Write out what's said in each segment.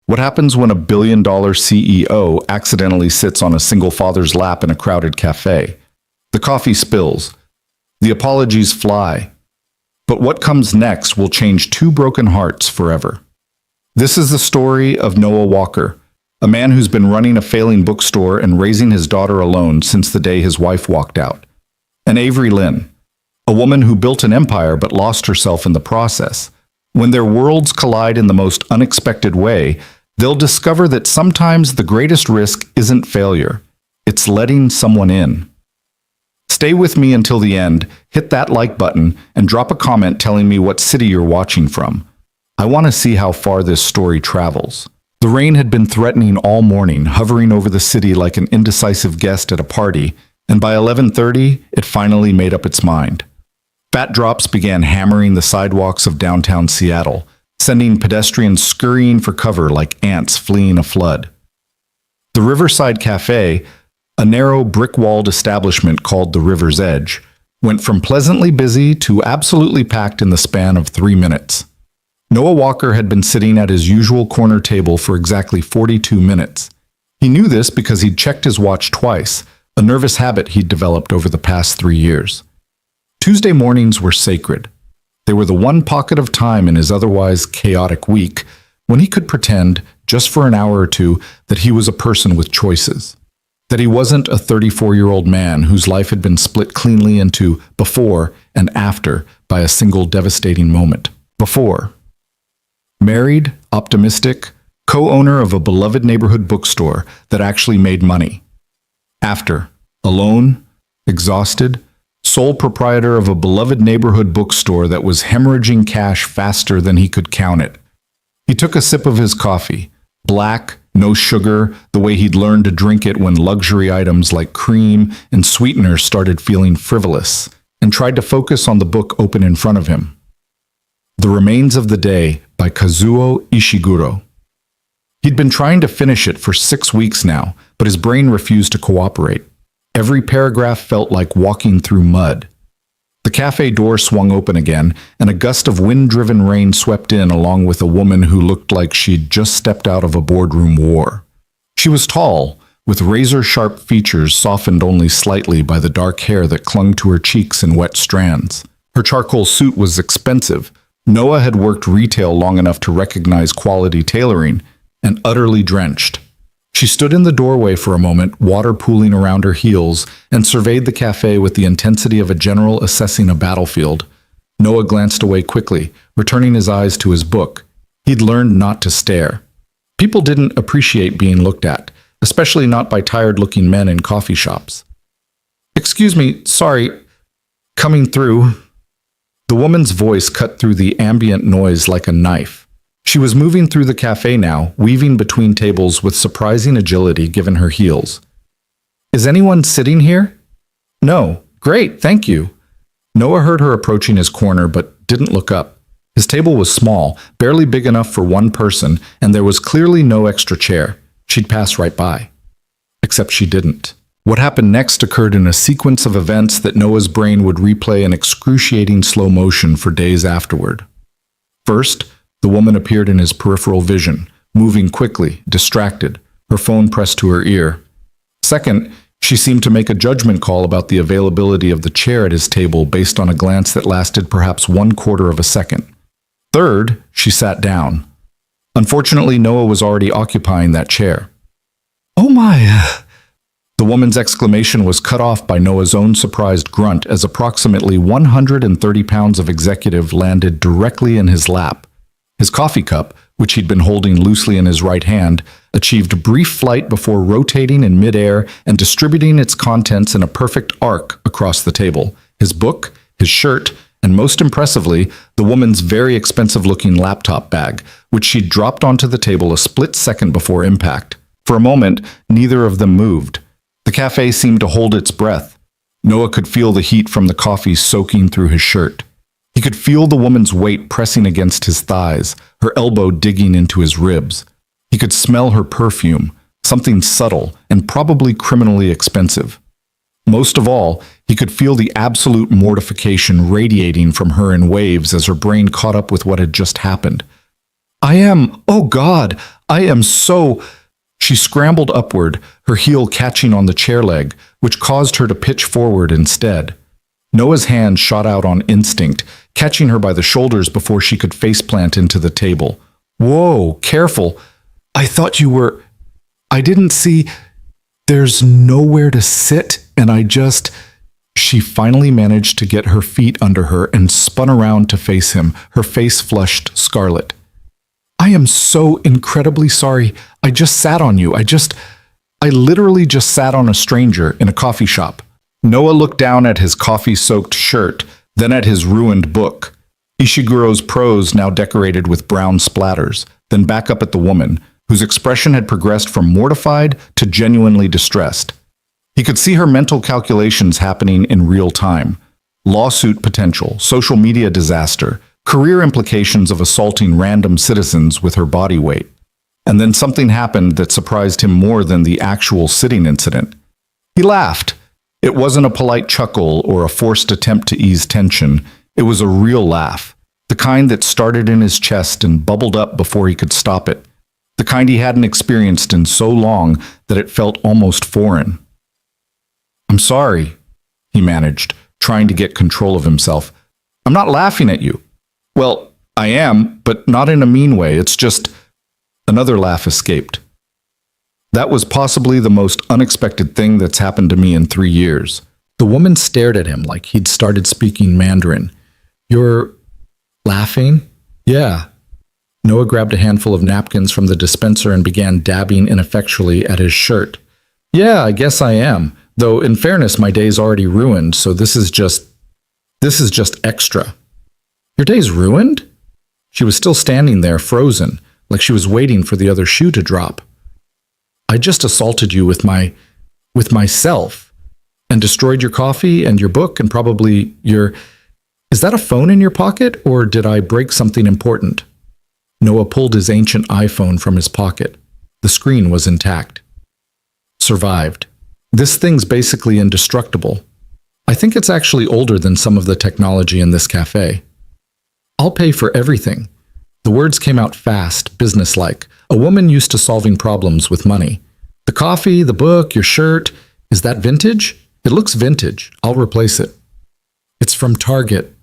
What happens when a billion-dollar CEO accidentally sits on a single father's lap in a crowded cafe? The coffee spills. The apologies fly. But what comes next will change two broken hearts forever. This is the story of Noah Walker, a man who's been running a failing bookstore and raising his daughter alone since the day his wife walked out. And Avery Lynn, a woman who built an empire but lost herself in the process. When their worlds collide in the most unexpected way, they'll discover that sometimes the greatest risk isn't failure, it's letting someone in. Stay with me until the end, hit that like button, and drop a comment telling me what city you're watching from. I want to see how far this story travels. The rain had been threatening all morning, hovering over the city like an indecisive guest at a party, and by 11:30, it finally made up its mind. Fat drops began hammering the sidewalks of downtown Seattle, sending pedestrians scurrying for cover like ants fleeing a flood. The Riverside Cafe, a narrow brick-walled establishment called the River's Edge, went from pleasantly busy to absolutely packed in the span of 3 minutes. Noah Walker had been sitting at his usual corner table for exactly 42 minutes. He knew this because he'd checked his watch twice, a nervous habit he'd developed over the past 3 years. Tuesday mornings were sacred. They were the one pocket of time in his otherwise chaotic week when he could pretend, just for an hour or two, that he was a person with choices. That he wasn't a 34-year-old man whose life had been split cleanly into before and after by a single devastating moment. Before. Married, optimistic, co-owner of a beloved neighborhood bookstore that actually made money. After. Alone, exhausted, sole proprietor of a beloved neighborhood bookstore that was hemorrhaging cash faster than he could count it. He took a sip of his coffee, black, no sugar, the way he'd learned to drink it when luxury items like cream and sweeteners started feeling frivolous, and tried to focus on the book open in front of him. The Remains of the Day by Kazuo Ishiguro. He'd been trying to finish it for 6 weeks now, but his brain refused to cooperate. Every paragraph felt like walking through mud. The cafe door swung open again, and a gust of wind-driven rain swept in along with a woman who looked like she'd just stepped out of a boardroom war. She was tall, with razor-sharp features softened only slightly by the dark hair that clung to her cheeks in wet strands. Her charcoal suit was expensive. Noah had worked retail long enough to recognize quality tailoring, and utterly drenched. She stood in the doorway for a moment, water pooling around her heels, and surveyed the cafe with the intensity of a general assessing a battlefield. Noah glanced away quickly, returning his eyes to his book. He'd learned not to stare. People didn't appreciate being looked at, especially not by tired-looking men in coffee shops. "Excuse me, sorry, coming through." The woman's voice cut through the ambient noise like a knife. She was moving through the cafe now, weaving between tables with surprising agility given her heels. "Is anyone sitting here?" "No. Great, thank you." Noah heard her approaching his corner but didn't look up. His table was small, barely big enough for one person, and there was clearly no extra chair. She'd pass right by. Except she didn't. What happened next occurred in a sequence of events that Noah's brain would replay in excruciating slow motion for days afterward. First, the woman appeared in his peripheral vision, moving quickly, distracted, her phone pressed to her ear. Second, she seemed to make a judgment call about the availability of the chair at his table based on a glance that lasted perhaps 1/4 of a second. Third, she sat down. Unfortunately, Noah was already occupying that chair. "Oh my!" The woman's exclamation was cut off by Noah's own surprised grunt as approximately 130 pounds of executive landed directly in his lap. His coffee cup, which he'd been holding loosely in his right hand, achieved brief flight before rotating in midair and distributing its contents in a perfect arc across the table. His book, his shirt, and most impressively, the woman's very expensive-looking laptop bag, which she'd dropped onto the table a split second before impact. For a moment, neither of them moved. The cafe seemed to hold its breath. Noah could feel the heat from the coffee soaking through his shirt. He could feel the woman's weight pressing against his thighs, her elbow digging into his ribs. He could smell her perfume, something subtle and probably criminally expensive. Most of all, he could feel the absolute mortification radiating from her in waves as her brain caught up with what had just happened. Oh God, I am so. She scrambled upward, her heel catching on the chair leg, which caused her to pitch forward instead. Noah's hand shot out on instinct, catching her by the shoulders before she could faceplant into the table. Whoa, careful. I thought you were. I didn't see. There's nowhere to sit, and I just. She finally managed to get her feet under her and spun around to face him, her face flushed scarlet. I am so incredibly sorry. I just sat on you. I literally just sat on a stranger in a coffee shop. Noah looked down at his coffee-soaked shirt, then at his ruined book. Ishiguro's prose now decorated with brown splatters, then back up at the woman, whose expression had progressed from mortified to genuinely distressed. He could see her mental calculations happening in real time. Lawsuit potential, social media disaster, career implications of assaulting random citizens with her body weight. And then something happened that surprised him more than the actual sitting incident. He laughed. It wasn't a polite chuckle or a forced attempt to ease tension. It was a real laugh, the kind that started in his chest and bubbled up before he could stop it, the kind he hadn't experienced in so long that it felt almost foreign. I'm sorry, he managed, trying to get control of himself. I'm not laughing at you. Well, I am, but not in a mean way. It's just. Another laugh escaped. That was possibly the most unexpected thing that's happened to me in 3 years. The woman stared at him like he'd started speaking Mandarin. You're laughing? Yeah. Noah grabbed a handful of napkins from the dispenser and began dabbing ineffectually at his shirt. Yeah, I guess I am. Though, in fairness, my day's already ruined, so this is just extra. Your day's ruined? She was still standing there, frozen, like she was waiting for the other shoe to drop. I just assaulted you with myself and destroyed your coffee and your book and probably your. Is that a phone in your pocket, or did I break something important? Noah pulled his ancient iPhone from his pocket. The screen was intact. Survived. This thing's basically indestructible. I think it's actually older than some of the technology in this cafe. I'll pay for everything. The words came out fast, businesslike. A woman used to solving problems with money. The coffee, the book, your shirt. Is that vintage? It looks vintage. I'll replace it. It's from Target.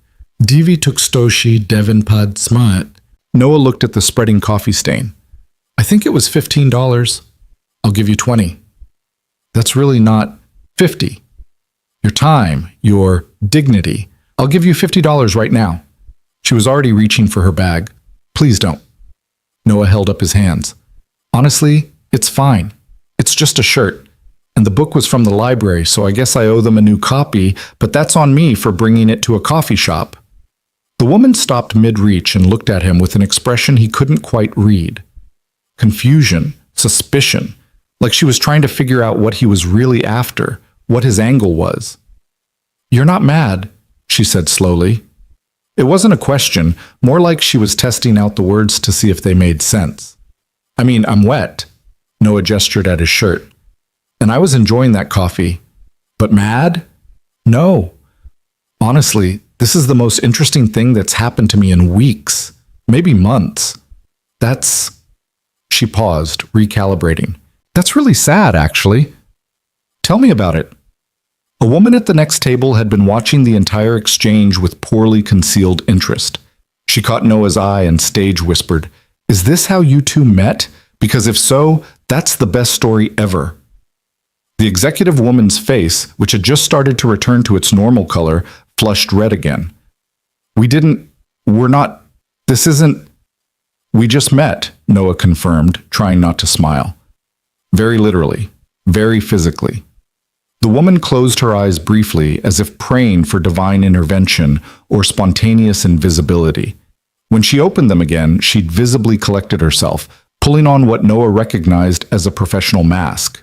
Divi Tukstoshi Devinpad Smart. Noah looked at the spreading coffee stain. I think it was $15. I'll give you 20. That's really not 50. Your time, your dignity. I'll give you $50 right now. She was already reaching for her bag. Please don't. Noah held up his hands. Honestly, it's fine. It's just a shirt. And the book was from the library, so I guess I owe them a new copy, but that's on me for bringing it to a coffee shop. The woman stopped mid-reach and looked at him with an expression he couldn't quite read. Confusion, suspicion, like she was trying to figure out what he was really after, what his angle was. You're not mad, she said slowly. It wasn't a question, more like she was testing out the words to see if they made sense. I mean, I'm wet. Noah gestured at his shirt. And I was enjoying that coffee. But mad? No. Honestly, this is the most interesting thing that's happened to me in weeks, maybe months. She paused, recalibrating. That's really sad, actually. Tell me about it. A woman at the next table had been watching the entire exchange with poorly concealed interest. She caught Noah's eye and stage whispered, Is this how you two met? Because if so, that's the best story ever. The executive woman's face, which had just started to return to its normal color, flushed red again. We just met, Noah confirmed, trying not to smile. Very literally, very physically. The woman closed her eyes briefly as if praying for divine intervention or spontaneous invisibility. When she opened them again, she'd visibly collected herself, pulling on what Noah recognized as a professional mask.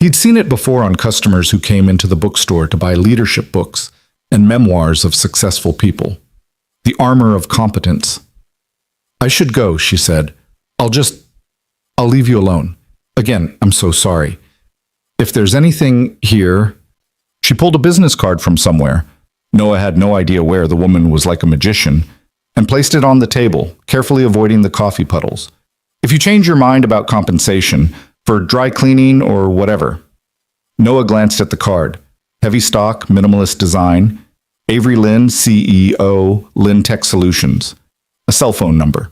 He'd seen it before on customers who came into the bookstore to buy leadership books and memoirs of successful people. The armor of competence. I should go, she said. I'll leave you alone. Again, I'm so sorry. If there's anything here. She pulled a business card from somewhere. Noah had no idea where. The woman was like a magician. and placed it on the table, carefully avoiding the coffee puddles. If you change your mind about compensation, for dry cleaning or whatever. Noah glanced at the card. Heavy stock, minimalist design. Avery Lynn, CEO, Lynn Tech Solutions. A cell phone number.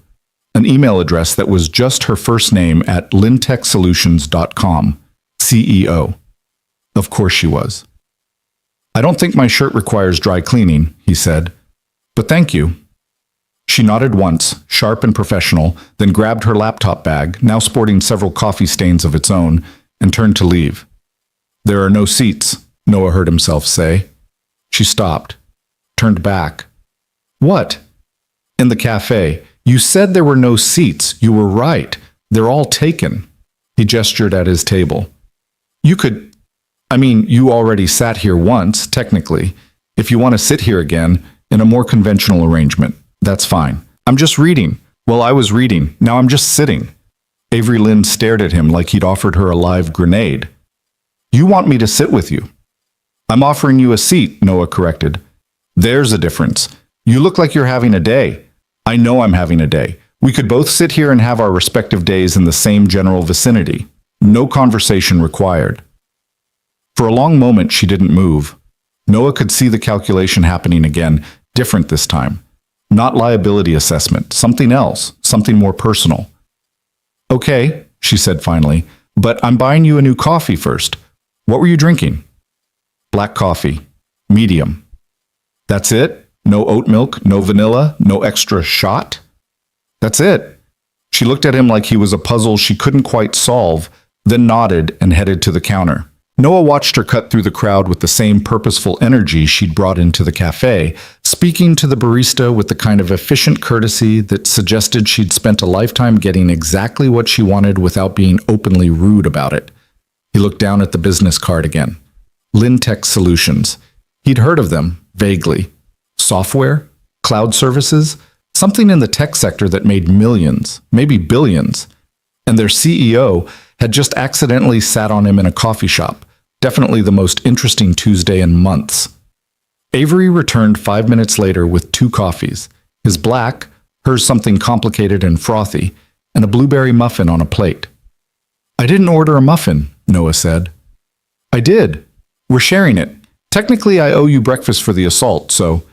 An email address that was just her first name at lintechsolutions.com. CEO. Of course she was. I don't think my shirt requires dry cleaning, he said. But thank you. She nodded once, sharp and professional, then grabbed her laptop bag, now sporting several coffee stains of its own, and turned to leave. There are no seats, Noah heard himself say. She stopped, turned back. What? In the cafe. You said there were no seats. You were right. They're all taken. He gestured at his table. You already sat here once, technically. If you want to sit here again, in a more conventional arrangement, that's fine. I'm just reading. Well, I was reading. Now I'm just sitting. Avery Lynn stared at him like he'd offered her a live grenade. You want me to sit with you? I'm offering you a seat, Noah corrected. There's a difference. You look like you're having a day. I know I'm having a day. We could both sit here and have our respective days in the same general vicinity. No conversation required. For a long moment, she didn't move. Noah could see the calculation happening again, different this time. Not liability assessment, something else, something more personal. Okay, she said finally, but I'm buying you a new coffee first. What were you drinking? Black coffee. Medium. That's it? No oat milk, no vanilla, no extra shot? That's it. She looked at him like he was a puzzle she couldn't quite solve, then nodded and headed to the counter. Noah watched her cut through the crowd with the same purposeful energy she'd brought into the cafe, speaking to the barista with the kind of efficient courtesy that suggested she'd spent a lifetime getting exactly what she wanted without being openly rude about it. He looked down at the business card again. Lynn Tech Solutions. He'd heard of them, vaguely. Software? Cloud services? Something in the tech sector that made millions, maybe billions. And their CEO had just accidentally sat on him in a coffee shop. Definitely the most interesting Tuesday in months. Avery returned 5 minutes later with 2 coffees. His black, hers something complicated and frothy, and a blueberry muffin on a plate. I didn't order a muffin, Noah said. I did. We're sharing it. Technically, I owe you breakfast for the assault, so...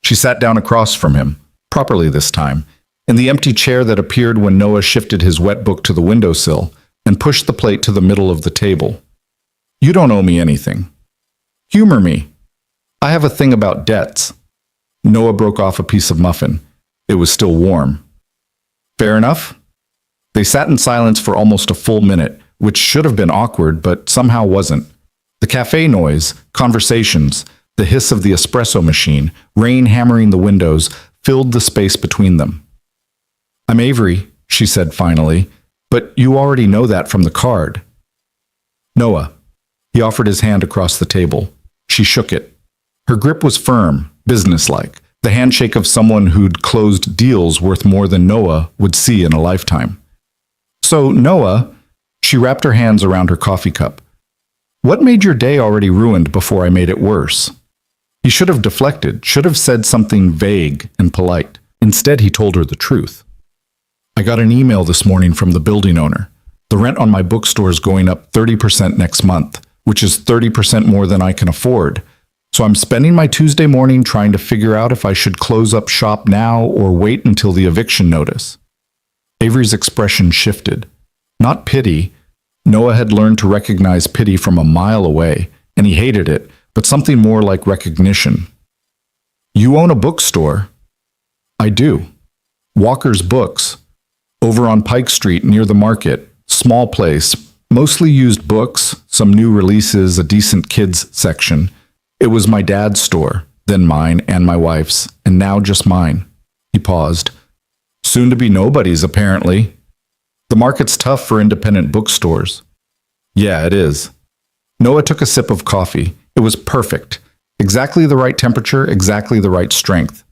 She sat down across from him, properly this time, in the empty chair that appeared when Noah shifted his wet book to the windowsill and pushed the plate to the middle of the table. You don't owe me anything. Humor me. I have a thing about debts. Noah broke off a piece of muffin. It was still warm. Fair enough? They sat in silence for almost a full minute, which should have been awkward, but somehow wasn't. The cafe noise, conversations, the hiss of the espresso machine, rain hammering the windows, filled the space between them. I'm Avery, she said finally, but you already know that from the card. Noah. He offered his hand across the table. She shook it. Her grip was firm, businesslike, the handshake of someone who'd closed deals worth more than Noah would see in a lifetime. So, Noah, she wrapped her hands around her coffee cup. What made your day already ruined before I made it worse? He should have deflected, should have said something vague and polite. Instead, he told her the truth. I got an email this morning from the building owner. The rent on my bookstore is going up 30% next month, which is 30% more than I can afford. So I'm spending my Tuesday morning trying to figure out if I should close up shop now or wait until the eviction notice. Avery's expression shifted. Not pity. Noah had learned to recognize pity from a mile away, and he hated it, but something more like recognition. You own a bookstore? I do. Walker's Books. Over on Pike Street near the market. Small place. Mostly used books, some new releases, a decent kids section. It was my dad's store, then mine and my wife's, and now just mine. He paused. Soon to be nobody's, apparently. The market's tough for independent bookstores. Yeah, it is. Noah took a sip of coffee. It was perfect. Exactly the right temperature, exactly the right strength.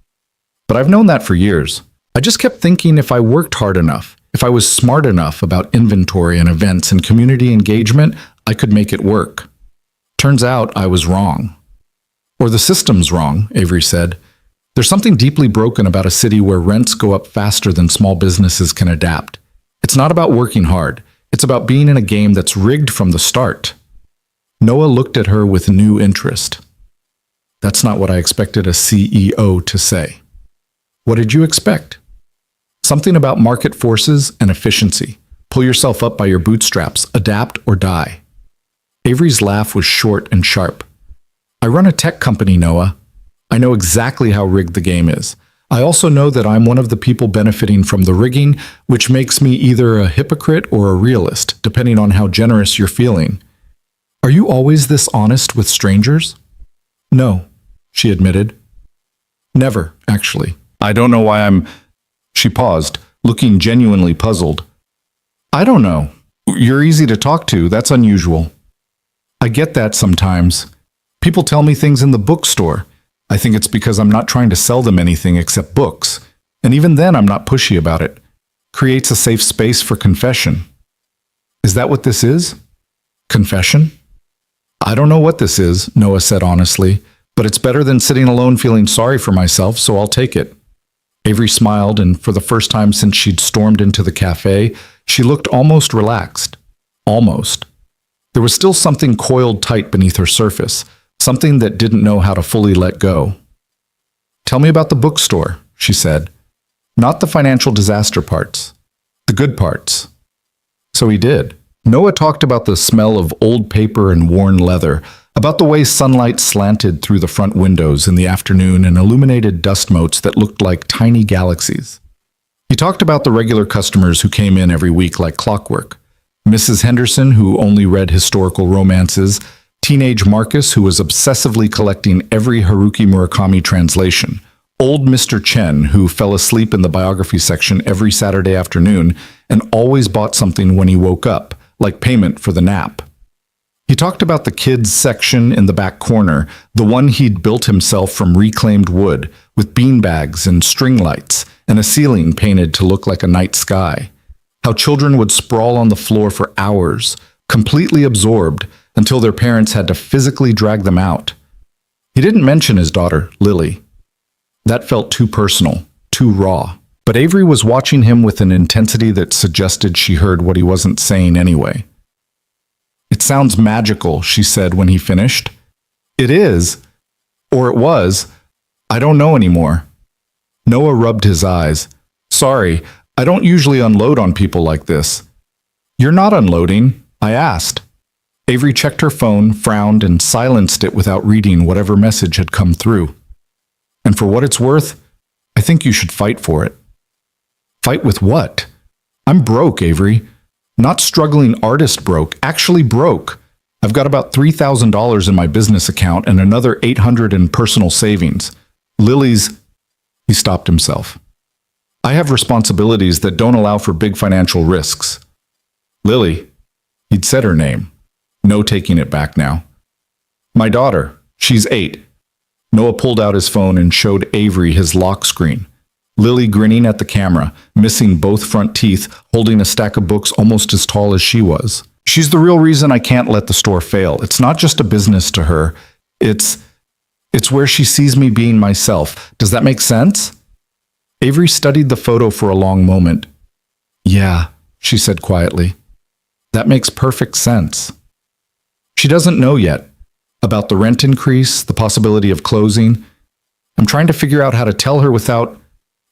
But I've known that for years. I just kept thinking if I worked hard enough, if I was smart enough about inventory and events and community engagement, I could make it work. Turns out I was wrong. Or the system's wrong, Avery said. There's something deeply broken about a city where rents go up faster than small businesses can adapt. It's not about working hard. It's about being in a game that's rigged from the start. Noah looked at her with new interest. That's not what I expected a CEO to say. What did you expect? Something about market forces and efficiency. Pull yourself up by your bootstraps, adapt or die. Avery's laugh was short and sharp. I run a tech company, Noah. I know exactly how rigged the game is. I also know that I'm one of the people benefiting from the rigging, which makes me either a hypocrite or a realist, depending on how generous you're feeling. Are you always this honest with strangers? No, she admitted. Never, actually. I don't know why She paused, looking genuinely puzzled. I don't know. You're easy to talk to. That's unusual. I get that sometimes. People tell me things in the bookstore. I think it's because I'm not trying to sell them anything except books. And even then, I'm not pushy about it. Creates a safe space for confession. Is that what this is? Confession? I don't know what this is, Noah said honestly, but it's better than sitting alone feeling sorry for myself, so I'll take it. Avery smiled, and for the first time since she'd stormed into the cafe, she looked almost relaxed. Almost. There was still something coiled tight beneath her surface, something that didn't know how to fully let go. Tell me about the bookstore, she said. Not the financial disaster parts. The good parts. So he did. Noah talked about the smell of old paper and worn leather, about the way sunlight slanted through the front windows in the afternoon and illuminated dust motes that looked like tiny galaxies. He talked about the regular customers who came in every week like clockwork. Mrs. Henderson, who only read historical romances, teenage Marcus, who was obsessively collecting every Haruki Murakami translation, old Mr. Chen, who fell asleep in the biography section every Saturday afternoon and always bought something when he woke up, like payment for the nap. He talked about the kids section in the back corner, the one he'd built himself from reclaimed wood, with beanbags and string lights, and a ceiling painted to look like a night sky. How children would sprawl on the floor for hours, completely absorbed, until their parents had to physically drag them out. He didn't mention his daughter, Lily. That felt too personal, too raw. But Avery was watching him with an intensity that suggested she heard what he wasn't saying anyway. It sounds magical, she said when he finished. It is. Or it was. I don't know anymore. Noah rubbed his eyes. Sorry, I don't usually unload on people like this. You're not unloading, I asked. Avery checked her phone, frowned, and silenced it without reading whatever message had come through. And for what it's worth, I think you should fight for it. Fight with what? I'm broke, Avery. Not struggling artist broke, actually broke. I've got about $3,000 in my business account and another $800 in personal savings. Lily's... He stopped himself. I have responsibilities that don't allow for big financial risks. Lily. He'd said her name. No taking it back now. My daughter. She's 8. Noah pulled out his phone and showed Avery his lock screen. Lily grinning at the camera, missing both front teeth, holding a stack of books almost as tall as she was. She's the real reason I can't let the store fail. It's not just a business to her. It's where she sees me being myself. Does that make sense? Avery studied the photo for a long moment. Yeah, she said quietly. That makes perfect sense. She doesn't know yet about the rent increase, the possibility of closing. I'm trying to figure out how to tell her without...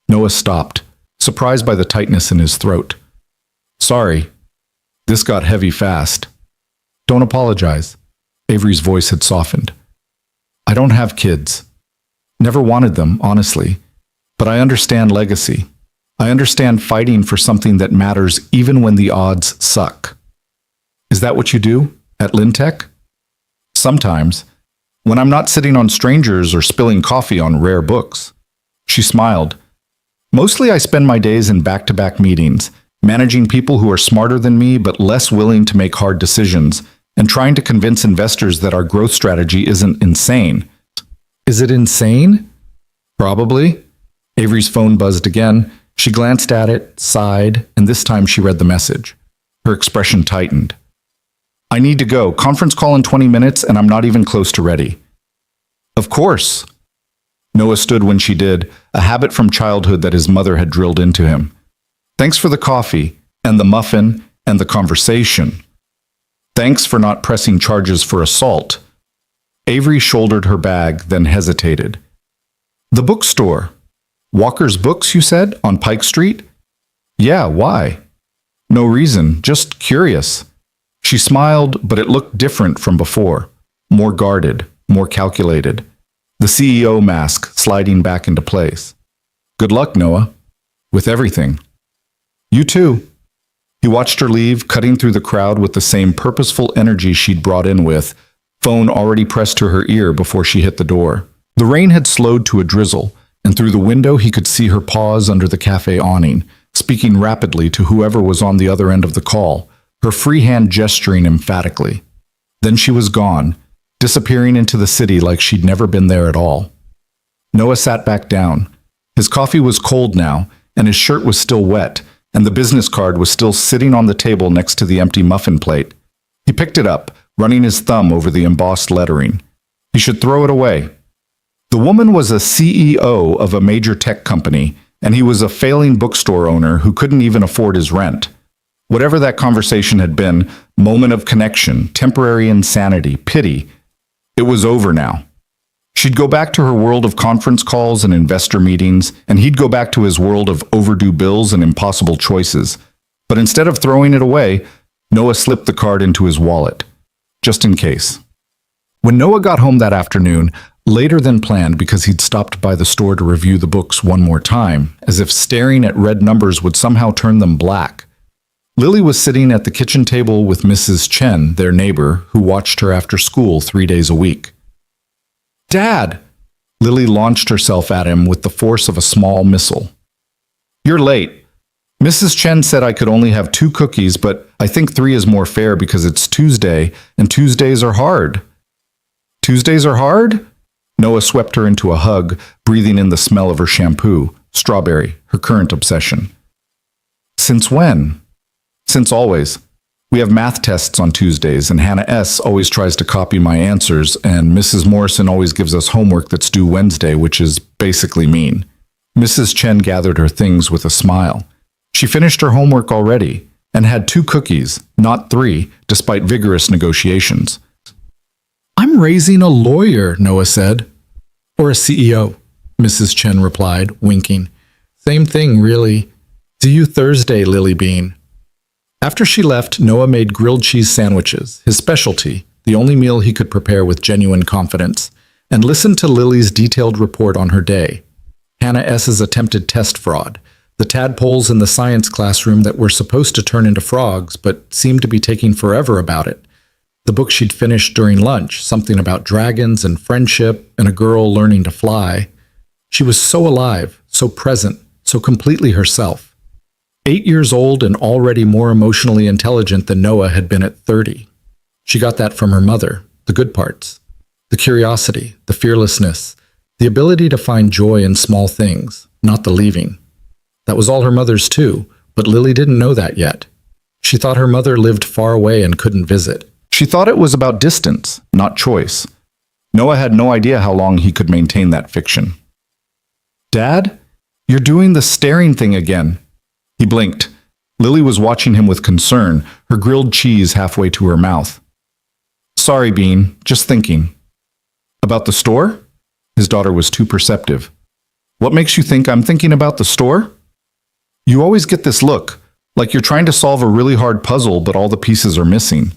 Noah stopped, surprised by the tightness in his throat. Sorry. This got heavy fast. Don't apologize. Avery's voice had softened. I don't have kids. Never wanted them, honestly. But I understand legacy. I understand fighting for something that matters even when the odds suck. Is that what you do at Lintech? Sometimes, when I'm not sitting on strangers or spilling coffee on rare books. She smiled. Mostly I spend my days in back-to-back meetings, managing people who are smarter than me but less willing to make hard decisions, and trying to convince investors that our growth strategy isn't insane. Is it insane? Probably. Avery's phone buzzed again. She glanced at it, sighed, and this time she read the message. Her expression tightened. I need to go. Conference call in 20 minutes, and I'm not even close to ready. Of course. Noah stood when she did, a habit from childhood that his mother had drilled into him. Thanks for the coffee, and the muffin, and the conversation. Thanks for not pressing charges for assault. Avery shouldered her bag, then hesitated. The bookstore. Walker's Books, you said, on Pike Street? Yeah, why? No reason, just curious. She smiled, but it looked different from before. More guarded, more calculated. The CEO mask sliding back into place. Good luck, Noah. With everything. You too. He watched her leave, cutting through the crowd with the same purposeful energy she'd brought in with, phone already pressed to her ear before she hit the door. The rain had slowed to a drizzle, and through the window he could see her pause under the cafe awning, speaking rapidly to whoever was on the other end of the call, her free hand gesturing emphatically. Then she was gone, disappearing into the city like she'd never been there at all. Noah sat back down. His coffee was cold now, and his shirt was still wet, and the business card was still sitting on the table next to the empty muffin plate. He picked it up, running his thumb over the embossed lettering. He should throw it away. The woman was a CEO of a major tech company, and he was a failing bookstore owner who couldn't even afford his rent. Whatever that conversation had been, moment of connection, temporary insanity, pity, it was over now. She'd go back to her world of conference calls and investor meetings, and he'd go back to his world of overdue bills and impossible choices. But instead of throwing it away, Noah slipped the card into his wallet, just in case. When Noah got home that afternoon, later than planned because he'd stopped by the store to review the books one more time, as if staring at red numbers would somehow turn them black, Lily was sitting at the kitchen table with Mrs. Chen, their neighbor, who watched her after school 3 days a week. Dad! Lily launched herself at him with the force of a small missile. You're late. Mrs. Chen said I could only have 2 cookies, but I think 3 is more fair because it's Tuesday, and Tuesdays are hard. Tuesdays are hard? Noah swept her into a hug, breathing in the smell of her shampoo, strawberry, her current obsession. Since when? Since always. We have math tests on Tuesdays, and Hannah S. always tries to copy my answers, and Mrs. Morrison always gives us homework that's due Wednesday, which is basically mean. Mrs. Chen gathered her things with a smile. She finished her homework already, and had 2 cookies, not 3, despite vigorous negotiations. I'm raising a lawyer, Noah said. Or a CEO, Mrs. Chen replied, winking. Same thing, really. See you Thursday, Lily Bean. After she left, Noah made grilled cheese sandwiches, his specialty, the only meal he could prepare with genuine confidence, and listened to Lily's detailed report on her day. Hannah S.'s attempted test fraud, the tadpoles in the science classroom that were supposed to turn into frogs but seemed to be taking forever about it, the book she'd finished during lunch, something about dragons and friendship and a girl learning to fly. She was so alive, so present, so completely herself. 8 years old and already more emotionally intelligent than Noah had been at 30. She got that from her mother, the good parts. The curiosity, the fearlessness, the ability to find joy in small things, not the leaving. That was all her mother's too, but Lily didn't know that yet. She thought her mother lived far away and couldn't visit. She thought it was about distance, not choice. Noah had no idea how long he could maintain that fiction. Dad, you're doing the staring thing again. He blinked. Lily was watching him with concern, her grilled cheese halfway to her mouth. Sorry, Bean, just thinking. About the store? His daughter was too perceptive. What makes you think I'm thinking about the store? You always get this look, like you're trying to solve a really hard puzzle but all the pieces are missing.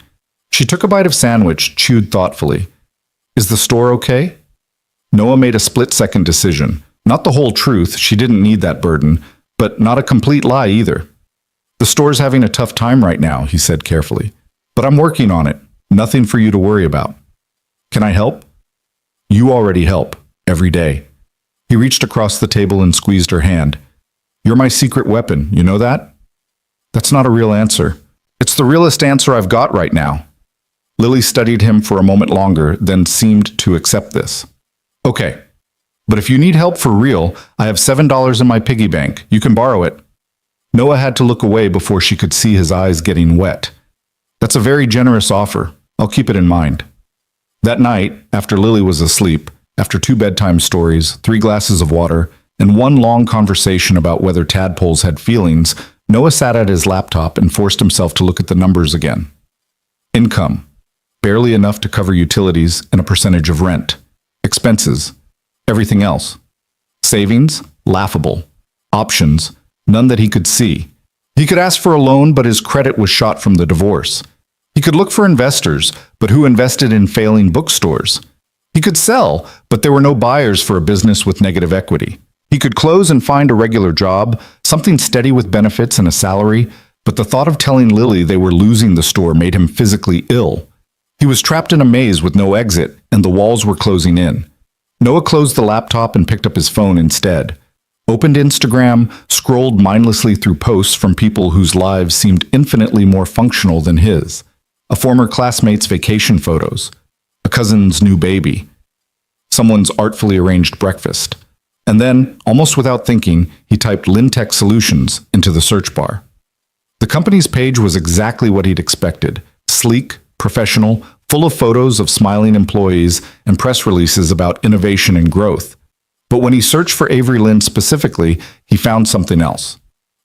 She took a bite of sandwich, chewed thoughtfully. Is the store okay? Noah made a split-second decision. Not the whole truth, she didn't need that burden, but not a complete lie either. The store's having a tough time right now, he said carefully. But I'm working on it. Nothing for you to worry about. Can I help? You already help, every day. He reached across the table and squeezed her hand. You're my secret weapon, you know that? That's not a real answer. It's the realest answer I've got right now. Lily studied him for a moment longer, then seemed to accept this. Okay. But if you need help for real, I have $7 in my piggy bank. You can borrow it. Noah had to look away before she could see his eyes getting wet. That's a very generous offer. I'll keep it in mind. That night, after Lily was asleep, after 2 bedtime stories, 3 glasses of water, and 1 long conversation about whether tadpoles had feelings, Noah sat at his laptop and forced himself to look at the numbers again. Income. Barely enough to cover utilities and a percentage of rent. Expenses. Everything else. Savings. Laughable. Options. None that he could see. He could ask for a loan, but his credit was shot from the divorce. He could look for investors, but who invested in failing bookstores? He could sell, but there were no buyers for a business with negative equity. He could close and find a regular job, something steady with benefits and a salary, but the thought of telling Lily they were losing the store made him physically ill. He was trapped in a maze with no exit, and the walls were closing in. Noah closed the laptop and picked up his phone instead. Opened Instagram, scrolled mindlessly through posts from people whose lives seemed infinitely more functional than his. A former classmate's vacation photos, a cousin's new baby, someone's artfully arranged breakfast. And then, almost without thinking, he typed Lintech Solutions into the search bar. The company's page was exactly what he'd expected: sleek, professional, full of photos of smiling employees and press releases about innovation and growth. But when he searched for Avery Lynn specifically, he found something else.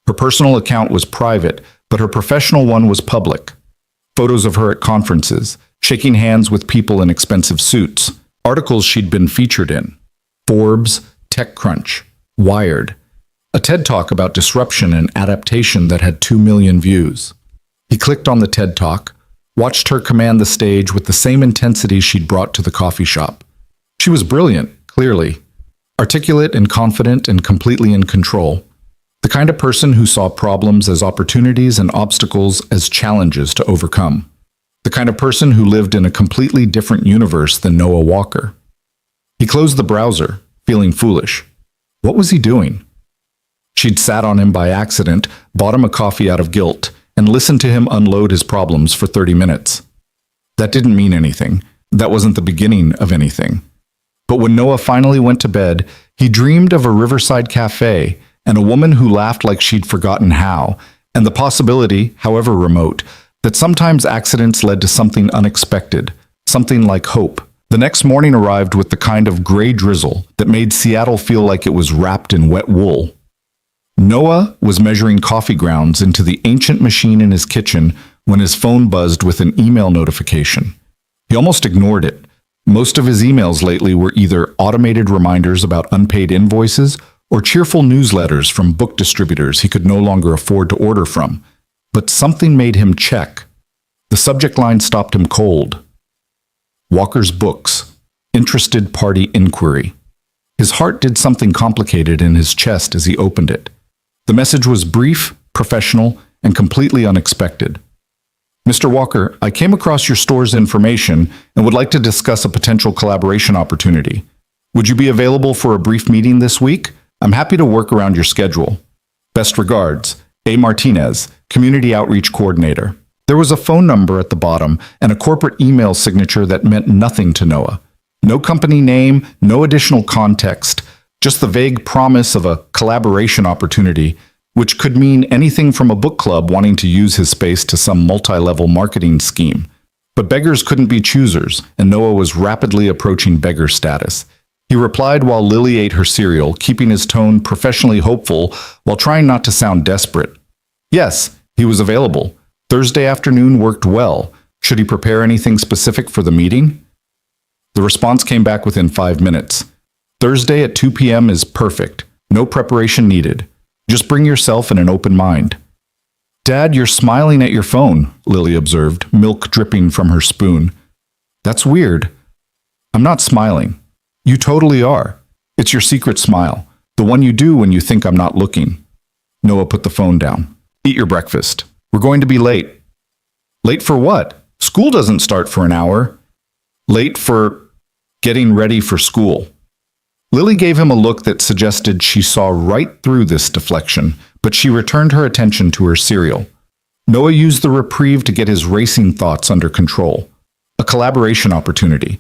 Her personal account was private, but her professional one was public. Photos of her at conferences, shaking hands with people in expensive suits, articles she'd been featured in. Forbes, TechCrunch, Wired. A TED Talk about disruption and adaptation that had 2 million views. He clicked on the TED Talk, watched her command the stage with the same intensity she'd brought to the coffee shop. She was brilliant, clearly. Articulate and confident and completely in control. The kind of person who saw problems as opportunities and obstacles as challenges to overcome. The kind of person who lived in a completely different universe than Noah Walker. He closed the browser, feeling foolish. What was he doing? She'd sat on him by accident, bought him a coffee out of guilt, and listened to him unload his problems for 30 minutes. That didn't mean anything. That wasn't the beginning of anything. But when Noah finally went to bed, he dreamed of a riverside cafe and a woman who laughed like she'd forgotten how, and the possibility, however remote, that sometimes accidents led to something unexpected, something like hope. The next morning arrived with the kind of gray drizzle that made Seattle feel like it was wrapped in wet wool. Noah was measuring coffee grounds into the ancient machine in his kitchen when his phone buzzed with an email notification. He almost ignored it. Most of his emails lately were either automated reminders about unpaid invoices or cheerful newsletters from book distributors he could no longer afford to order from. But something made him check. The subject line stopped him cold. Walker's Books. Interested Party Inquiry. His heart did something complicated in his chest as he opened it. The message was brief, professional, and completely unexpected. Mr. Walker, I came across your store's information and would like to discuss a potential collaboration opportunity. Would you be available for a brief meeting this week? I'm happy to work around your schedule. Best regards, A. Martinez, Community Outreach Coordinator. There was a phone number at the bottom and a corporate email signature that meant nothing to Noah. No company name, no additional context, just the vague promise of a collaboration opportunity, which could mean anything from a book club wanting to use his space to some multi-level marketing scheme. But beggars couldn't be choosers, and Noah was rapidly approaching beggar status. He replied while Lily ate her cereal, keeping his tone professionally hopeful while trying not to sound desperate. Yes, he was available. Thursday afternoon worked well. Should he prepare anything specific for the meeting? The response came back within 5 minutes. Thursday at 2 p.m. is perfect. No preparation needed. Just bring yourself and an open mind. Dad, you're smiling at your phone, Lily observed, milk dripping from her spoon. That's weird. I'm not smiling. You totally are. It's your secret smile, the one you do when you think I'm not looking. Noah put the phone down. Eat your breakfast. We're going to be late. Late for what? School doesn't start for an hour. Late for getting ready for school. Lily gave him a look that suggested she saw right through this deflection, but she returned her attention to her cereal. Noah used the reprieve to get his racing thoughts under control. A collaboration opportunity.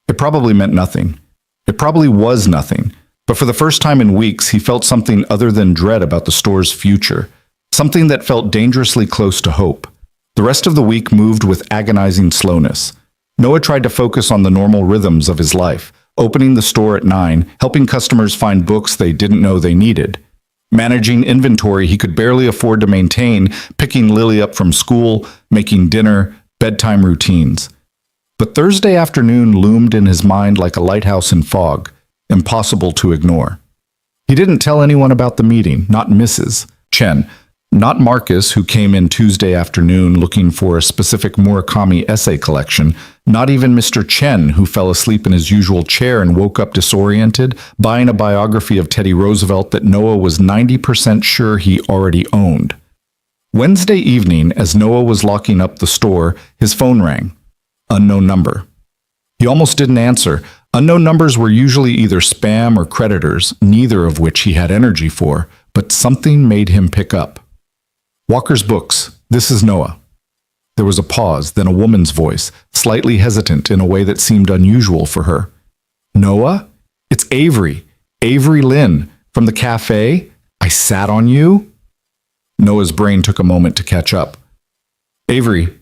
It probably meant nothing. It probably was nothing, but for the first time in weeks, he felt something other than dread about the store's future, something that felt dangerously close to hope. The rest of the week moved with agonizing slowness. Noah tried to focus on the normal rhythms of his life. opening the store at 9, helping customers find books they didn't know they needed, managing inventory he could barely afford to maintain, picking Lily up from school, making dinner, bedtime routines. But Thursday afternoon loomed in his mind like a lighthouse in fog, impossible to ignore. He didn't tell anyone about the meeting, not Mrs. Chen, not Marcus, who came in Tuesday afternoon looking for a specific Murakami essay collection, not even Mr. Chen, who fell asleep in his usual chair and woke up disoriented, buying a biography of Teddy Roosevelt that Noah was 90% sure he already owned. Wednesday evening, as Noah was locking up the store, his phone rang. Unknown number. He almost didn't answer. Unknown numbers were usually either spam or creditors, neither of which he had energy for, but something made him pick up. Walker's Books. This is Noah. There was a pause, then a woman's voice, slightly hesitant in a way that seemed unusual for her. Noah? It's Avery. Avery Lynn. From the cafe? I sat on you? Noah's brain took a moment to catch up. Avery.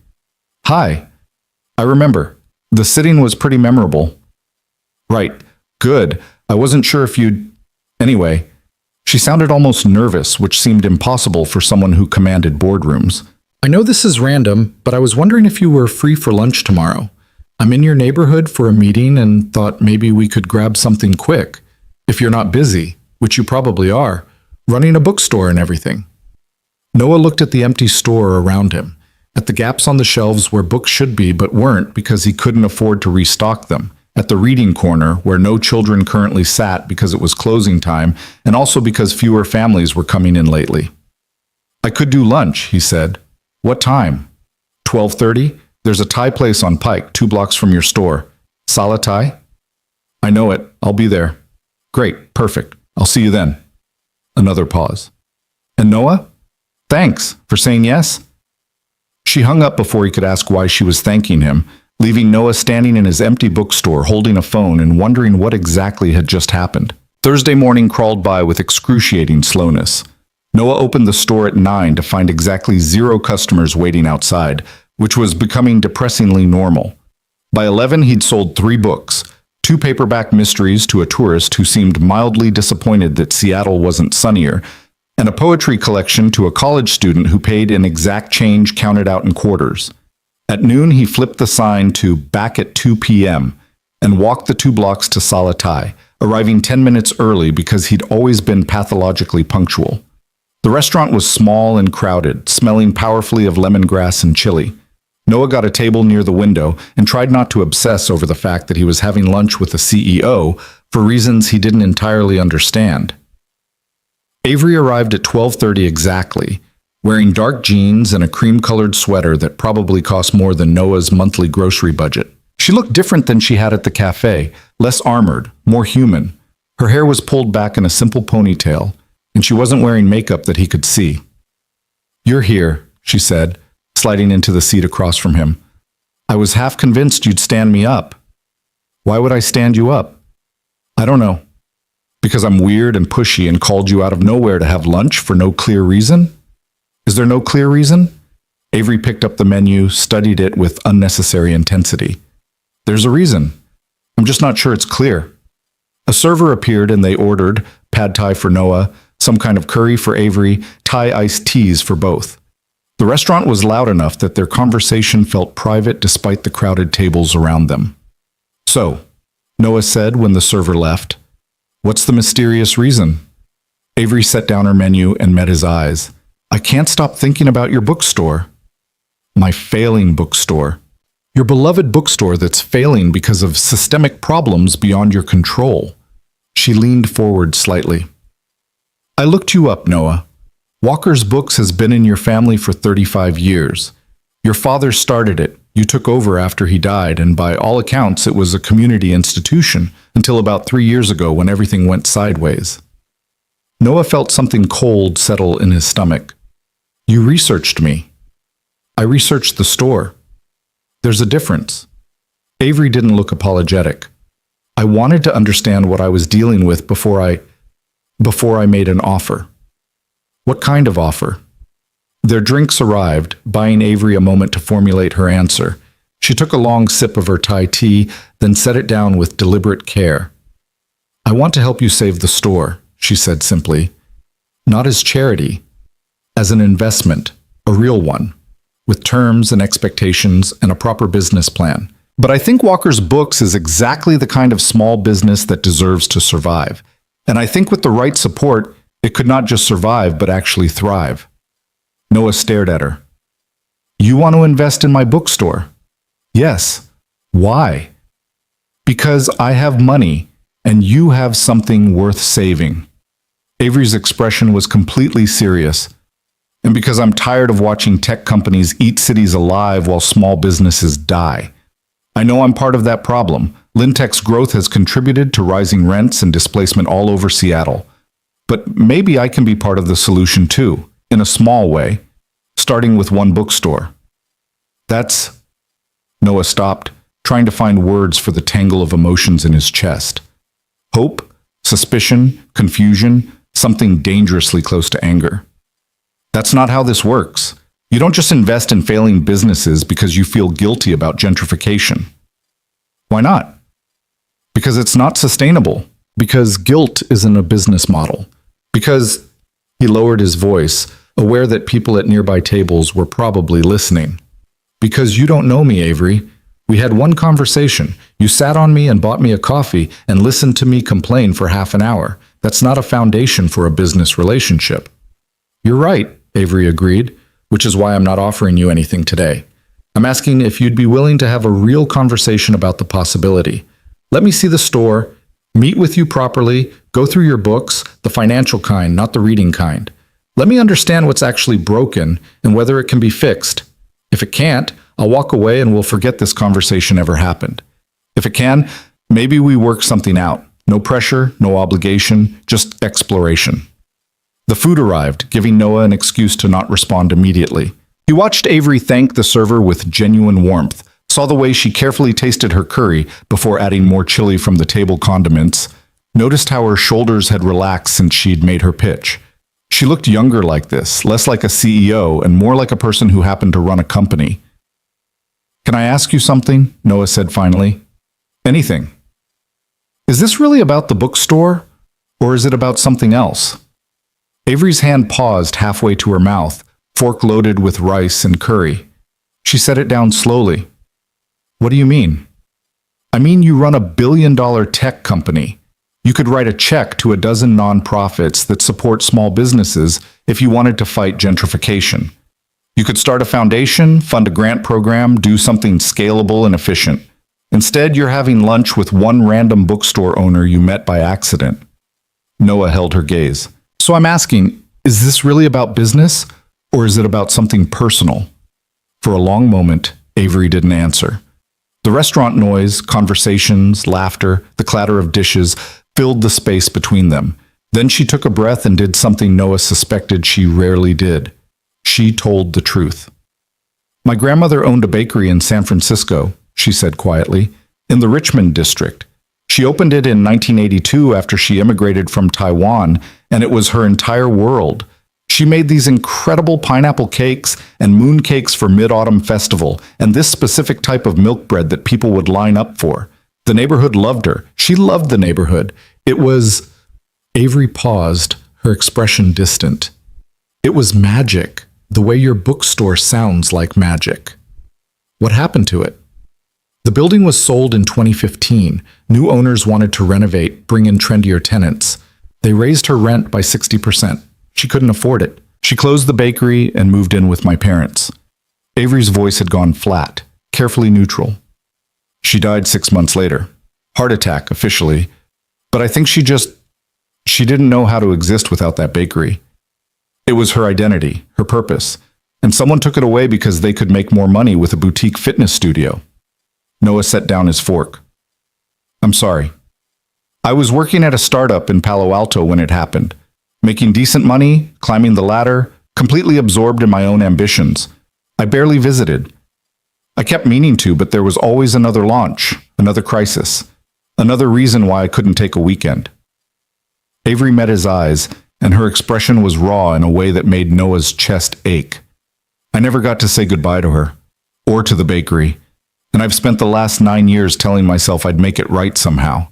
Hi. I remember. The sitting was pretty memorable. Right. Good. I wasn't sure if you'd... Anyway, she sounded almost nervous, which seemed impossible for someone who commanded boardrooms. I know this is random, but I was wondering if you were free for lunch tomorrow. I'm in your neighborhood for a meeting and thought maybe we could grab something quick. If you're not busy, which you probably are, running a bookstore and everything. Noah looked at the empty store around him, at the gaps on the shelves where books should be but weren't because he couldn't afford to restock them, at the reading corner where no children currently sat because it was closing time and also because fewer families were coming in lately. I could do lunch, he said. What time? 12:30? There's a Thai place on Pike, 2 blocks from your store. Sala Thai? I know it. I'll be there. Great. Perfect. I'll see you then. Another pause. And Noah? Thanks for saying yes. She hung up before he could ask why she was thanking him, leaving Noah standing in his empty bookstore holding a phone and wondering what exactly had just happened. Thursday morning crawled by with excruciating slowness. Noah opened the store at 9 to find exactly 0 customers waiting outside, which was becoming depressingly normal. By 11, he'd sold 3 books, 2 paperback mysteries to a tourist who seemed mildly disappointed that Seattle wasn't sunnier, and a poetry collection to a college student who paid in exact change counted out in quarters. At noon, he flipped the sign to back at 2 p.m. and walked the 2 blocks to Sala Thai, arriving 10 minutes early because he'd always been pathologically punctual. The restaurant was small and crowded, smelling powerfully of lemongrass and chili. Noah got a table near the window and tried not to obsess over the fact that he was having lunch with the CEO for reasons he didn't entirely understand. Avery arrived at 12:30 exactly, wearing dark jeans and a cream-colored sweater that probably cost more than Noah's monthly grocery budget. She looked different than she had at the cafe, less armored, more human. Her hair was pulled back in a simple ponytail, and she wasn't wearing makeup that he could see. "You're here," she said, sliding into the seat across from him. "I was half convinced you'd stand me up." "Why would I stand you up?" "I don't know. Because I'm weird and pushy and called you out of nowhere to have lunch for no clear reason?" "Is there no clear reason?" Avery picked up the menu, studied it with unnecessary intensity. "There's a reason. I'm just not sure it's clear." A server appeared and they ordered pad thai for Noah, some kind of curry for Avery, Thai iced teas for both. The restaurant was loud enough that their conversation felt private despite the crowded tables around them. "So," Noah said when the server left, "what's the mysterious reason?" Avery set down her menu and met his eyes. "I can't stop thinking about your bookstore." "My failing bookstore. Your beloved bookstore that's failing because of systemic problems beyond your control." She leaned forward slightly. "I looked you up, Noah. Walker's Books has been in your family for 35 years. Your father started it. You took over after he died, and by all accounts it was a community institution until about 3 years ago when everything went sideways." Noah felt something cold settle in his stomach. "You researched me." "I researched the store." "There's a difference." Avery didn't look apologetic. "I wanted to understand what I was dealing with before I made an offer." "What kind of offer?" Their drinks arrived, buying Avery a moment to formulate her answer. She took a long sip of her Thai tea, then set it down with deliberate care. I want to help you save the store, she said simply. Not as charity, as an investment, a real one, with terms and expectations and a proper business plan. But I think Walker's Books is exactly the kind of small business that deserves to survive. And I think with the right support, it could not just survive, but actually thrive. Noah stared at her. You want to invest in my bookstore? Yes. Why? Because I have money, and you have something worth saving. Avery's expression was completely serious. And because I'm tired of watching tech companies eat cities alive while small businesses die. I know I'm part of that problem. Lintech's growth has contributed to rising rents and displacement all over Seattle. But maybe I can be part of the solution too, in a small way, starting with one bookstore. That's... Noah stopped, trying to find words for the tangle of emotions in his chest. Hope, suspicion, confusion, something dangerously close to anger. That's not how this works. You don't just invest in failing businesses because you feel guilty about gentrification. Why not? Because it's not sustainable. Because guilt isn't a business model. Because, he lowered his voice, aware that people at nearby tables were probably listening. Because you don't know me, Avery. We had one conversation. You sat on me and bought me a coffee and listened to me complain for half an hour. That's not a foundation for a business relationship. You're right, Avery agreed, which is why I'm not offering you anything today. I'm asking if you'd be willing to have a real conversation about the possibility. Let me see the store, meet with you properly, go through your books, the financial kind, not the reading kind. Let me understand what's actually broken and whether it can be fixed. If it can't, I'll walk away and we'll forget this conversation ever happened. If it can, maybe we work something out. No pressure, no obligation, just exploration. The food arrived, giving Noah an excuse to not respond immediately. He watched Avery thank the server with genuine warmth, saw the way she carefully tasted her curry before adding more chili from the table condiments, noticed how her shoulders had relaxed since she'd made her pitch. She looked younger like this, less like a CEO and more like a person who happened to run a company. Can I ask you something? Noah said finally. Anything. Is this really about the bookstore, or is it about something else? Avery's hand paused halfway to her mouth, fork loaded with rice and curry. She set it down slowly. What do you mean? I mean you run a billion-dollar tech company. You could write a check to a dozen nonprofits that support small businesses if you wanted to fight gentrification. You could start a foundation, fund a grant program, do something scalable and efficient. Instead, you're having lunch with one random bookstore owner you met by accident. Noah held her gaze. So I'm asking, is this really about business, or is it about something personal? For a long moment, Avery didn't answer. The restaurant noise, conversations, laughter, the clatter of dishes filled the space between them. Then she took a breath and did something Noah suspected she rarely did. She told the truth. My grandmother owned a bakery in San Francisco, she said quietly, in the Richmond district. She opened it in 1982 after she immigrated from Taiwan, and it was her entire world. She made these incredible pineapple cakes and moon cakes for Mid-Autumn Festival, and this specific type of milk bread that people would line up for. The neighborhood loved her. She loved the neighborhood. It was... Avery paused, her expression distant. It was magic, the way your bookstore sounds like magic. What happened to it? The building was sold in 2015. New owners wanted to renovate, bring in trendier tenants. They raised her rent by 60%. She couldn't afford it. She closed the bakery and moved in with my parents. Avery's voice had gone flat, carefully neutral. She died 6 months later. Heart attack, officially. But I think she didn't know how to exist without that bakery. It was her identity, her purpose. And someone took it away because they could make more money with a boutique fitness studio. Noah set down his fork. I'm sorry. I was working at a startup in Palo Alto when it happened. Making decent money, climbing the ladder, completely absorbed in my own ambitions. I barely visited. I kept meaning to, but there was always another launch, another crisis, another reason why I couldn't take a weekend. Avery met his eyes, and her expression was raw in a way that made Noah's chest ache. I never got to say goodbye to her, or to the bakery. And I've spent the last 9 years telling myself I'd make it right somehow.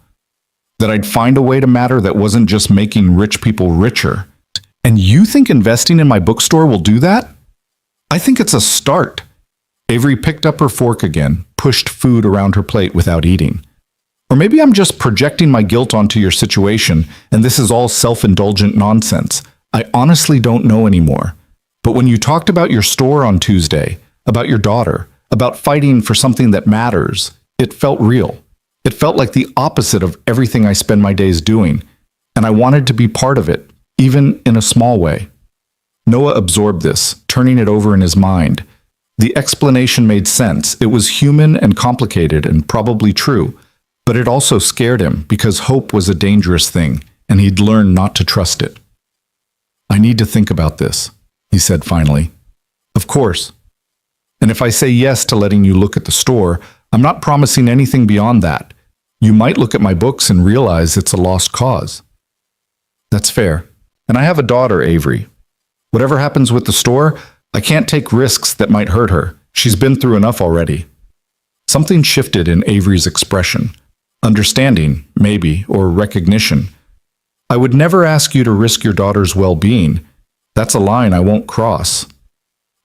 That I'd find a way to matter that wasn't just making rich people richer. And you think investing in my bookstore will do that? I think it's a start. Avery picked up her fork again, pushed food around her plate without eating. Or maybe I'm just projecting my guilt onto your situation, and this is all self-indulgent nonsense. I honestly don't know anymore. But when you talked about your store on Tuesday, about your daughter, about fighting for something that matters, it felt real. It felt like the opposite of everything I spend my days doing, and I wanted to be part of it, even in a small way. Noah absorbed this, turning it over in his mind. The explanation made sense. It was human and complicated and probably true, but it also scared him because hope was a dangerous thing, and he'd learned not to trust it. I need to think about this, he said finally. Of course. And if I say yes to letting you look at the store, I'm not promising anything beyond that. You might look at my books and realize it's a lost cause. That's fair. And I have a daughter, Avery. Whatever happens with the store, I can't take risks that might hurt her. She's been through enough already. Something shifted in Avery's expression. Understanding, maybe, or recognition. I would never ask you to risk your daughter's well-being. That's a line I won't cross.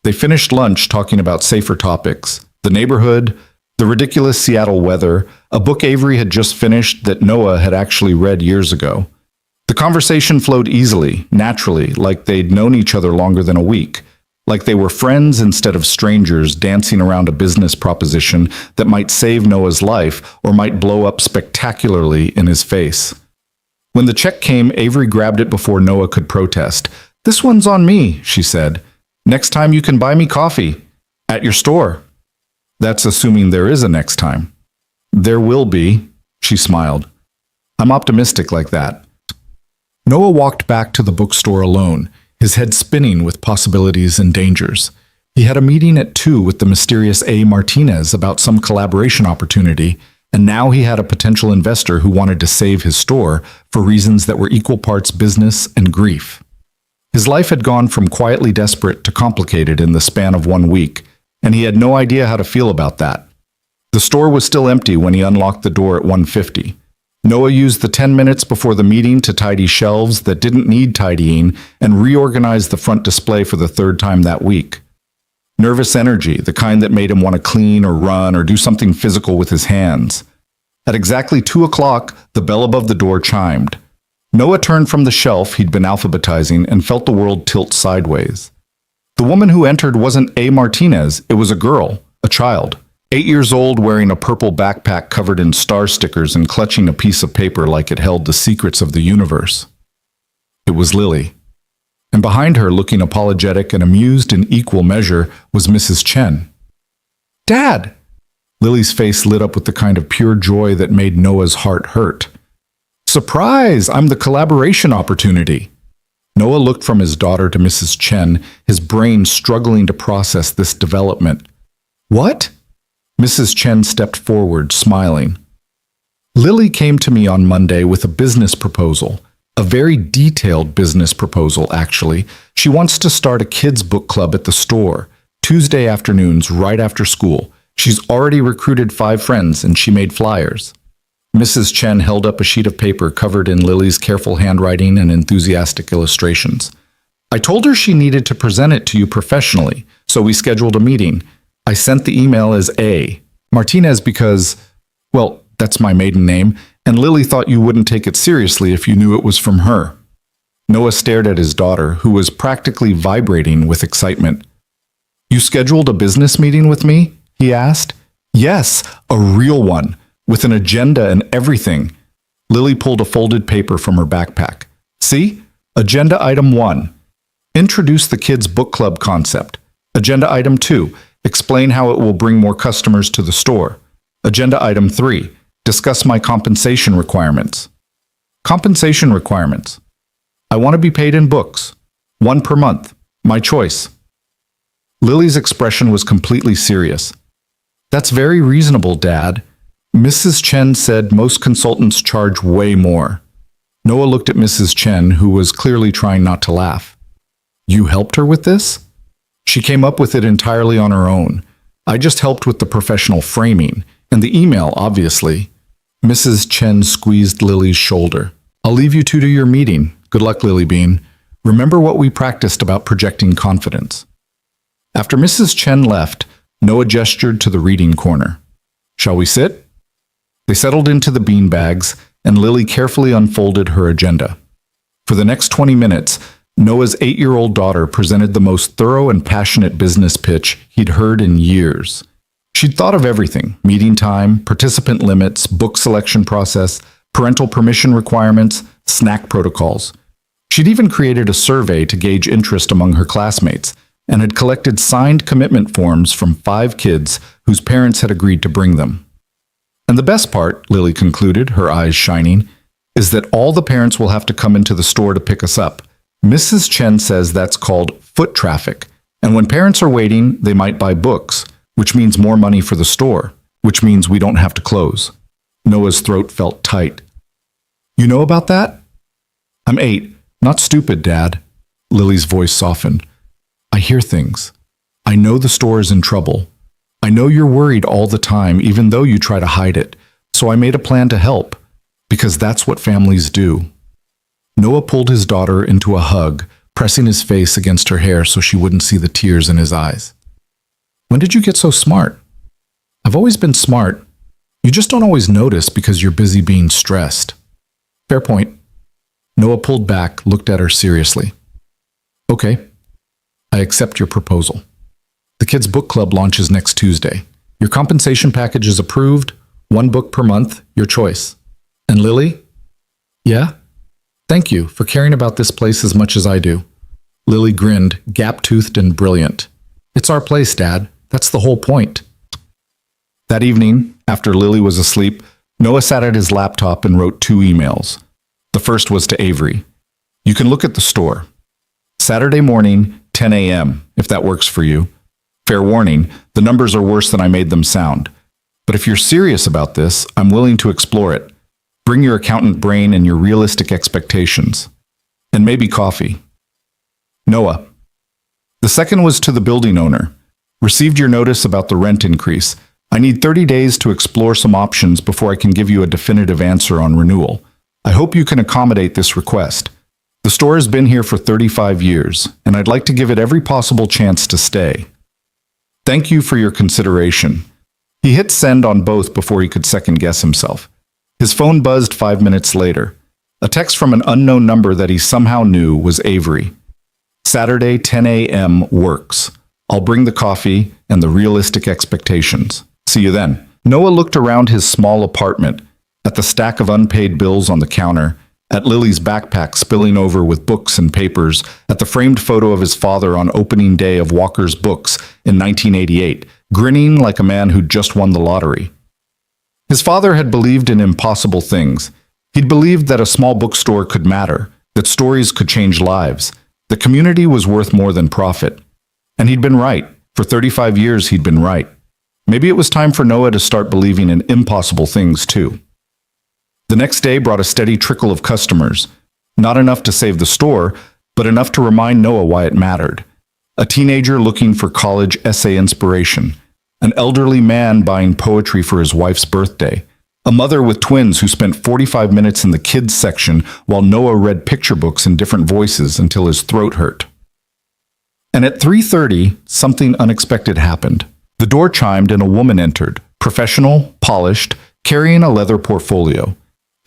They finished lunch talking about safer topics. The neighborhood, the ridiculous Seattle weather, a book Avery had just finished that Noah had actually read years ago. The conversation flowed easily, naturally, like they'd known each other longer than a week, like they were friends instead of strangers dancing around a business proposition that might save Noah's life or might blow up spectacularly in his face. When the check came, Avery grabbed it before Noah could protest. "This one's on me," she said. "Next time you can buy me coffee. At your store." That's assuming there is a next time. There will be, she smiled. I'm optimistic like that. Noah walked back to the bookstore alone, his head spinning with possibilities and dangers. He had a meeting at 2 with the mysterious A. Martinez about some collaboration opportunity, and now he had a potential investor who wanted to save his store for reasons that were equal parts business and grief. His life had gone from quietly desperate to complicated in the span of 1 week, and he had no idea how to feel about that. The store was still empty when he unlocked the door at 1:50. Noah used the 10 minutes before the meeting to tidy shelves that didn't need tidying and reorganize the front display for the 3rd time that week. Nervous energy, the kind that made him want to clean or run or do something physical with his hands. At exactly 2 o'clock, the bell above the door chimed. Noah turned from the shelf he'd been alphabetizing and felt the world tilt sideways. The woman who entered wasn't A. Martinez, it was a girl, a child. 8 years old, wearing a purple backpack covered in star stickers and clutching a piece of paper like it held the secrets of the universe. It was Lily. And behind her, looking apologetic and amused in equal measure, was Mrs. Chen. "Dad!" Lily's face lit up with the kind of pure joy that made Noah's heart hurt. "Surprise! I'm the collaboration opportunity." Noah looked from his daughter to Mrs. Chen, his brain struggling to process this development. "What?" Mrs. Chen stepped forward, smiling. "Lily came to me on Monday with a business proposal. A very detailed business proposal, actually. She wants to start a kids' book club at the store, Tuesday afternoons right after school. She's already recruited 5 friends and she made flyers." Mrs. Chen held up a sheet of paper covered in Lily's careful handwriting and enthusiastic illustrations. "I told her she needed to present it to you professionally, so we scheduled a meeting. I sent the email as A. Martinez because, well, that's my maiden name, and Lily thought you wouldn't take it seriously if you knew it was from her." Noah stared at his daughter, who was practically vibrating with excitement. "You scheduled a business meeting with me?" he asked. "Yes, a real one, with an agenda and everything." Lily pulled a folded paper from her backpack. "See? Agenda item 1. Introduce the kids' book club concept. Agenda item 2. Explain how it will bring more customers to the store. Agenda item 3. Discuss my compensation requirements." Compensation requirements. "I want to be paid in books. 1 per month. My choice." Lily's expression was completely serious. "That's very reasonable, Dad." Mrs. Chen said most consultants charge way more. Noah looked at Mrs. Chen, who was clearly trying not to laugh. "You helped her with this?" "She came up with it entirely on her own. I just helped with the professional framing, and the email, obviously. Mrs. Chen squeezed Lily's shoulder. I'll leave you two to your meeting. Good luck, Lily Bean. Remember what we practiced about projecting confidence. After Mrs. Chen left, Noah gestured to the reading corner. Shall we sit? They settled into the beanbags, and Lily carefully unfolded her agenda. For the next 20 minutes, Noah's 8-year-old daughter presented the most thorough and passionate business pitch he'd heard in years. She'd thought of everything: meeting time, participant limits, book selection process, parental permission requirements, snack protocols. She'd even created a survey to gauge interest among her classmates and had collected signed commitment forms from 5 kids whose parents had agreed to bring them. And the best part, Lily concluded, her eyes shining, is that all the parents will have to come into the store to pick us up. Mrs. Chen says that's called foot traffic, and when parents are waiting, they might buy books, which means more money for the store, which means we don't have to close. Noah's throat felt tight. You know about that? I'm 8. Not stupid, Dad. Lily's voice softened. I hear things. I know the store is in trouble. I know you're worried all the time, even though you try to hide it. So I made a plan to help, because that's what families do. Noah pulled his daughter into a hug, pressing his face against her hair so she wouldn't see the tears in his eyes. When did you get so smart? I've always been smart. You just don't always notice because you're busy being stressed. Fair point. Noah pulled back, looked at her seriously. Okay, I accept your proposal. The kids' book club launches next Tuesday. Your compensation package is approved, 1 book per month, your choice. And Lily? Yeah? Thank you for caring about this place as much as I do. Lily grinned, gap-toothed and brilliant. It's our place, Dad. That's the whole point. That evening, after Lily was asleep, Noah sat at his laptop and wrote 2 emails. The first was to Avery. You can look at the store. Saturday morning, 10 a.m., if that works for you. Fair warning, the numbers are worse than I made them sound. But if you're serious about this, I'm willing to explore it. Bring your accountant brain and your realistic expectations. And maybe coffee. Noah. The second was to the building owner. Received your notice about the rent increase. I need 30 days to explore some options before I can give you a definitive answer on renewal. I hope you can accommodate this request. The store has been here for 35 years, and I'd like to give it every possible chance to stay. Thank you for your consideration. He hit send on both before he could second-guess himself. His phone buzzed 5 minutes later. A text from an unknown number that he somehow knew was Avery. Saturday, 10 a.m. works. I'll bring the coffee and the realistic expectations. See you then. Noah looked around his small apartment, at the stack of unpaid bills on the counter, at Lily's backpack spilling over with books and papers, at the framed photo of his father on opening day of Walker's Books in 1988, grinning like a man who'd just won the lottery. His father had believed in impossible things. He'd believed that a small bookstore could matter, that stories could change lives, that community was worth more than profit. And he'd been right. For 35 years, he'd been right. Maybe it was time for Noah to start believing in impossible things, too. The next day brought a steady trickle of customers. Not enough to save the store, but enough to remind Noah why it mattered. A teenager looking for college essay inspiration. An elderly man buying poetry for his wife's birthday. A mother with twins who spent 45 minutes in the kids section while Noah read picture books in different voices until his throat hurt. And at 3:30, something unexpected happened. The door chimed and a woman entered, professional, polished, carrying a leather portfolio.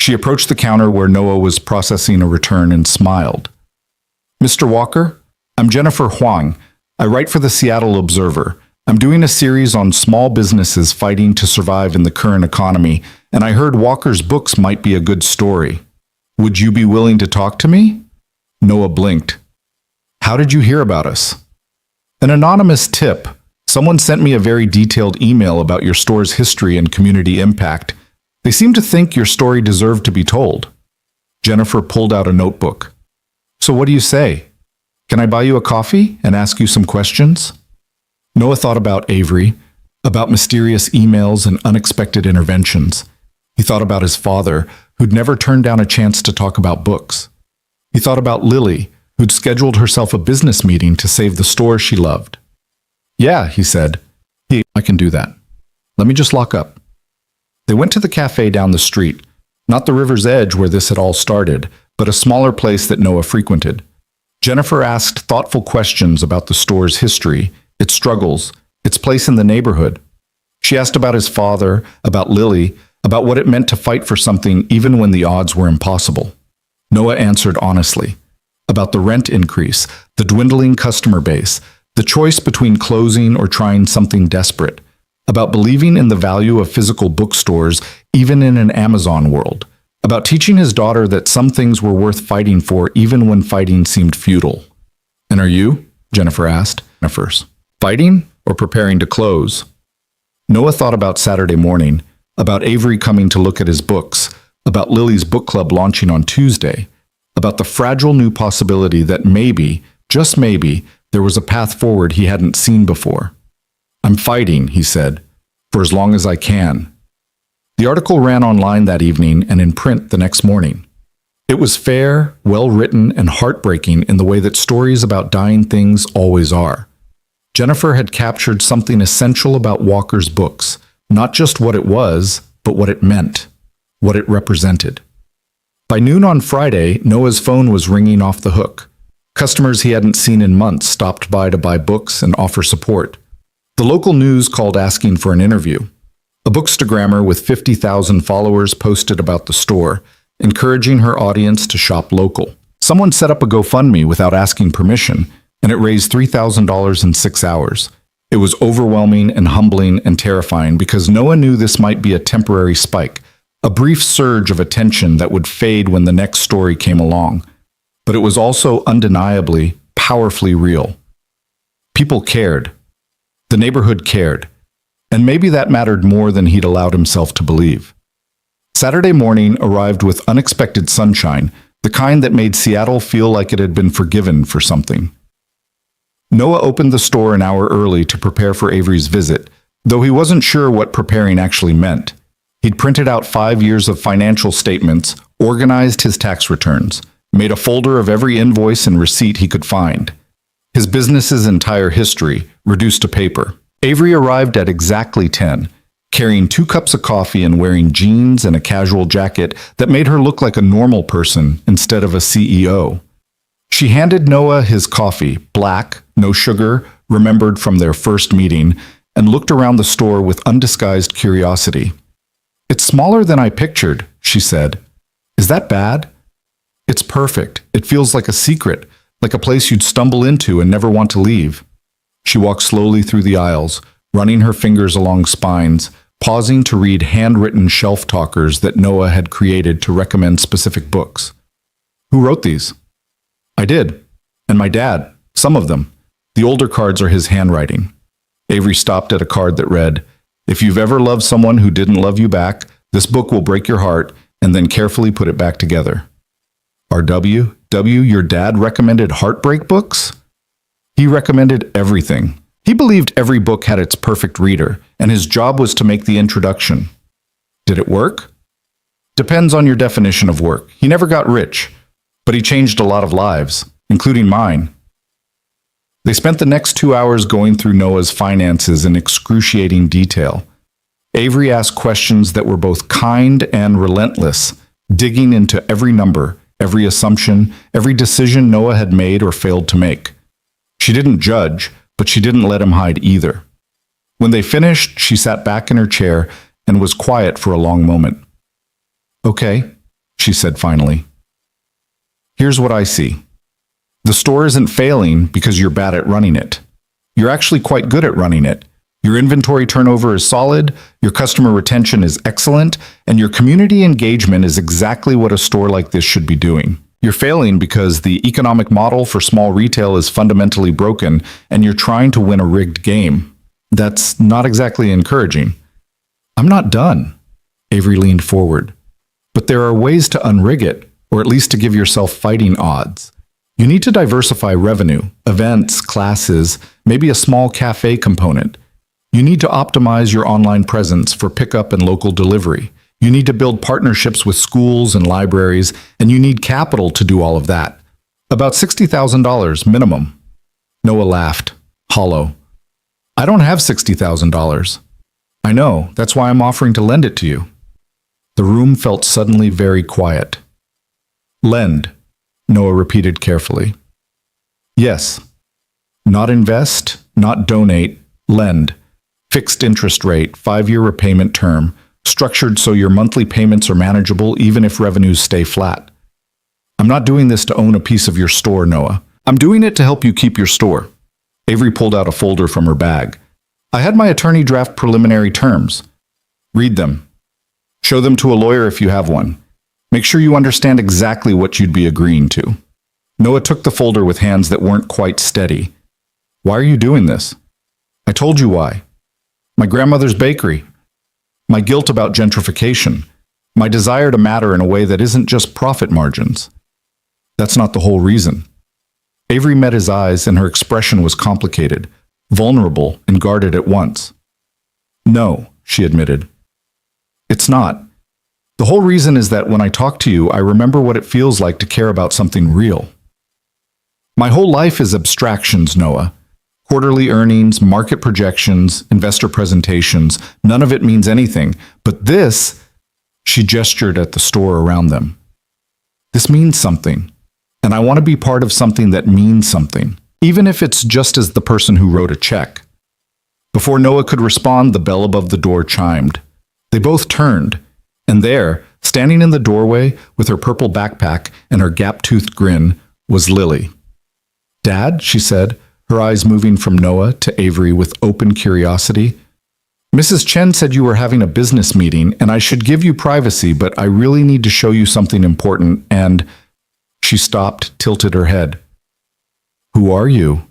She approached the counter where Noah was processing a return and smiled. Mr. Walker, I'm Jennifer Huang. I write for the Seattle Observer. I'm doing a series on small businesses fighting to survive in the current economy, and I heard Walker's books might be a good story. Would you be willing to talk to me? Noah blinked. How did you hear about us? An anonymous tip. Someone sent me a very detailed email about your store's history and community impact. They seem to think your story deserved to be told. Jennifer pulled out a notebook. So what do you say? Can I buy you a coffee and ask you some questions? Noah thought about Avery, about mysterious emails and unexpected interventions. He thought about his father, who'd never turned down a chance to talk about books. He thought about Lily, who'd scheduled herself a business meeting to save the store she loved. Yeah, he said, I can do that. Let me just lock up. They went to the cafe down the street, not the river's edge where this had all started, but a smaller place that Noah frequented. Jennifer asked thoughtful questions about the store's history, its struggles, its place in the neighborhood. She asked about his father, about Lily, about what it meant to fight for something even when the odds were impossible. Noah answered honestly, about the rent increase, the dwindling customer base, the choice between closing or trying something desperate, about believing in the value of physical bookstores even in an Amazon world, about teaching his daughter that some things were worth fighting for even when fighting seemed futile. "And are you?" Jennifer asked. Jennifer's. "Fighting or preparing to close?" Noah thought about Saturday morning, about Avery coming to look at his books, about Lily's book club launching on Tuesday, about the fragile new possibility that maybe, just maybe, there was a path forward he hadn't seen before. "I'm fighting," he said, "for as long as I can." The article ran online that evening and in print the next morning. It was fair, well-written, and heartbreaking in the way that stories about dying things always are. Jennifer had captured something essential about Walker's books, not just what it was, but what it meant, what it represented. By noon on Friday, Noah's phone was ringing off the hook. Customers he hadn't seen in months stopped by to buy books and offer support. The local news called asking for an interview. A bookstagrammer with 50,000 followers posted about the store, encouraging her audience to shop local. Someone set up a GoFundMe without asking permission, and it raised $3,000 in 6 hours. It was overwhelming and humbling and terrifying because Noah knew this might be a temporary spike, a brief surge of attention that would fade when the next story came along. But it was also undeniably, powerfully real. People cared. The neighborhood cared. And maybe that mattered more than he'd allowed himself to believe. Saturday morning arrived with unexpected sunshine, the kind that made Seattle feel like it had been forgiven for something. Noah opened the store an hour early to prepare for Avery's visit, though he wasn't sure what preparing actually meant. He'd printed out 5 years of financial statements, organized his tax returns, made a folder of every invoice and receipt he could find. His business's entire history, reduced to paper. Avery arrived at exactly 10, carrying 2 cups of coffee and wearing jeans and a casual jacket that made her look like a normal person instead of a CEO. She handed Noah his coffee, black, no sugar, remembered from their first meeting, and looked around the store with undisguised curiosity. "It's smaller than I pictured," she said. "Is that bad?" "It's perfect. It feels like a secret, like a place you'd stumble into and never want to leave." She walked slowly through the aisles, running her fingers along spines, pausing to read handwritten shelf talkers that Noah had created to recommend specific books. "Who wrote these?" "I did. And my dad. Some of them. The older cards are his handwriting." Avery stopped at a card that read, "If you've ever loved someone who didn't love you back, this book will break your heart," and then carefully put it back together. "R.W., your dad recommended heartbreak books?" "He recommended everything. He believed every book had its perfect reader, and his job was to make the introduction." "Did it work?" "Depends on your definition of work. He never got rich, but he changed a lot of lives, including mine." They spent the next 2 hours going through Noah's finances in excruciating detail. Avery asked questions that were both kind and relentless, digging into every number, every assumption, every decision Noah had made or failed to make. She didn't judge, but she didn't let him hide either. When they finished, she sat back in her chair and was quiet for a long moment. "Okay," she said finally. "Here's what I see. The store isn't failing because you're bad at running it. You're actually quite good at running it. Your inventory turnover is solid, your customer retention is excellent, and your community engagement is exactly what a store like this should be doing. You're failing because the economic model for small retail is fundamentally broken, and you're trying to win a rigged game. That's not exactly encouraging." "I'm not done." Avery leaned forward. "But there are ways to unrig it, or at least to give yourself fighting odds. You need to diversify revenue, events, classes, maybe a small cafe component. You need to optimize your online presence for pickup and local delivery. You need to build partnerships with schools and libraries, and you need capital to do all of that. About $60,000 minimum." Noah laughed, hollow. I don't have $60,000. I know, that's why I'm offering to lend it to you. The room felt suddenly very quiet. Lend, Noah repeated carefully. Yes. Not invest, not donate, lend. Fixed interest rate, 5-year repayment term, structured so your monthly payments are manageable even if revenues stay flat. I'm not doing this to own a piece of your store, Noah. I'm doing it to help you keep your store. Avery pulled out a folder from her bag. I had my attorney draft preliminary terms. Read them. Show them to a lawyer if you have one. Make sure you understand exactly what you'd be agreeing to. Noah took the folder with hands that weren't quite steady. Why are you doing this? I told you why. My grandmother's bakery. My guilt about gentrification. My desire to matter in a way that isn't just profit margins. That's not the whole reason. Avery met his eyes and her expression was complicated, vulnerable, and guarded at once. No, she admitted. It's not. The whole reason is that when I talk to you, I remember what it feels like to care about something real. My whole life is abstractions, Noah. Quarterly earnings, market projections, investor presentations, none of it means anything. But this, she gestured at the store around them. This means something. And I want to be part of something that means something, even if it's just as the person who wrote a check. Before Noah could respond, the bell above the door chimed. They both turned, and there, standing in the doorway with her purple backpack and her gap-toothed grin, was Lily. Dad, she said, her eyes moving from Noah to Avery with open curiosity. Mrs. Chen said you were having a business meeting, and I should give you privacy, but I really need to show you something important, and... She stopped, tilted her head. Who are you?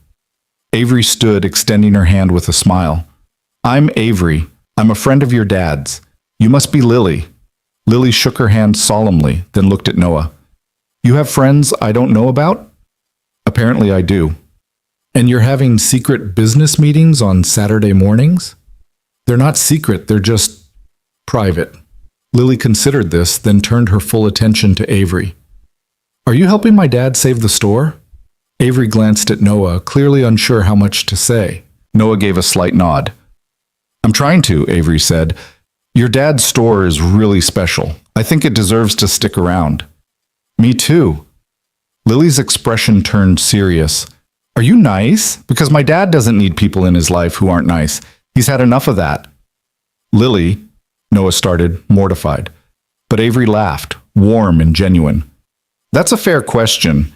Avery stood, extending her hand with a smile. I'm Avery. I'm a friend of your dad's. You must be Lily. Lily shook her hand solemnly, then looked at Noah. You have friends I don't know about? Apparently I do. And you're having secret business meetings on Saturday mornings? They're not secret, they're just private. Lily considered this, then turned her full attention to Avery. Are you helping my dad save the store? Avery glanced at Noah, clearly unsure how much to say. Noah gave a slight nod. I'm trying to, Avery said. Your dad's store is really special. I think it deserves to stick around. Me too. Lily's expression turned serious. Are you nice? Because my dad doesn't need people in his life who aren't nice. He's had enough of that. Lily, Noah started, mortified. But Avery laughed, warm and genuine. That's a fair question.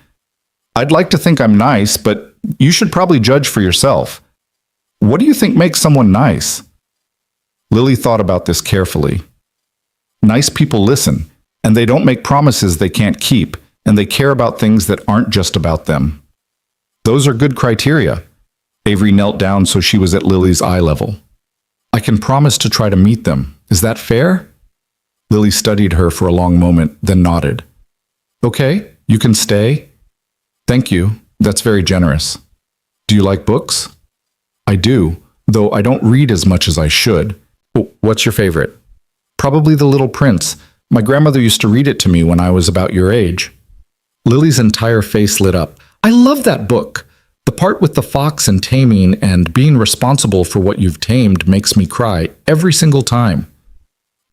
I'd like to think I'm nice, but you should probably judge for yourself. What do you think makes someone nice? Lily thought about this carefully. Nice people listen, and they don't make promises they can't keep, and they care about things that aren't just about them. Those are good criteria. Avery knelt down so she was at Lily's eye level. I can promise to try to meet them. Is that fair? Lily studied her for a long moment, then nodded. Okay, you can stay. Thank you. That's very generous. Do you like books? I do, though I don't read as much as I should. What's your favorite? Probably The Little Prince. My grandmother used to read it to me when I was about your age. Lily's entire face lit up. I love that book. The part with the fox and taming and being responsible for what you've tamed makes me cry every single time.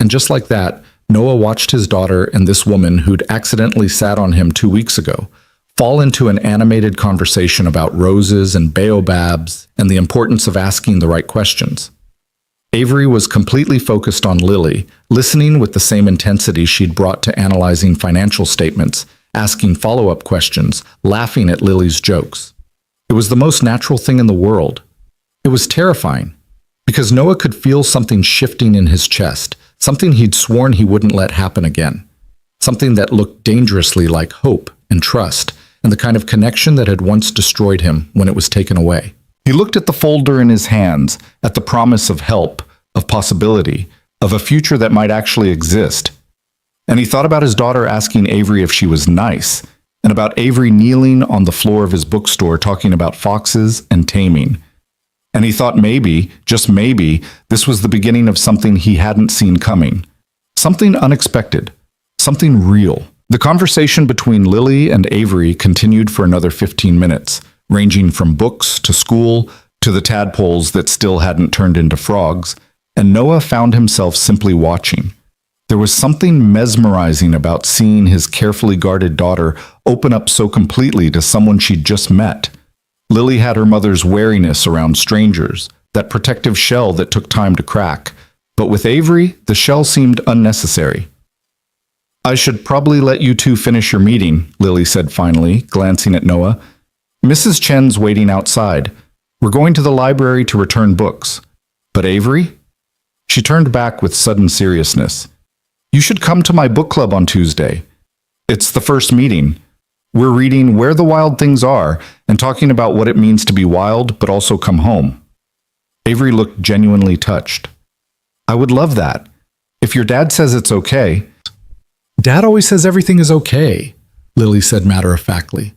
And just like that, Noah watched his daughter and this woman who'd accidentally sat on him 2 weeks ago fall into an animated conversation about roses and baobabs and the importance of asking the right questions. Avery was completely focused on Lily, listening with the same intensity she'd brought to analyzing financial statements, asking follow-up questions, laughing at Lily's jokes. It was the most natural thing in the world. It was terrifying, because Noah could feel something shifting in his chest, something he'd sworn he wouldn't let happen again, something that looked dangerously like hope and trust, and the kind of connection that had once destroyed him when it was taken away. He looked at the folder in his hands, at the promise of help, of possibility, of a future that might actually exist. And he thought about his daughter asking Avery if she was nice, and about Avery kneeling on the floor of his bookstore talking about foxes and taming. And he thought maybe, just maybe, this was the beginning of something he hadn't seen coming. Something unexpected. Something real. The conversation between Lily and Avery continued for another 15 minutes, ranging from books to school to the tadpoles that still hadn't turned into frogs, and Noah found himself simply watching. There was something mesmerizing about seeing his carefully guarded daughter open up so completely to someone she'd just met. Lily had her mother's wariness around strangers, that protective shell that took time to crack. But with Avery, the shell seemed unnecessary. "I should probably let you two finish your meeting," Lily said finally, glancing at Noah. "Mrs. Chen's waiting outside. We're going to the library to return books." "But Avery?" She turned back with sudden seriousness. "You should come to my book club on Tuesday. It's the first meeting. We're reading Where the Wild Things Are and talking about what it means to be wild but also come home." Avery looked genuinely touched. "I would love that. If your dad says it's okay." "Dad always says everything is okay," Lily said matter-of-factly.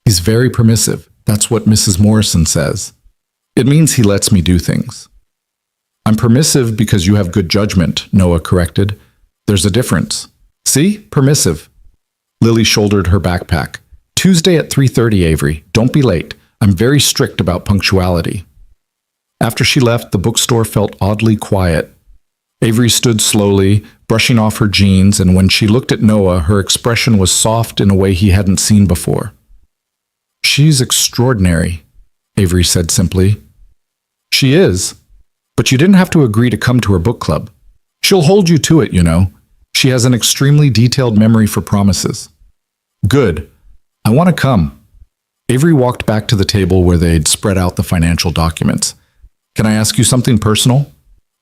"He's very permissive. That's what Mrs. Morrison says. It means he lets me do things." "I'm permissive because you have good judgment," Noah corrected. "There's a difference. See? Permissive." Lily shouldered her backpack. "Tuesday at 3:30, Avery. Don't be late. I'm very strict about punctuality." After she left, the bookstore felt oddly quiet. Avery stood slowly, brushing off her jeans, and when she looked at Noah, her expression was soft in a way he hadn't seen before. "She's extraordinary," Avery said simply. "She is, but you didn't have to agree to come to her book club. She'll hold you to it, you know. She has an extremely detailed memory for promises." "Good. I want to come." Avery walked back to the table where they'd spread out the financial documents. "Can I ask you something personal?"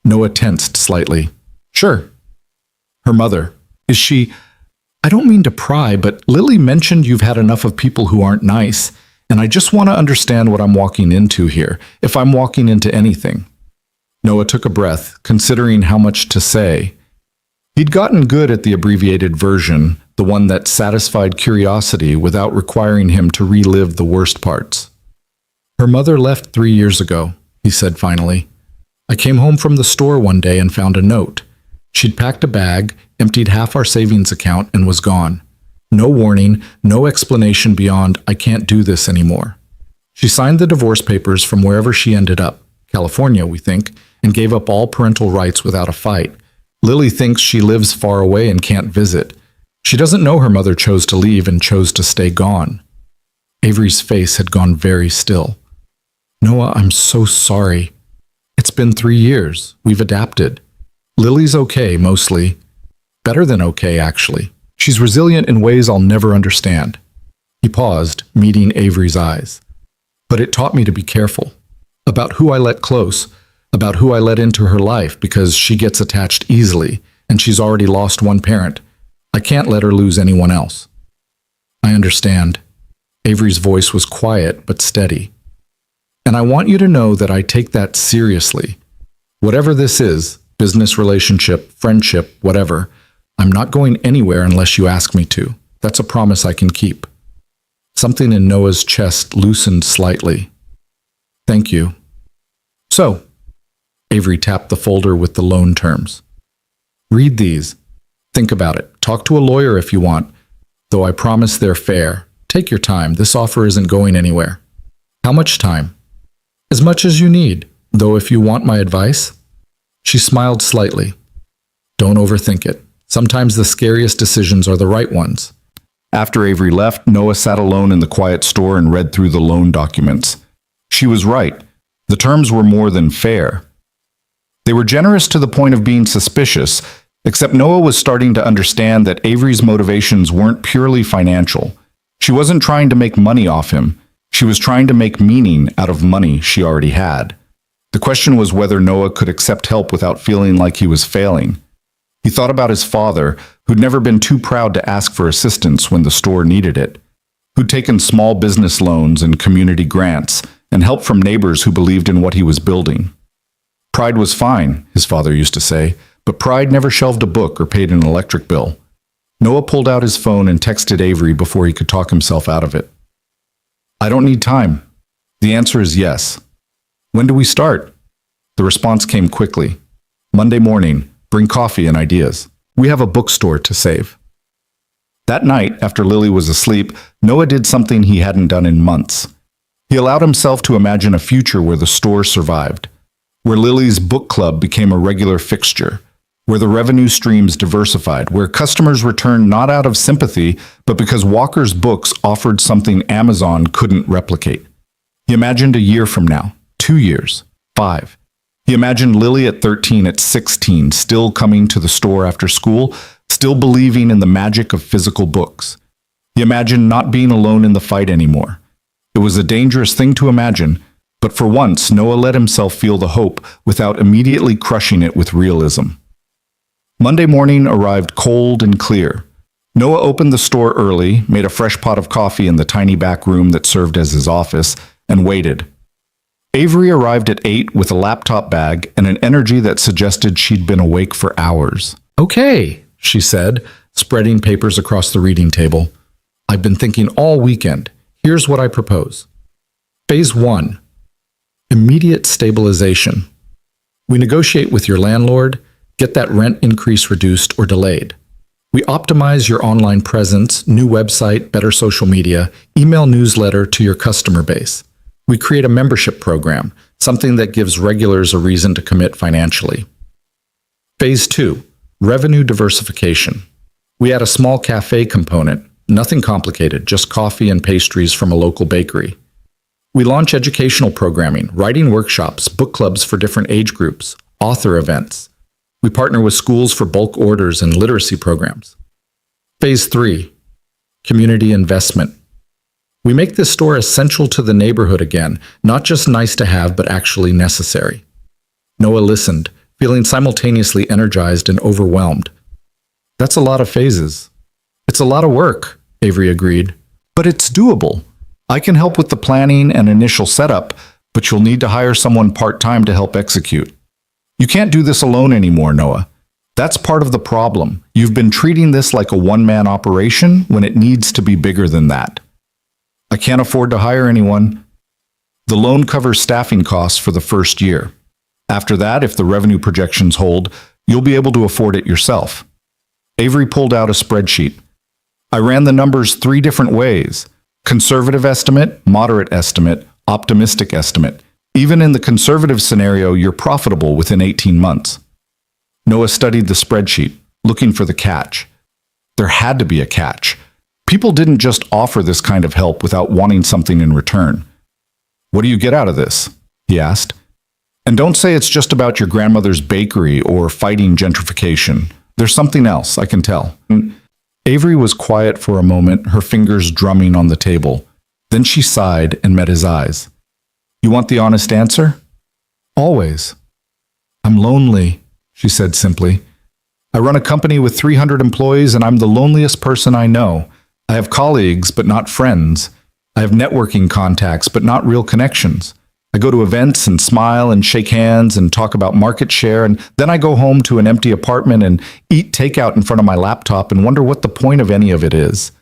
Noah tensed slightly. "Sure." "Her mother. Is she—" "I don't mean to pry, but Lily mentioned you've had enough of people who aren't nice, and I just want to understand what I'm walking into here, if I'm walking into anything." Noah took a breath, considering how much to say. He'd gotten good at the abbreviated version, the one that satisfied curiosity without requiring him to relive the worst parts. "Her mother left 3 years ago," he said finally. "I came home from the store one day and found a note. She'd packed a bag, emptied half our savings account, and was gone. No warning, no explanation beyond, 'I can't do this anymore.' She signed the divorce papers from wherever she ended up, California, we think, and gave up all parental rights without a fight. Lily thinks she lives far away and can't visit. She doesn't know her mother chose to leave and chose to stay gone." Avery's face had gone very still. "Noah, I'm so sorry. It's been 3 years. We've adapted. Lily's okay, mostly. Better than okay, actually. She's resilient in ways I'll never understand." He paused, meeting Avery's eyes. "But it taught me to be careful. About who I let close, about who I let into her life, because she gets attached easily, and she's already lost one parent. I can't let her lose anyone else." "I understand." Avery's voice was quiet but steady. "And I want you to know that I take that seriously. Whatever this is, business relationship, friendship, whatever, I'm not going anywhere unless you ask me to. That's a promise I can keep." Something in Noah's chest loosened slightly. "Thank you." "So," Avery tapped the folder with the loan terms. "Read these. Think about it. Talk to a lawyer if you want, though I promise they're fair. Take your time. This offer isn't going anywhere." "How much time?" "As much as you need, though if you want my advice." She smiled slightly. "Don't overthink it. Sometimes the scariest decisions are the right ones." After Avery left, Noah sat alone in the quiet store and read through the loan documents. She was right. The terms were more than fair. They were generous to the point of being suspicious, except Noah was starting to understand that Avery's motivations weren't purely financial. She wasn't trying to make money off him. She was trying to make meaning out of money she already had. The question was whether Noah could accept help without feeling like he was failing. He thought about his father, who'd never been too proud to ask for assistance when the store needed it, who'd taken small business loans and community grants, and help from neighbors who believed in what he was building. Pride was fine, his father used to say, but pride never shelved a book or paid an electric bill. Noah pulled out his phone and texted Avery before he could talk himself out of it. "I don't need time. The answer is yes. When do we start?" The response came quickly. "Monday morning. Bring coffee and ideas. We have a bookstore to save." That night, after Lily was asleep, Noah did something he hadn't done in months. He allowed himself to imagine a future where the store survived, where Lily's book club became a regular fixture, where the revenue streams diversified, where customers returned not out of sympathy, but because Walker's books offered something Amazon couldn't replicate. He imagined a year from now, 2 years, 5. He imagined Lily at 13, at 16, still coming to the store after school, still believing in the magic of physical books. He imagined not being alone in the fight anymore. It was a dangerous thing to imagine, but for once Noah let himself feel the hope without immediately crushing it with realism. Monday morning arrived cold and clear. Noah opened the store early, made a fresh pot of coffee in the tiny back room that served as his office, and waited. Avery arrived at 8 with a laptop bag and an energy that suggested she'd been awake for hours. "Okay," she said, spreading papers across the reading table. "I've been thinking all weekend. Here's what I propose. Phase 1. Immediate stabilization. We negotiate with your landlord, get that rent increase reduced or delayed. We optimize your online presence, new website, better social media, email newsletter to your customer base. We create a membership program, something that gives regulars a reason to commit financially. Phase 2. Revenue diversification. We add a small cafe component, nothing complicated, just coffee and pastries from a local bakery. We launch educational programming, writing workshops, book clubs for different age groups, author events. We partner with schools for bulk orders and literacy programs. Phase 3. Community investment. We make this store essential to the neighborhood again, not just nice to have, but actually necessary." Noah listened, feeling simultaneously energized and overwhelmed. "That's a lot of phases." "It's a lot of work," Avery agreed. "But it's doable. I can help with the planning and initial setup, but you'll need to hire someone part-time to help execute. You can't do this alone anymore, Noah. That's part of the problem. You've been treating this like a one-man operation when it needs to be bigger than that." "I can't afford to hire anyone." "The loan covers staffing costs for the first year. After that, if the revenue projections hold, you'll be able to afford it yourself." Avery pulled out a spreadsheet. "I ran the numbers 3 different ways. Conservative estimate, moderate estimate, optimistic estimate. Even in the conservative scenario, you're profitable within 18 months. Noah studied the spreadsheet, looking for the catch. There had to be a catch. People didn't just offer this kind of help without wanting something in return. "What do you get out of this?" he asked. "And don't say it's just about your grandmother's bakery or fighting gentrification. There's something else, I can tell." Avery was quiet for a moment, her fingers drumming on the table. Then she sighed and met his eyes. "You want the honest answer?" "Always." "I'm lonely," she said simply. "I run a company with 300 employees and I'm the loneliest person I know. I have colleagues, but not friends. I have networking contacts, but not real connections. I go to events and smile and shake hands and talk about market share, and then I go home to an empty apartment and eat takeout in front of my laptop and wonder what the point of any of it is."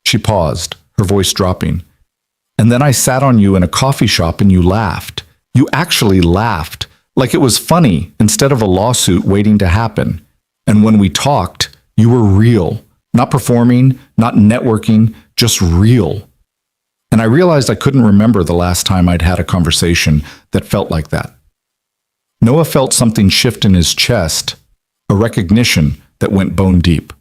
She paused, her voice dropping. "And then I sat on you in a coffee shop and you laughed. You actually laughed, like it was funny instead of a lawsuit waiting to happen. And when we talked, you were real. Not performing, not networking, just real. And I realized I couldn't remember the last time I'd had a conversation that felt like that." Noah felt something shift in his chest, a recognition that went bone deep.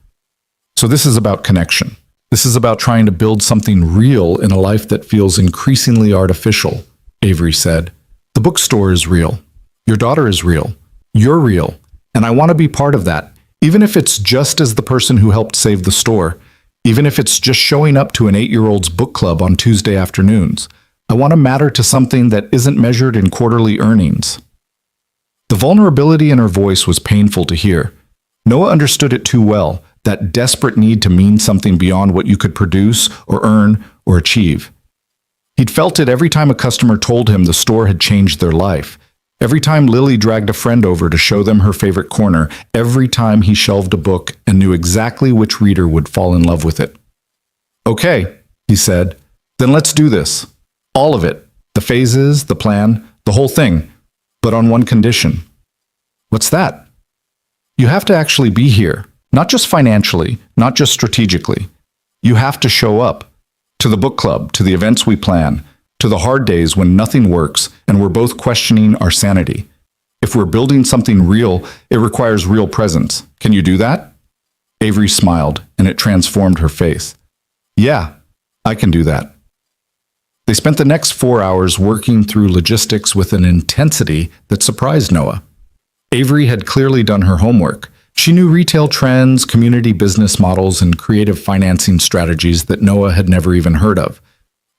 "So this is about connection. This is about trying to build something real in a life that feels increasingly artificial," Avery said. "The bookstore is real. Your daughter is real. You're real. And I want to be part of that. Even if it's just as the person who helped save the store, even if it's just showing up to an 8-year-old's book club on Tuesday afternoons, I want to matter to something that isn't measured in quarterly earnings." The vulnerability in her voice was painful to hear. Noah understood it too well, that desperate need to mean something beyond what you could produce or earn or achieve. He'd felt it every time a customer told him the store had changed their life. Every time Lily dragged a friend over to show them her favorite corner, every time he shelved a book and knew exactly which reader would fall in love with it. "Okay," he said, "then let's do this. All of it. The phases, the plan, the whole thing. But on one condition." "What's that?" "You have to actually be here. Not just financially, not just strategically. You have to show up. To the book club, to the events we plan, to the hard days when nothing works and we're both questioning our sanity. If we're building something real, it requires real presence. Can you do that? Avery smiled, and it transformed her face. Yeah, I can do that. They spent the next 4 hours working through logistics with an intensity that surprised Noah. Avery had clearly done her homework. She knew retail trends, community business models, and creative financing strategies that Noah had never even heard of.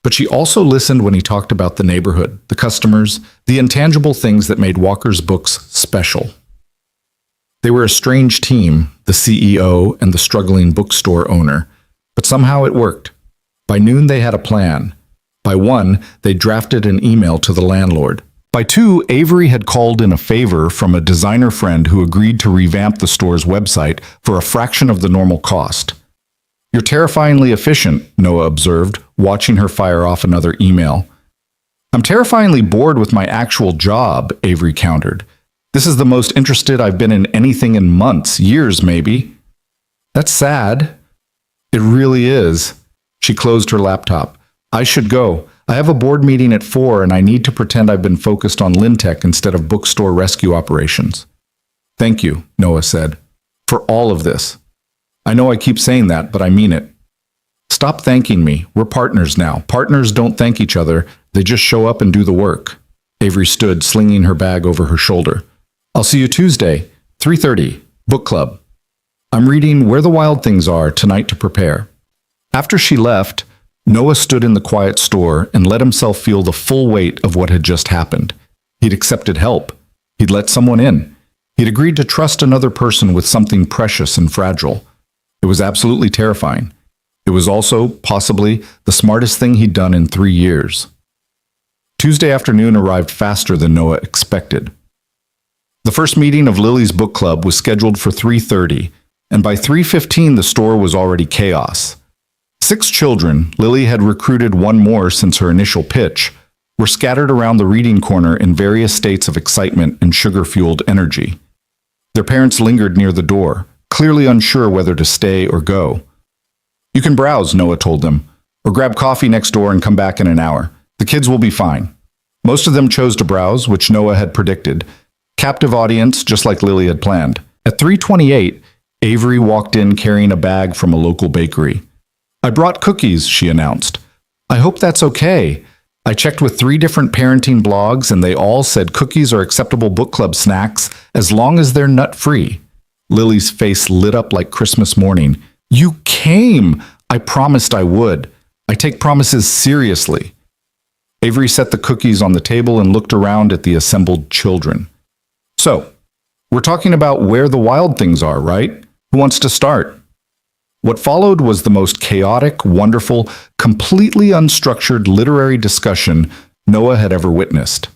But she also listened when he talked about the neighborhood, the customers, the intangible things that made Walker's books special. They were a strange team, the CEO and the struggling bookstore owner, but somehow it worked. By noon, they had a plan. By 1, they drafted an email to the landlord. By 2, Avery had called in a favor from a designer friend who agreed to revamp the store's website for a fraction of the normal cost. You're terrifyingly efficient, Noah observed, watching her fire off another email. I'm terrifyingly bored with my actual job, Avery countered. This is the most interested I've been in anything in months, years maybe. That's sad. It really is. She closed her laptop. I should go. I have a board meeting at 4 and I need to pretend I've been focused on Lintech instead of bookstore rescue operations. Thank you, Noah said, for all of this. I know I keep saying that, but I mean it. Stop thanking me. We're partners now. Partners don't thank each other. They just show up and do the work. Avery stood, slinging her bag over her shoulder. I'll see you Tuesday, 3:30, book club. I'm reading Where the Wild Things Are tonight to prepare. After she left, Noah stood in the quiet store and let himself feel the full weight of what had just happened. He'd accepted help. He'd let someone in. He'd agreed to trust another person with something precious and fragile. It was absolutely terrifying. It was also, possibly, the smartest thing he'd done in 3 years. Tuesday afternoon arrived faster than Noah expected. The first meeting of Lily's book club was scheduled for 3:30, and by 3:15 the store was already chaos. 6 children, Lily had recruited one more since her initial pitch, were scattered around the reading corner in various states of excitement and sugar-fueled energy. Their parents lingered near the door, clearly unsure whether to stay or go. You can browse, Noah told them, or grab coffee next door and come back in an hour. The kids will be fine. Most of them chose to browse, which Noah had predicted. Captive audience, just like Lily had planned. At 3:28, Avery walked in carrying a bag from a local bakery. I brought cookies, she announced. I hope that's okay. I checked with 3 different parenting blogs and they all said cookies are acceptable book club snacks as long as they're nut-free. Lily's face lit up like Christmas morning. You came! I promised I would. I take promises seriously. Avery set the cookies on the table and looked around at the assembled children. So, we're talking about where the wild things are, right? Who wants to start? What followed was the most chaotic, wonderful, completely unstructured literary discussion Noah had ever witnessed.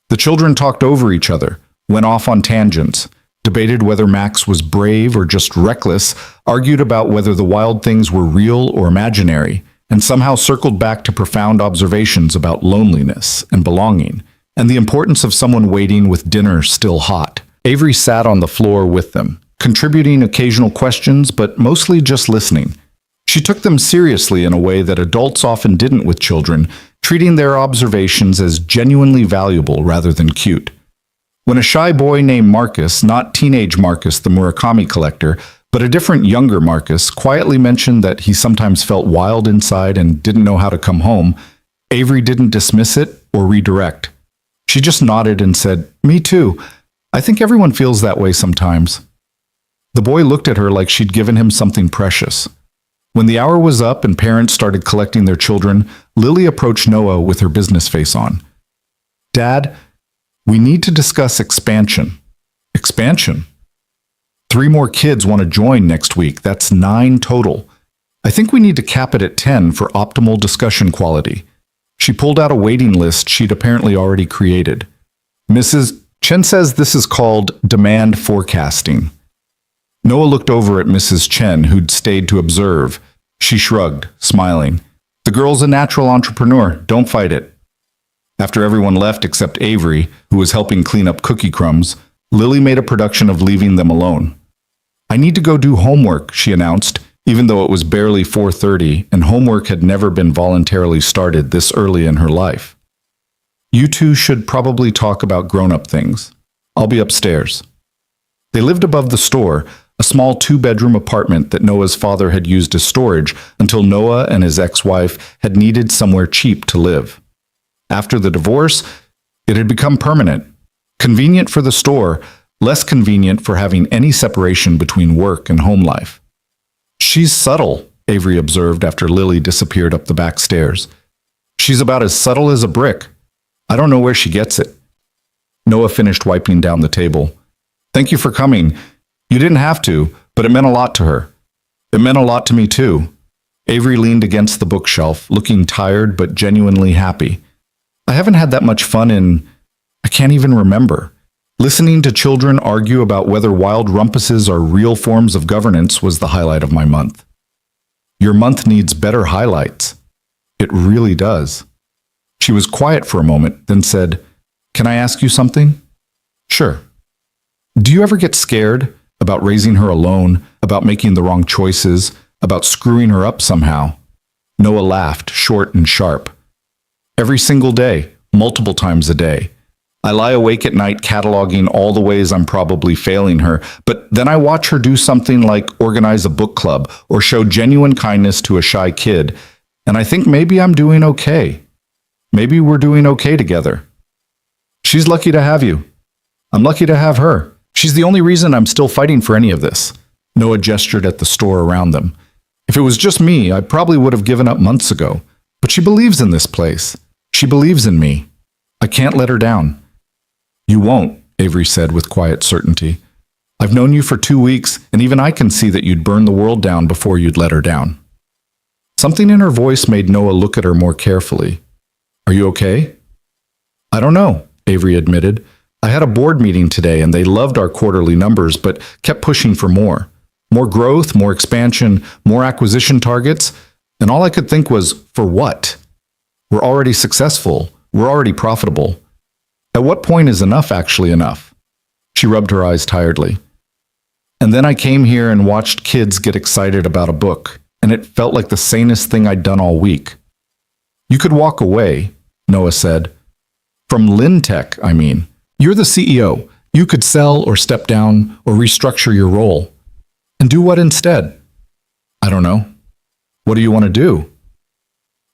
The children talked over each other, went off on tangents, debated whether Max was brave or just reckless, argued about whether the wild things were real or imaginary, and somehow circled back to profound observations about loneliness and belonging, and the importance of someone waiting with dinner still hot. Avery sat on the floor with them, contributing occasional questions, but mostly just listening. She took them seriously in a way that adults often didn't with children, treating their observations as genuinely valuable rather than cute. When a shy boy named Marcus, not teenage Marcus the Murakami collector, but a different younger Marcus, quietly mentioned that he sometimes felt wild inside and didn't know how to come home, Avery didn't dismiss it or redirect. She just nodded and said, "Me too. I think everyone feels that way sometimes." The boy looked at her like she'd given him something precious. When the hour was up and parents started collecting their children, Lily approached Noah with her business face on. "Dad, we need to discuss expansion." "Expansion?" 3 more kids want to join next week. That's 9 total. I think we need to cap it at 10 for optimal discussion quality. She pulled out a waiting list she'd apparently already created. Mrs. Chen says this is called demand forecasting. Noah looked over at Mrs. Chen, who'd stayed to observe. She shrugged, smiling. The girl's a natural entrepreneur. Don't fight it. After everyone left except Avery, who was helping clean up cookie crumbs, Lily made a production of leaving them alone. I need to go do homework, she announced, even though it was barely 4:30 and homework had never been voluntarily started this early in her life. You two should probably talk about grown-up things. I'll be upstairs. They lived above the store, a small two-bedroom apartment that Noah's father had used as storage until Noah and his ex-wife had needed somewhere cheap to live. After the divorce, it had become permanent. Convenient for the store, less convenient for having any separation between work and home life. She's subtle, Avery observed after Lily disappeared up the back stairs. She's about as subtle as a brick. I don't know where she gets it. Noah finished wiping down the table. Thank you for coming. You didn't have to, but it meant a lot to her. It meant a lot to me too. Avery leaned against the bookshelf, looking tired but genuinely happy. I haven't had that much fun I can't even remember. Listening to children argue about whether wild rumpuses are real forms of governance was the highlight of my month. Your month needs better highlights. It really does. She was quiet for a moment, then said, Can I ask you something? Sure. Do you ever get scared about raising her alone, about making the wrong choices, about screwing her up somehow? Noah laughed, short and sharp. Every single day, multiple times a day. I lie awake at night cataloging all the ways I'm probably failing her, but then I watch her do something like organize a book club or show genuine kindness to a shy kid, and I think maybe I'm doing okay. Maybe we're doing okay together. She's lucky to have you. I'm lucky to have her. She's the only reason I'm still fighting for any of this. Noah gestured at the store around them. If it was just me, I probably would have given up months ago. But she believes in this place. She believes in me. I can't let her down. You won't, Avery said with quiet certainty. I've known you for 2 weeks, and even I can see that you'd burn the world down before you'd let her down. Something in her voice made Noah look at her more carefully. Are you okay? I don't know, Avery admitted. I had a board meeting today, and they loved our quarterly numbers, but kept pushing for more. More growth, more expansion, more acquisition targets, and all I could think was, for what? We're already successful. We're already profitable. At what point is enough actually enough? She rubbed her eyes tiredly. And then I came here and watched kids get excited about a book, and it felt like the sanest thing I'd done all week. You could walk away, Noah said. From Lintech, I mean. You're the CEO. You could sell or step down or restructure your role. And do what instead? I don't know. What do you want to do?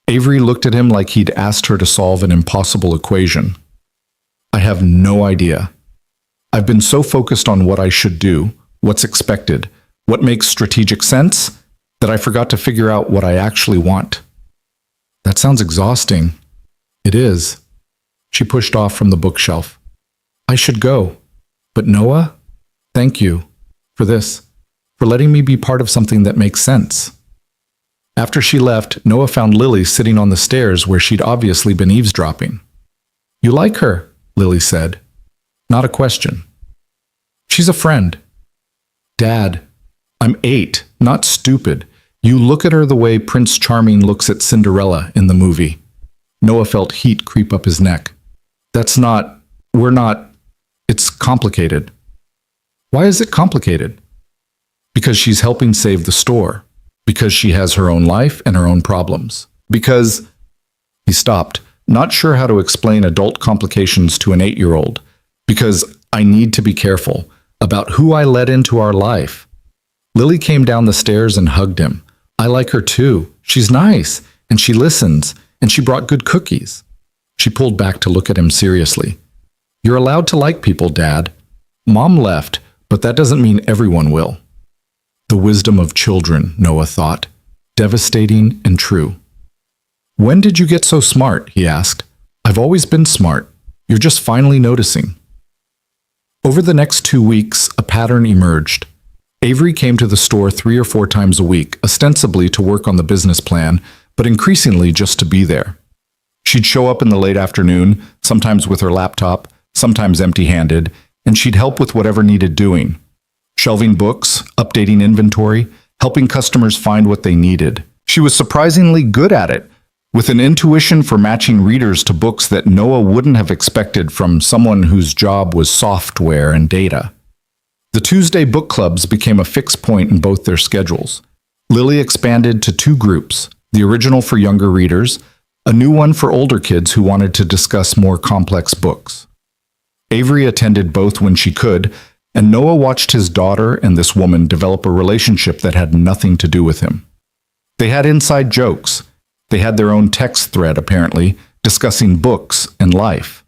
Avery looked at him like he'd asked her to solve an impossible equation. I have no idea. I've been so focused on what I should do, what's expected, what makes strategic sense, that I forgot to figure out what I actually want. That sounds exhausting. It is. She pushed off from the bookshelf. I should go. But Noah, thank you for this, for letting me be part of something that makes sense. After she left, Noah found Lily sitting on the stairs where she'd obviously been eavesdropping. You like her? Lily said. Not a question. She's a friend. Dad, I'm 8, not stupid. You look at her the way Prince Charming looks at Cinderella in the movie. Noah felt heat creep up his neck. It's complicated. Why is it complicated? Because she's helping save the store. Because she has her own life and her own problems. Because... He stopped, not sure how to explain adult complications to an 8-year-old. Because I need to be careful about who I let into our life. Lily came down the stairs and hugged him. I like her too. She's nice, and she listens, and she brought good cookies. She pulled back to look at him seriously. You're allowed to like people, Dad. Mom left, but that doesn't mean everyone will. The wisdom of children, Noah thought. Devastating and true. When did you get so smart? He asked. I've always been smart. You're just finally noticing. Over the next 2 weeks, a pattern emerged. Avery came to the store 3 or 4 times a week, ostensibly to work on the business plan, but increasingly just to be there. She'd show up in the late afternoon, sometimes with her laptop, sometimes empty-handed, and she'd help with whatever needed doing. Shelving books, updating inventory, helping customers find what they needed. She was surprisingly good at it, with an intuition for matching readers to books that Noah wouldn't have expected from someone whose job was software and data. The Tuesday book clubs became a fixed point in both their schedules. Lily expanded to 2 groups, the original for younger readers, a new one for older kids who wanted to discuss more complex books. Avery attended both when she could, and Noah watched his daughter and this woman develop a relationship that had nothing to do with him. They had inside jokes. They had their own text thread, apparently, discussing books and life.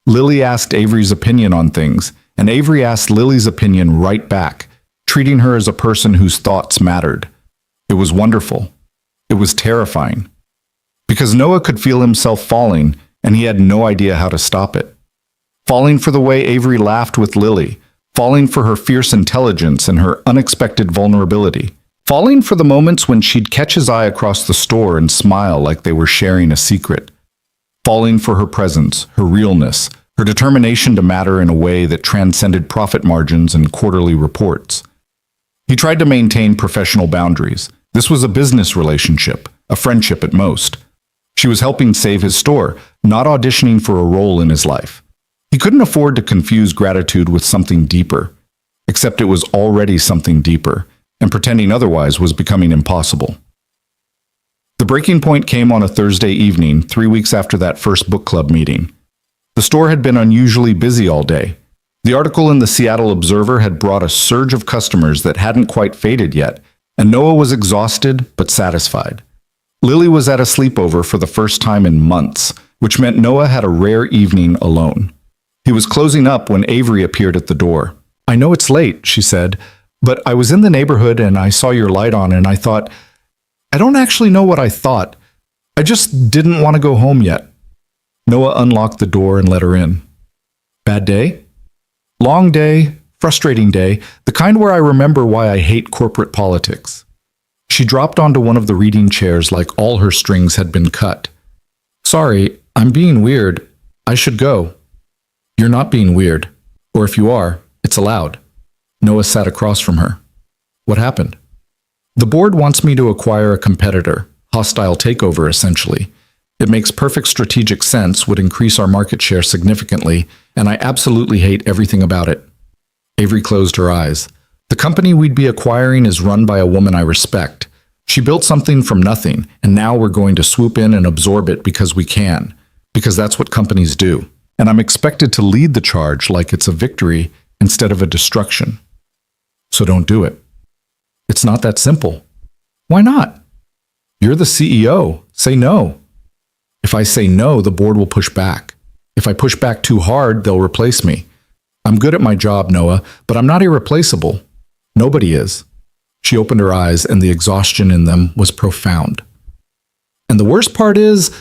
Lily asked Avery's opinion on things, and Avery asked Lily's opinion right back, treating her as a person whose thoughts mattered. It was wonderful. It was terrifying. Because Noah could feel himself falling, and he had no idea how to stop it. Falling for the way Avery laughed with Lily, falling for her fierce intelligence and her unexpected vulnerability, falling for the moments when she'd catch his eye across the store and smile like they were sharing a secret, falling for her presence, her realness, her determination to matter in a way that transcended profit margins and quarterly reports. He tried to maintain professional boundaries. This was a business relationship, a friendship at most. She was helping save his store, not auditioning for a role in his life. He couldn't afford to confuse gratitude with something deeper, except it was already something deeper, and pretending otherwise was becoming impossible. The breaking point came on a Thursday evening, 3 weeks after that first book club meeting. The store had been unusually busy all day. The article in the Seattle Observer had brought a surge of customers that hadn't quite faded yet, and Noah was exhausted but satisfied. Lily was at a sleepover for the first time in months, which meant Noah had a rare evening alone. He was closing up when Avery appeared at the door. "I know it's late," she said, "but I was in the neighborhood and I saw your light on and I thought, I don't actually know what I thought. I just didn't want to go home yet." Noah unlocked the door and let her in. "Bad day?" "Long day, frustrating day, the kind where I remember why I hate corporate politics." She dropped onto one of the reading chairs like all her strings had been cut. "Sorry, I'm being weird. I should go." "You're not being weird. Or if you are, it's allowed." Noah sat across from her. "What happened?" "The board wants me to acquire a competitor. Hostile takeover, essentially. It makes perfect strategic sense, would increase our market share significantly, and I absolutely hate everything about it." Avery closed her eyes. "The company we'd be acquiring is run by a woman I respect. She built something from nothing, and now we're going to swoop in and absorb it because we can. Because that's what companies do. And I'm expected to lead the charge like it's a victory instead of a destruction. So don't do it." "It's not that simple." "Why not?" "You're the CEO. Say no." "If I say no, the board will push back. If I push back too hard, they'll replace me. I'm good at my job, Noah, but I'm not irreplaceable. Nobody is." She opened her eyes, and the exhaustion in them was profound. "And the worst part is,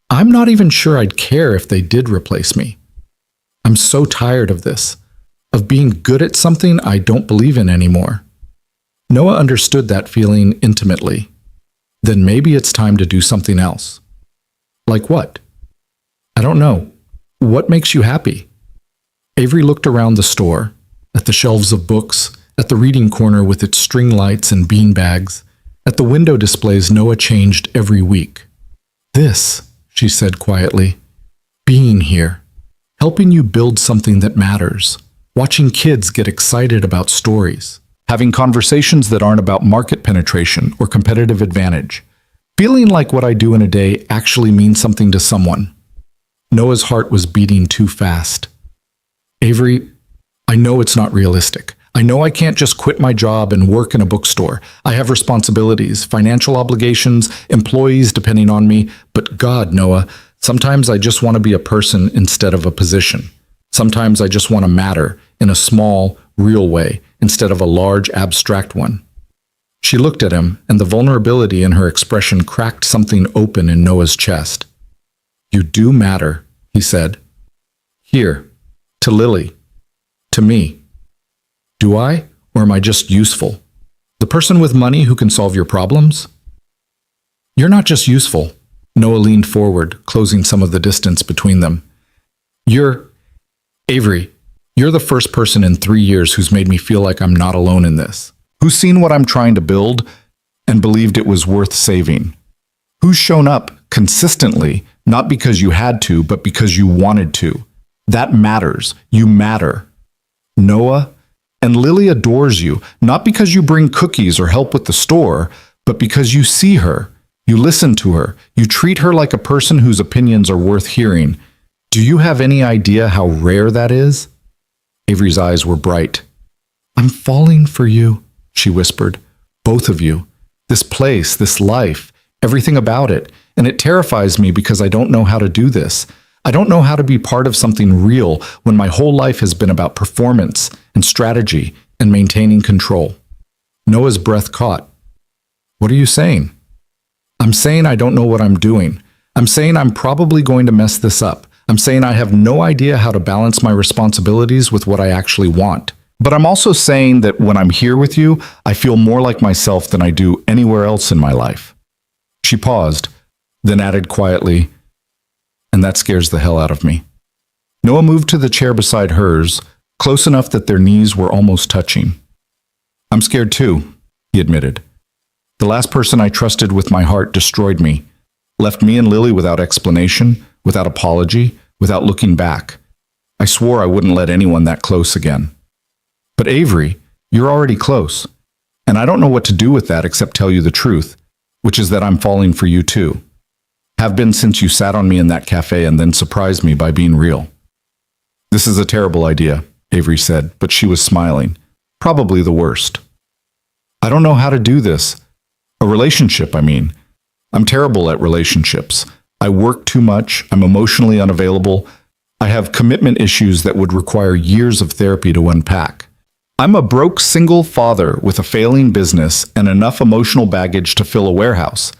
I'm not even sure I'd care if they did replace me. I'm so tired of this, of being good at something I don't believe in anymore." Noah understood that feeling intimately. Then maybe it's time to do something else. "Like what?" "I don't know. What makes you happy?" Avery looked around the store, at the shelves of books, at the reading corner with its string lights and bean bags, at the window displays Noah changed every week. "This," she said quietly, "being here, helping you build something that matters, watching kids get excited about stories, having conversations that aren't about market penetration or competitive advantage, feeling like what I do in a day actually means something to someone." Noah's heart was beating too fast. "Avery, I know it's not realistic. I know I can't just quit my job and work in a bookstore. I have responsibilities, financial obligations, employees depending on me. But God, Noah, sometimes I just want to be a person instead of a position. Sometimes I just want to matter in a small, real way instead of a large, abstract one." She looked at him, and the vulnerability in her expression cracked something open in Noah's chest. "You do matter," he said. "Here, to Lily, to me. Do I, or am I just useful? The person with money who can solve your problems?" "You're not just useful." Noah leaned forward, closing some of the distance between them. Avery, you're the first person in 3 years who's made me feel like I'm not alone in this. Who's seen what I'm trying to build and believed it was worth saving. Who's shown up consistently, not because you had to, but because you wanted to. That matters. You matter. Noah, and Lily adores you, not because you bring cookies or help with the store, but because you see her, You listen to her. You treat her like a person whose opinions are worth hearing. Do you have any idea how rare that is? Avery's eyes were bright. I'm falling for you, she whispered. Both of you. This place, this life, everything about it. And it terrifies me because I don't know how to do this. I don't know how to be part of something real when my whole life has been about performance and strategy and maintaining control. Noah's breath caught. What are you saying? I'm saying I don't know what I'm doing. I'm saying I'm probably going to mess this up. I'm saying I have no idea how to balance my responsibilities with what I actually want. But I'm also saying that when I'm here with you, I feel more like myself than I do anywhere else in my life. She paused, then added quietly, and that scares the hell out of me. Noah moved to the chair beside hers, close enough that their knees were almost touching. I'm scared too, he admitted. The last person I trusted with my heart destroyed me, left me and Lily without explanation, without apology, without looking back. I swore I wouldn't let anyone that close again. But Avery, you're already close, and I don't know what to do with that except tell you the truth, which is that I'm falling for you too. Have been since you sat on me in that cafe and then surprised me by being real. This is a terrible idea, Avery said, but she was smiling. Probably the worst. I don't know how to do this. A relationship, I mean. I'm terrible at relationships. I work too much. I'm emotionally unavailable. I have commitment issues that would require years of therapy to unpack. I'm a broke single father with a failing business and enough emotional baggage to fill a warehouse.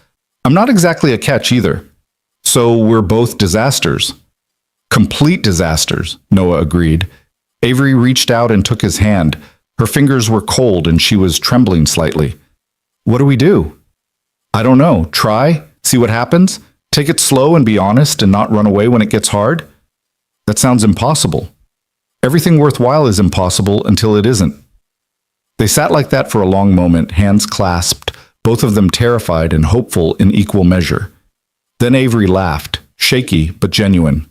I'm not exactly a catch either. So we're both disasters. Complete disasters, Noah agreed. Avery reached out and took his hand. Her fingers were cold and she was trembling slightly. What do we do? I don't know. Try? See what happens? Take it slow and be honest and not run away when it gets hard? That sounds impossible. Everything worthwhile is impossible until it isn't. They sat like that for a long moment, hands clasped, both of them terrified and hopeful in equal measure. Then Avery laughed, shaky but genuine.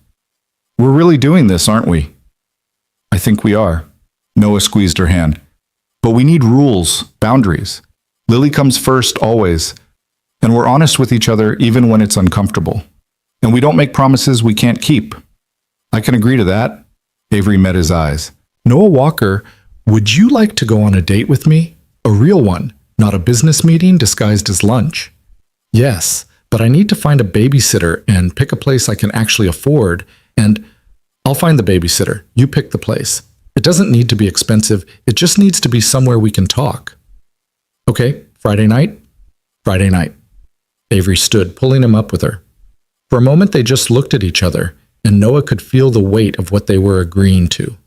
We're really doing this, aren't we? I think we are. Noah squeezed her hand. But we need rules, boundaries. Lily comes first, always. And we're honest with each other even when it's uncomfortable. And we don't make promises we can't keep. I can agree to that. Avery met his eyes. Noah Walker, would you like to go on a date with me? A real one, not a business meeting disguised as lunch. Yes, but I need to find a babysitter and pick a place I can actually afford, and I'll find the babysitter. You pick the place. It doesn't need to be expensive. It just needs to be somewhere we can talk. Okay, Friday night? Friday night. Avery stood, pulling him up with her. For a moment they just looked at each other, and Noah could feel the weight of what they were agreeing to.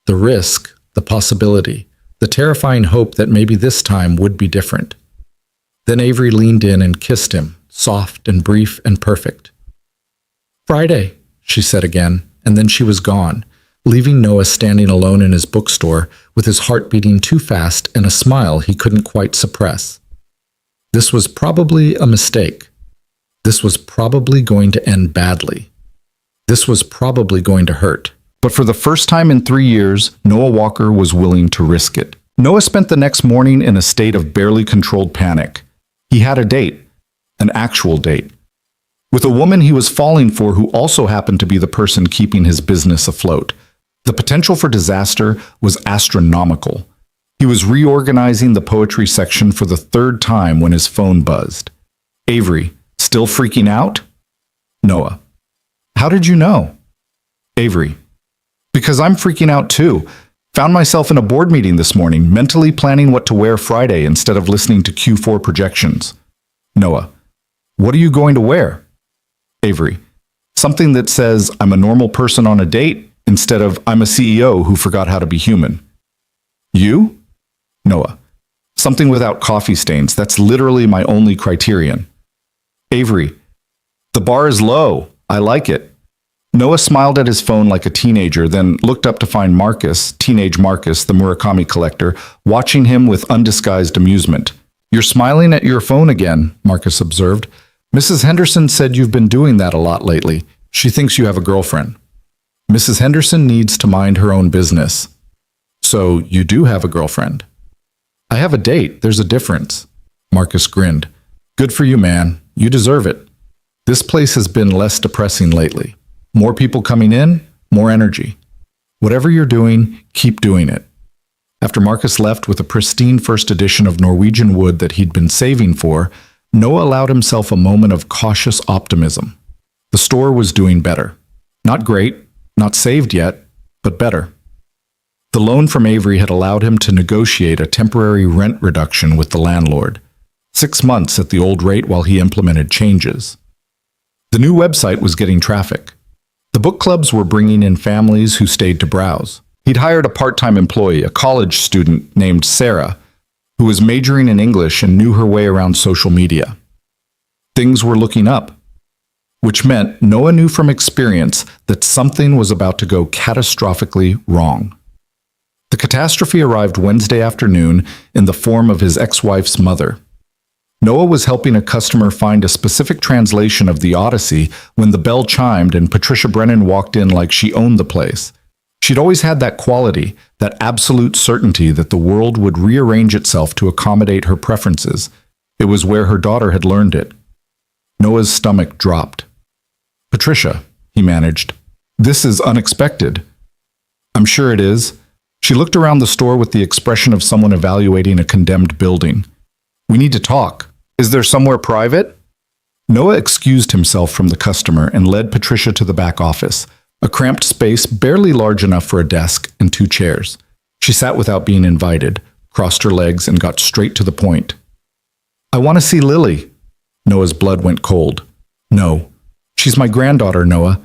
The risk, the possibility, the terrifying hope that maybe this time would be different. Then Avery leaned in and kissed him, soft and brief and perfect. Friday, she said again, and then she was gone, leaving Noah standing alone in his bookstore with his heart beating too fast and a smile he couldn't quite suppress. This was probably a mistake. This was probably going to end badly. This was probably going to hurt. But for the first time in 3 years, Noah Walker was willing to risk it. Noah spent the next morning in a state of barely controlled panic. He had a date, an actual date, with a woman he was falling for who also happened to be the person keeping his business afloat. The potential for disaster was astronomical. He was reorganizing the poetry section for the 3rd time when his phone buzzed. Avery, still freaking out? Noah. How did you know? Avery. Because I'm freaking out too. Found myself in a board meeting this morning, mentally planning what to wear Friday instead of listening to Q4 projections. Noah. What are you going to wear? Avery. Something that says I'm a normal person on a date instead of I'm a CEO who forgot how to be human. You? Noah. Something without coffee stains. That's literally my only criterion. Avery. The bar is low. I like it. Noah smiled at his phone like a teenager, then looked up to find Marcus, teenage Marcus, the Murakami collector, watching him with undisguised amusement. You're smiling at your phone again, Marcus observed. Mrs. Henderson said you've been doing that a lot lately. She thinks you have a girlfriend. Mrs. Henderson needs to mind her own business. So you do have a girlfriend? I have a date. There's a difference. Marcus grinned. Good for you, man. You deserve it. This place has been less depressing lately. More people coming in, more energy. Whatever you're doing, keep doing it. After Marcus left with a pristine first edition of Norwegian wood that he'd been saving for, Noah allowed himself a moment of cautious optimism. The store was doing better. Not great, not saved yet, but better. The loan from Avery had allowed him to negotiate a temporary rent reduction with the landlord. 6 months at the old rate while he implemented changes. The new website was getting traffic. The book clubs were bringing in families who stayed to browse. He'd hired a part-time employee, a college student named Sarah, who was majoring in English and knew her way around social media. Things were looking up, which meant Noah knew from experience that something was about to go catastrophically wrong. The catastrophe arrived Wednesday afternoon in the form of his ex-wife's mother. Noah was helping a customer find a specific translation of the Odyssey when the bell chimed and Patricia Brennan walked in like she owned the place. She'd always had that quality, that absolute certainty that the world would rearrange itself to accommodate her preferences. It was where her daughter had learned it. Noah's stomach dropped. "Patricia," he managed, "this is unexpected." "I'm sure it is." She looked around the store with the expression of someone evaluating a condemned building. "We need to talk. Is there somewhere private?" Noah excused himself from the customer and led Patricia to the back office, a cramped space barely large enough for a desk and 2 chairs. She sat without being invited, crossed her legs, and got straight to the point. "I want to see Lily." Noah's blood went cold. "No. She's my granddaughter, Noah.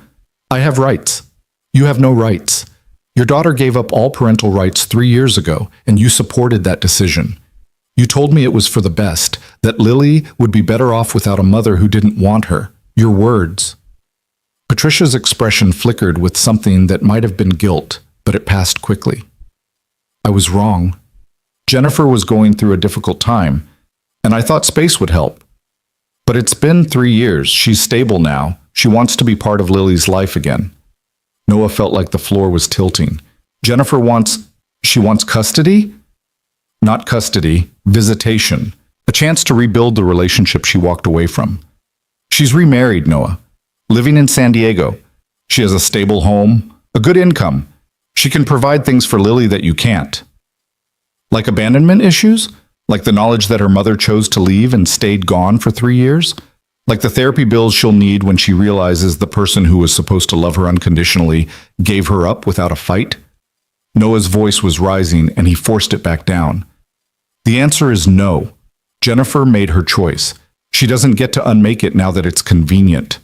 I have rights. You have no rights. Your daughter gave up all parental rights 3 years ago, and you supported that decision. You told me it was for the best, that Lily would be better off without a mother who didn't want her. Your words." Patricia's expression flickered with something that might have been guilt, but it passed quickly. "I was wrong. Jennifer was going through a difficult time, and I thought space would help. But it's been 3 years. She's stable now. She wants to be part of Lily's life again." Noah felt like the floor was tilting. Jennifer wants custody? Not custody, visitation. A chance to rebuild the relationship she walked away from. She's remarried, Noah. Living in San Diego. She has a stable home, a good income. She can provide things for Lily that you can't. Like abandonment issues? Like the knowledge that her mother chose to leave and stayed gone for 3 years? Like the therapy bills she'll need when she realizes the person who was supposed to love her unconditionally gave her up without a fight? Noah's voice was rising, and he forced it back down. The answer is no. Jennifer made her choice. She doesn't get to unmake it now that it's convenient.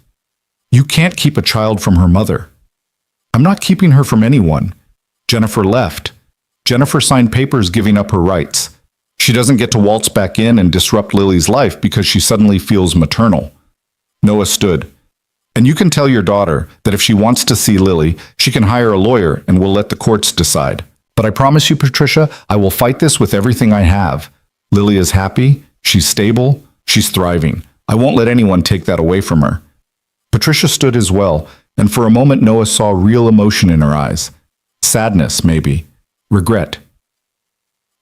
You can't keep a child from her mother. I'm not keeping her from anyone. Jennifer left. Jennifer signed papers giving up her rights. She doesn't get to waltz back in and disrupt Lily's life because she suddenly feels maternal. Noah stood. And you can tell your daughter that if she wants to see Lily, she can hire a lawyer and we'll let the courts decide. But I promise you, Patricia, I will fight this with everything I have. Lily is happy, she's stable, she's thriving. I won't let anyone take that away from her. Patricia stood as well, and for a moment Noah saw real emotion in her eyes. Sadness, maybe. Regret.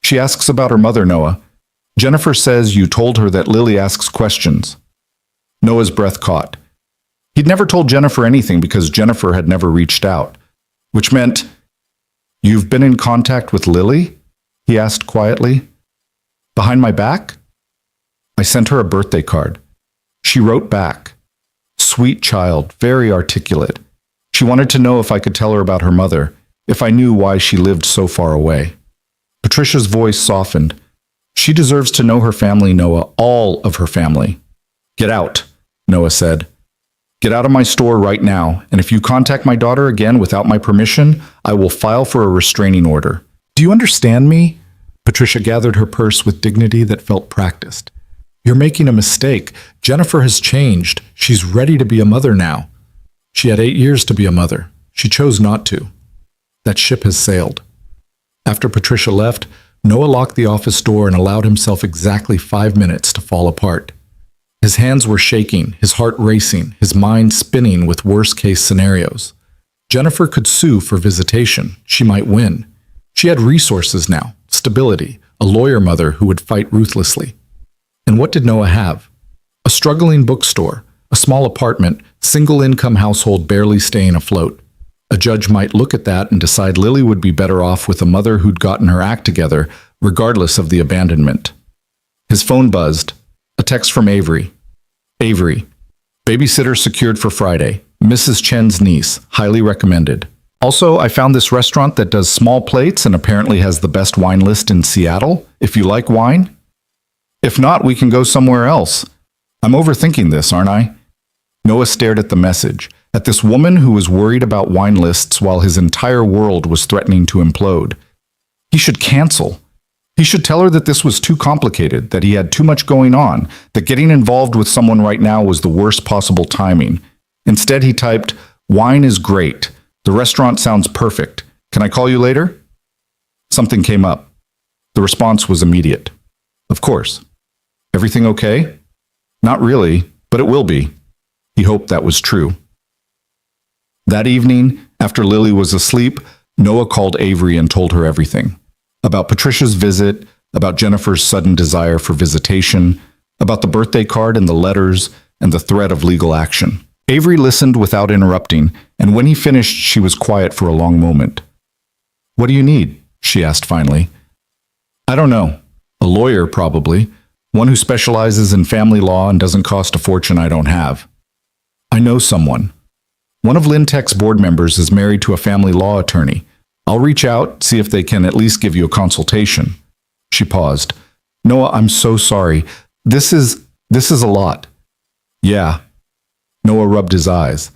She asks about her mother, Noah. Jennifer says you told her that Lily asks questions. Noah's breath caught. He'd never told Jennifer anything because Jennifer had never reached out, which meant, "You've been in contact with Lily?" he asked quietly. "Behind my back?" I sent her a birthday card. She wrote back. Sweet child, very articulate. She wanted to know if I could tell her about her mother, if I knew why she lived so far away. Patricia's voice softened. She deserves to know her family, Noah, all of her family. Get out, Noah said. Get out of my store right now, and if you contact my daughter again without my permission, I will file for a restraining order. Do you understand me? Patricia gathered her purse with dignity that felt practiced. You're making a mistake. Jennifer has changed. She's ready to be a mother now. She had 8 years to be a mother. She chose not to. That ship has sailed. After Patricia left, Noah locked the office door and allowed himself exactly 5 minutes to fall apart. His hands were shaking, his heart racing, his mind spinning with worst-case scenarios. Jennifer could sue for visitation. She might win. She had resources now, stability, a lawyer mother who would fight ruthlessly. And what did Noah have? A struggling bookstore, a small apartment, single-income household barely staying afloat. A judge might look at that and decide Lily would be better off with a mother who'd gotten her act together, regardless of the abandonment. His phone buzzed. A text from Avery. Avery. Babysitter secured for Friday. Mrs. Chen's niece. Highly recommended. Also, I found this restaurant that does small plates and apparently has the best wine list in Seattle, if you like wine. If not, we can go somewhere else. I'm overthinking this, aren't I? Noah stared at the message, at this woman who was worried about wine lists while his entire world was threatening to implode. He should cancel. He should tell her that this was too complicated, that he had too much going on, that getting involved with someone right now was the worst possible timing. Instead, he typed, "Wine is great. The restaurant sounds perfect. Can I call you later?" Something came up. The response was immediate. Of course. Everything okay? Not really, but it will be. He hoped that was true. That evening, after Lily was asleep, Noah called Avery and told her everything. About Patricia's visit, about Jennifer's sudden desire for visitation, about the birthday card and the letters, and the threat of legal action. Avery listened without interrupting, and when he finished, she was quiet for a long moment. "What do you need?" she asked finally. "I don't know. A lawyer, probably. One who specializes in family law and doesn't cost a fortune I don't have." "I know someone. One of Lintech's board members is married to a family law attorney. I'll reach out, see if they can at least give you a consultation." She paused. "Noah, I'm so sorry. This is a lot." "Yeah." Noah rubbed his eyes.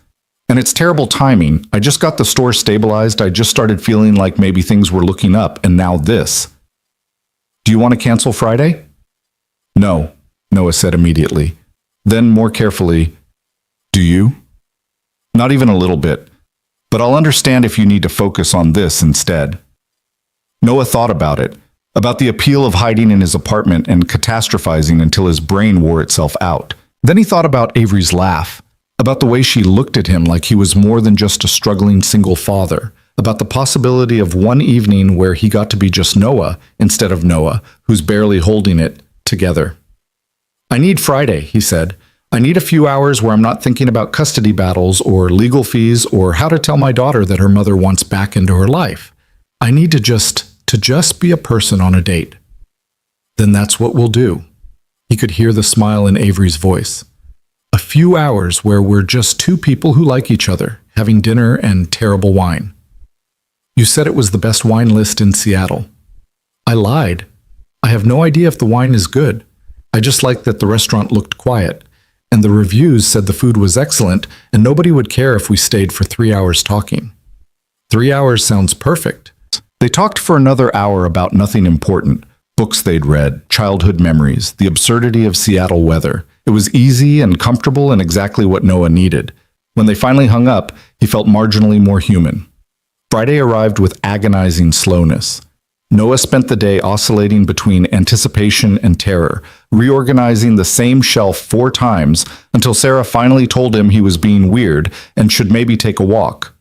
"And it's terrible timing. I just got the store stabilized. I just started feeling like maybe things were looking up, and now this." "Do you want to cancel Friday?" "No," Noah said immediately. Then, more carefully, "Do you?" "Not even a little bit. But I'll understand if you need to focus on this instead." Noah thought about it, about the appeal of hiding in his apartment and catastrophizing until his brain wore itself out. Then he thought about Avery's laugh, about the way she looked at him like he was more than just a struggling single father, about the possibility of one evening where he got to be just Noah instead of Noah, who's barely holding it together. "I need Friday," he said. "I need a few hours where I'm not thinking about custody battles or legal fees or how to tell my daughter that her mother wants back into her life. I need to just be a person on a date." "Then that's what we'll do." He could hear the smile in Avery's voice. "A few hours where we're just two people who like each other, having dinner and terrible wine." "You said it was the best wine list in Seattle." "I lied. I have no idea if the wine is good. I just liked that the restaurant looked quiet, and the reviews said the food was excellent, and nobody would care if we stayed for 3 hours talking." 3 hours sounds perfect. They talked for another hour about nothing important. Books they'd read, childhood memories, the absurdity of Seattle weather. It was easy and comfortable and exactly what Noah needed. When they finally hung up, he felt marginally more human. Friday arrived with agonizing slowness. Noah spent the day oscillating between anticipation and terror, reorganizing the same shelf 4 times until Sarah finally told him he was being weird and should maybe take a walk.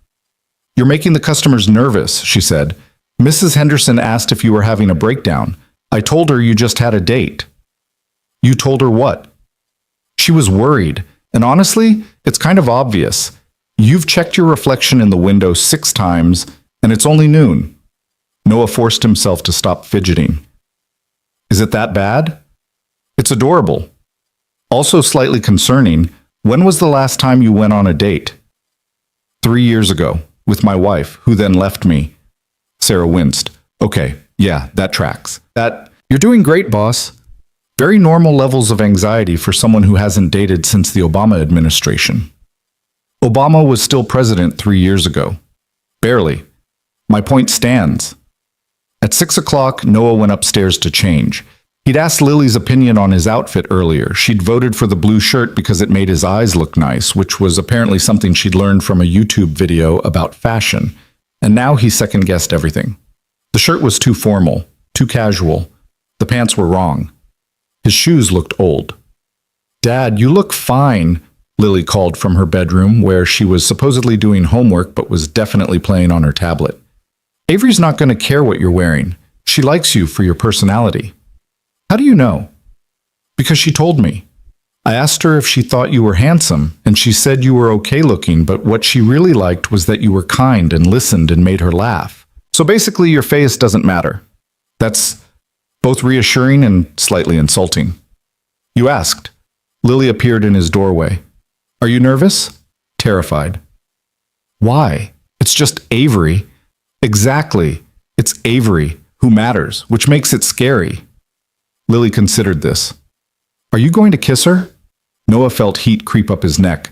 "You're making the customers nervous," she said. "Mrs. Henderson asked if you were having a breakdown. I told her you just had a date." "You told her what?" "She was worried, and honestly, it's kind of obvious. You've checked your reflection in the window 6 times, and it's only noon." Noah forced himself to stop fidgeting. "Is it that bad?" "It's adorable. Also slightly concerning. When was the last time you went on a date?" 3 years ago, with my wife, who then left me." Sarah winced. "Okay, yeah, that tracks. You're doing great, boss. Very normal levels of anxiety for someone who hasn't dated since the Obama administration." "Obama was still president 3 years ago." "Barely. My point stands." At 6 o'clock, Noah went upstairs to change. He'd asked Lily's opinion on his outfit earlier. She'd voted for the blue shirt because it made his eyes look nice, which was apparently something she'd learned from a YouTube video about fashion. And now he second-guessed everything. The shirt was too formal, too casual. The pants were wrong. His shoes looked old. "Dad, you look fine," Lily called from her bedroom, where she was supposedly doing homework but was definitely playing on her tablet. "Avery's not going to care what you're wearing. She likes you for your personality." "How do you know?" "Because she told me." I asked her if she thought you were handsome, and she said you were okay looking, but what she really liked was that you were kind and listened and made her laugh. So basically, your face doesn't matter. That's both reassuring and slightly insulting. You asked. Lily appeared in his doorway. Are you nervous? Terrified. Why? It's just Avery. Exactly. It's Avery who matters, which makes it scary. Lily considered this. Are you going to kiss her? Noah felt heat creep up his neck.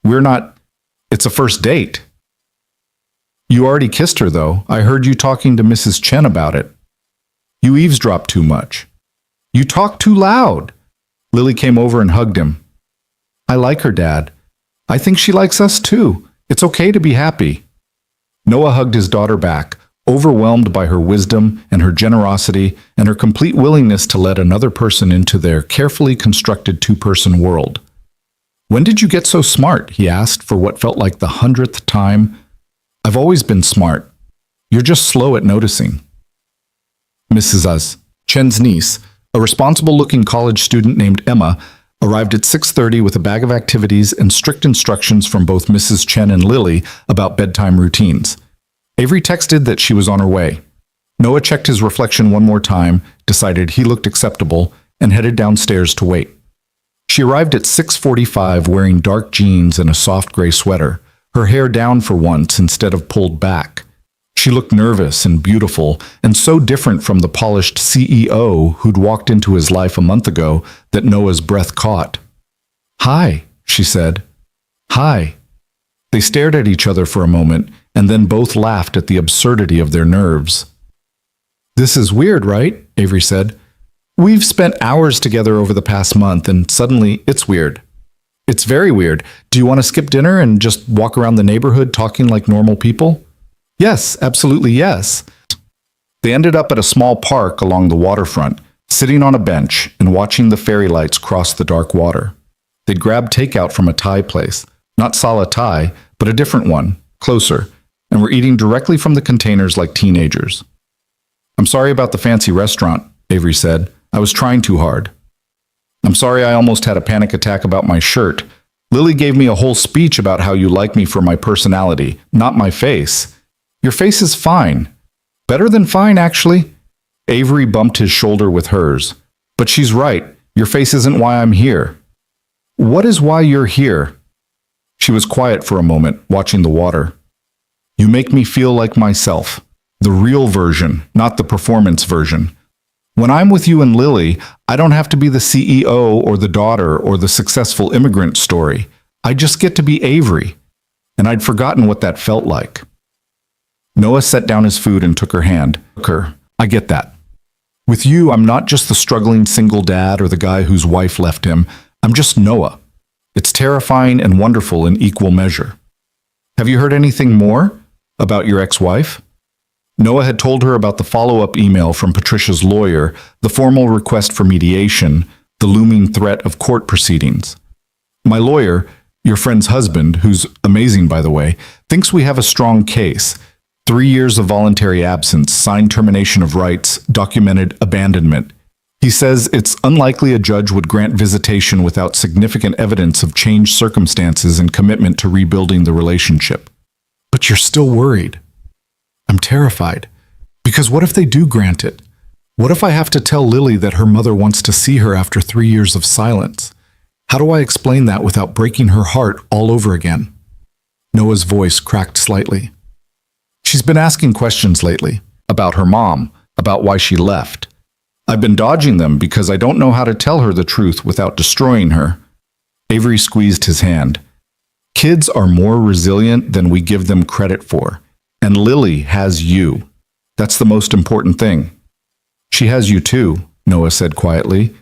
We're not, it's a first date. You already kissed her, though. I heard you talking to Mrs. Chen about it. You eavesdropped too much. You talk too loud. Lily came over and hugged him. I like her, Dad. I think she likes us too. It's okay to be happy. Noah hugged his daughter back, overwhelmed by her wisdom and her generosity and her complete willingness to let another person into their carefully constructed two-person world. When did you get so smart? He asked for what felt like the 100th time. I've always been smart. You're just slow at noticing. Mrs. Uz, Chen's niece, a responsible-looking college student named Emma, arrived at 6:30 with a bag of activities and strict instructions from both Mrs. Chen and Lily about bedtime routines. Avery texted that she was on her way. Noah checked his reflection one more time, decided he looked acceptable, and headed downstairs to wait. She arrived at 6:45 wearing dark jeans and a soft gray sweater, her hair down for once instead of pulled back. She looked nervous and beautiful, and so different from the polished CEO who'd walked into his life a month ago that Noah's breath caught. Hi, she said. Hi. They stared at each other for a moment, and then both laughed at the absurdity of their nerves. This is weird, right? Avery said. We've spent hours together over the past month, and suddenly it's weird. It's very weird. Do you want to skip dinner and just walk around the neighborhood talking like normal people? Yes, absolutely yes. They ended up at a small park along the waterfront, sitting on a bench and watching the fairy lights cross the dark water. They'd grabbed takeout from a Thai place, not Sala Thai, but a different one, closer, and were eating directly from the containers like teenagers. I'm sorry about the fancy restaurant, Avery said. I was trying too hard. I'm sorry I almost had a panic attack about my shirt. Lily gave me a whole speech about how you like me for my personality, not my face. Your face is fine. Better than fine, actually. Avery bumped his shoulder with hers. But she's right. Your face isn't why I'm here. What is why you're here? She was quiet for a moment, watching the water. You make me feel like myself. The real version, not the performance version. When I'm with you and Lily, I don't have to be the CEO or the daughter or the successful immigrant story. I just get to be Avery. And I'd forgotten what that felt like. Noah set down his food and took her hand. I get that. With you, I'm not just the struggling single dad or the guy whose wife left him. I'm just Noah. It's terrifying and wonderful in equal measure. Have you heard anything more about your ex-wife? Noah had told her about the follow-up email from Patricia's lawyer, the formal request for mediation, the looming threat of court proceedings. My lawyer, your friend's husband, who's amazing by the way, thinks we have a strong case. 3 years of voluntary absence, signed termination of rights, documented abandonment. He says it's unlikely a judge would grant visitation without significant evidence of changed circumstances and commitment to rebuilding the relationship. But you're still worried. I'm terrified. Because what if they do grant it? What if I have to tell Lily that her mother wants to see her after 3 years of silence? How do I explain that without breaking her heart all over again? Noah's voice cracked slightly. She's been asking questions lately, about her mom, about why she left. I've been dodging them because I don't know how to tell her the truth without destroying her. Avery squeezed his hand. Kids are more resilient than we give them credit for. And Lily has you. That's the most important thing. She has you too, Noah said quietly.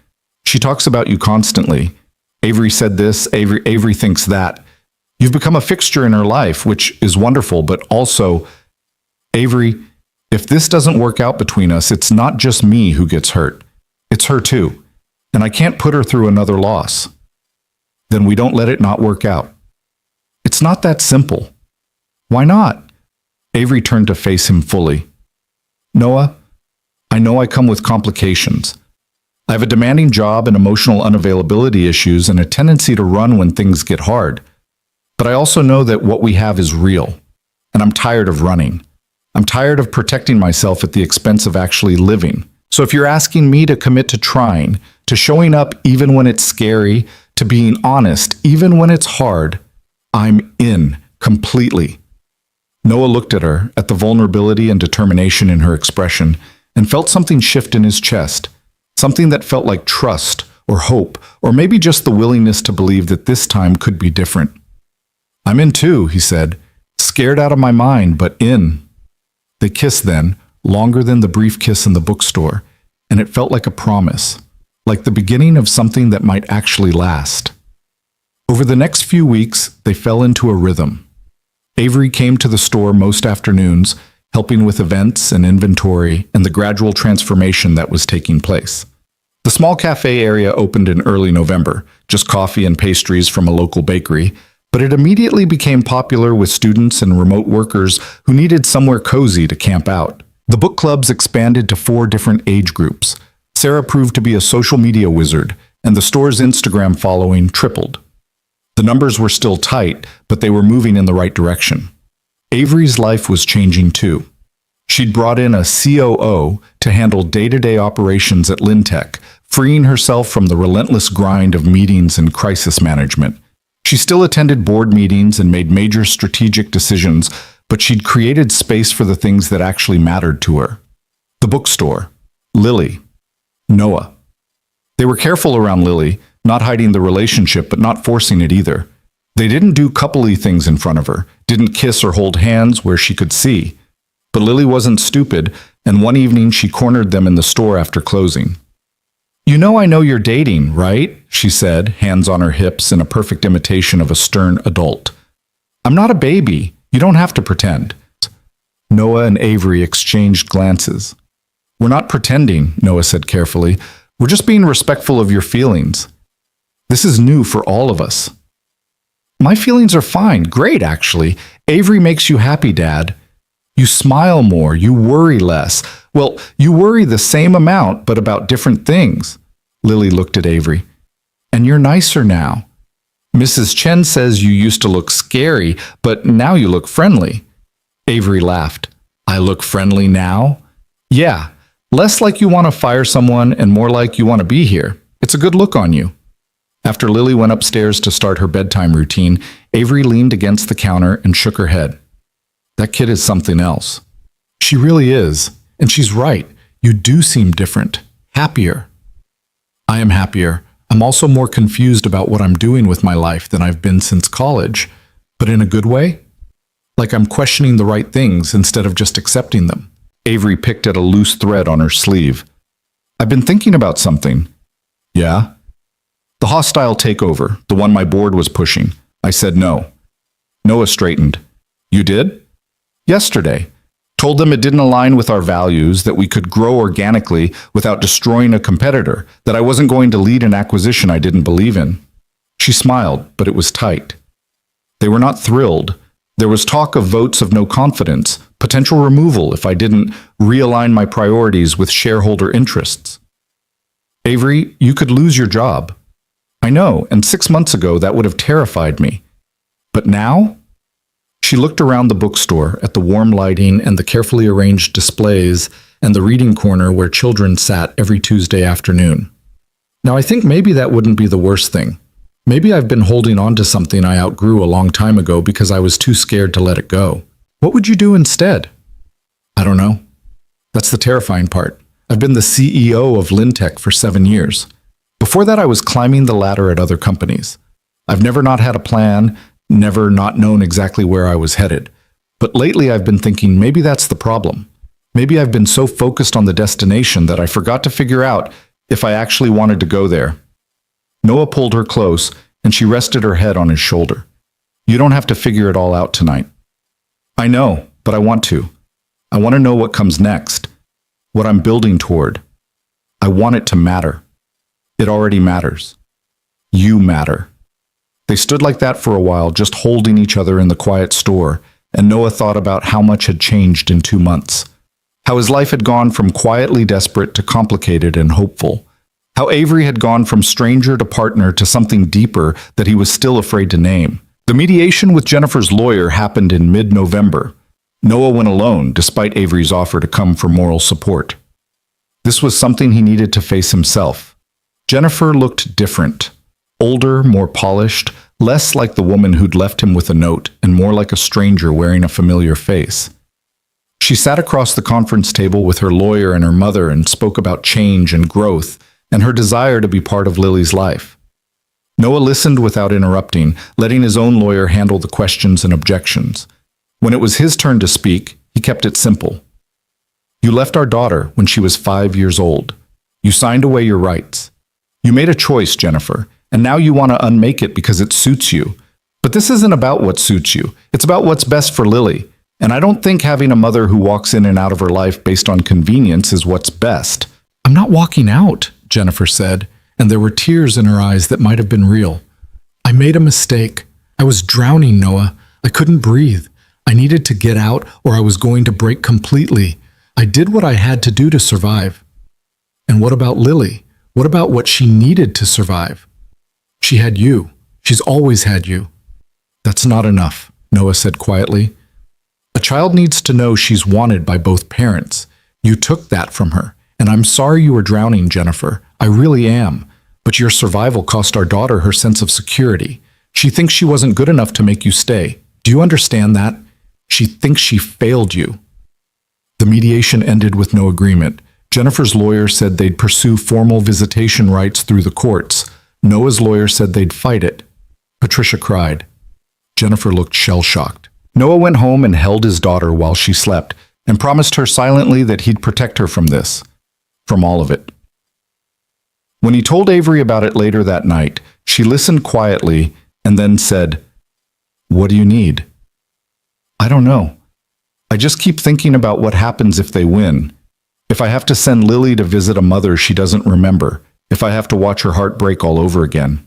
She talks about you constantly. Avery said this, Avery thinks that. You've become a fixture in her life, which is wonderful, but also, Avery, if this doesn't work out between us, it's not just me who gets hurt. It's her too. And I can't put her through another loss. Then we don't let it not work out. It's not that simple. Why not? Avery turned to face him fully. Noah, I know I come with complications. I have a demanding job and emotional unavailability issues and a tendency to run when things get hard. But I also know that what we have is real, and I'm tired of running. I'm tired of protecting myself at the expense of actually living. So if you're asking me to commit to trying, to showing up even when it's scary, to being honest even when it's hard, I'm in completely. Noah looked at her, at the vulnerability and determination in her expression, and felt something shift in his chest, something that felt like trust or hope, or maybe just the willingness to believe that this time could be different. I'm in too, he said, scared out of my mind, but in. They kissed then, longer than the brief kiss in the bookstore, and it felt like a promise, like the beginning of something that might actually last. Over the next few weeks, they fell into a rhythm. Avery came to the store most afternoons, helping with events and inventory and the gradual transformation that was taking place. The small cafe area opened in early November, just coffee and pastries from a local bakery, but it immediately became popular with students and remote workers who needed somewhere cozy to camp out. The book clubs expanded to 4 different age groups. Sarah proved to be a social media wizard, and the store's Instagram following tripled. The numbers were still tight, but they were moving in the right direction. Avery's life was changing too. She'd brought in a COO to handle day-to-day operations at Lintech, freeing herself from the relentless grind of meetings and crisis management. She still attended board meetings and made major strategic decisions, but she'd created space for the things that actually mattered to her. The bookstore, Lily, Noah. They were careful around Lily, not hiding the relationship but not forcing it either. They didn't do coupley things in front of her, didn't kiss or hold hands where she could see. But Lily wasn't stupid, and one evening she cornered them in the store after closing. "You know I know you're dating, right?" she said, hands on her hips in a perfect imitation of a stern adult. "I'm not a baby. You don't have to pretend." Noah and Avery exchanged glances. "We're not pretending," Noah said carefully. "We're just being respectful of your feelings. This is new for all of us." "My feelings are fine. Great, actually. Avery makes you happy, Dad. You smile more. You worry less. Well, you worry the same amount, but about different things." Lily looked at Avery. "And you're nicer now. Mrs. Chen says you used to look scary, but now you look friendly." Avery laughed. "I look friendly now?" "Yeah, less like you want to fire someone and more like you want to be here. It's a good look on you." After Lily went upstairs to start her bedtime routine, Avery leaned against the counter and shook her head. "That kid is something else." "She really is. And she's right. You do seem different. Happier." "I am happier. I'm also more confused about what I'm doing with my life than I've been since college. But in a good way? Like I'm questioning the right things instead of just accepting them." Avery picked at a loose thread on her sleeve. "I've been thinking about something." "Yeah?" "The hostile takeover, the one my board was pushing. I said no." Noah straightened. "You did?" "Yesterday. Told them it didn't align with our values, that we could grow organically without destroying a competitor, that I wasn't going to lead an acquisition I didn't believe in." She smiled, but it was tight. They were not thrilled. There was talk of votes of no confidence, potential removal if I didn't realign my priorities with shareholder interests. "Avery, you could lose your job." "I know, and 6 months ago that would have terrified me. But now?" She looked around the bookstore at the warm lighting and the carefully arranged displays and the reading corner where children sat every Tuesday afternoon. "Now I think maybe that wouldn't be the worst thing. Maybe I've been holding on to something I outgrew a long time ago because I was too scared to let it go. What would you do instead?" "I don't know. That's the terrifying part. I've been the CEO of Lintech for 7 years. Before that, I was climbing the ladder at other companies. I've never not had a plan, never not known exactly where I was headed. But lately I've been thinking maybe that's the problem. Maybe I've been so focused on the destination that I forgot to figure out if I actually wanted to go there." Noah pulled her close, and she rested her head on his shoulder. "You don't have to figure it all out tonight." "I know, but I want to. I want to know what comes next, what I'm building toward. I want it to matter. It already matters. You matter." They stood like that for a while, just holding each other in the quiet store, and Noah thought about how much had changed in 2 months. How his life had gone from quietly desperate to complicated and hopeful. How Avery had gone from stranger to partner to something deeper that he was still afraid to name. The mediation with Jennifer's lawyer happened in mid-November. Noah went alone, despite Avery's offer to come for moral support. This was something he needed to face himself. Jennifer looked different. Older, more polished, less like the woman who'd left him with a note, and more like a stranger wearing a familiar face. She sat across the conference table with her lawyer and her mother and spoke about change and growth and her desire to be part of Lily's life. Noah listened without interrupting, letting his own lawyer handle the questions and objections. When it was his turn to speak, he kept it simple. You left our daughter when she was 5 years old. You signed away your rights. You made a choice, Jennifer, and now you want to unmake it because it suits you. But this isn't about what suits you. It's about what's best for Lily. And I don't think having a mother who walks in and out of her life based on convenience is what's best. I'm not walking out, Jennifer said, and there were tears in her eyes that might have been real. I made a mistake. I was drowning, Noah. I couldn't breathe. I needed to get out or I was going to break completely. I did what I had to do to survive. And what about Lily? What about what she needed to survive? She had you. She's always had you. That's not enough, Noah said quietly. A child needs to know she's wanted by both parents. You took that from her. And I'm sorry you were drowning, Jennifer. I really am. But your survival cost our daughter her sense of security. She thinks she wasn't good enough to make you stay. Do you understand that? She thinks she failed you. The mediation ended with no agreement. Jennifer's lawyer said they'd pursue formal visitation rights through the courts. Noah's lawyer said they'd fight it. Patricia cried. Jennifer looked shell-shocked. Noah went home and held his daughter while she slept and promised her silently that he'd protect her from this, from all of it. When he told Avery about it later that night, she listened quietly and then said, "What do you need?" "I don't know. I just keep thinking about what happens if they win. If I have to send Lily to visit a mother she doesn't remember, if I have to watch her heart break all over again.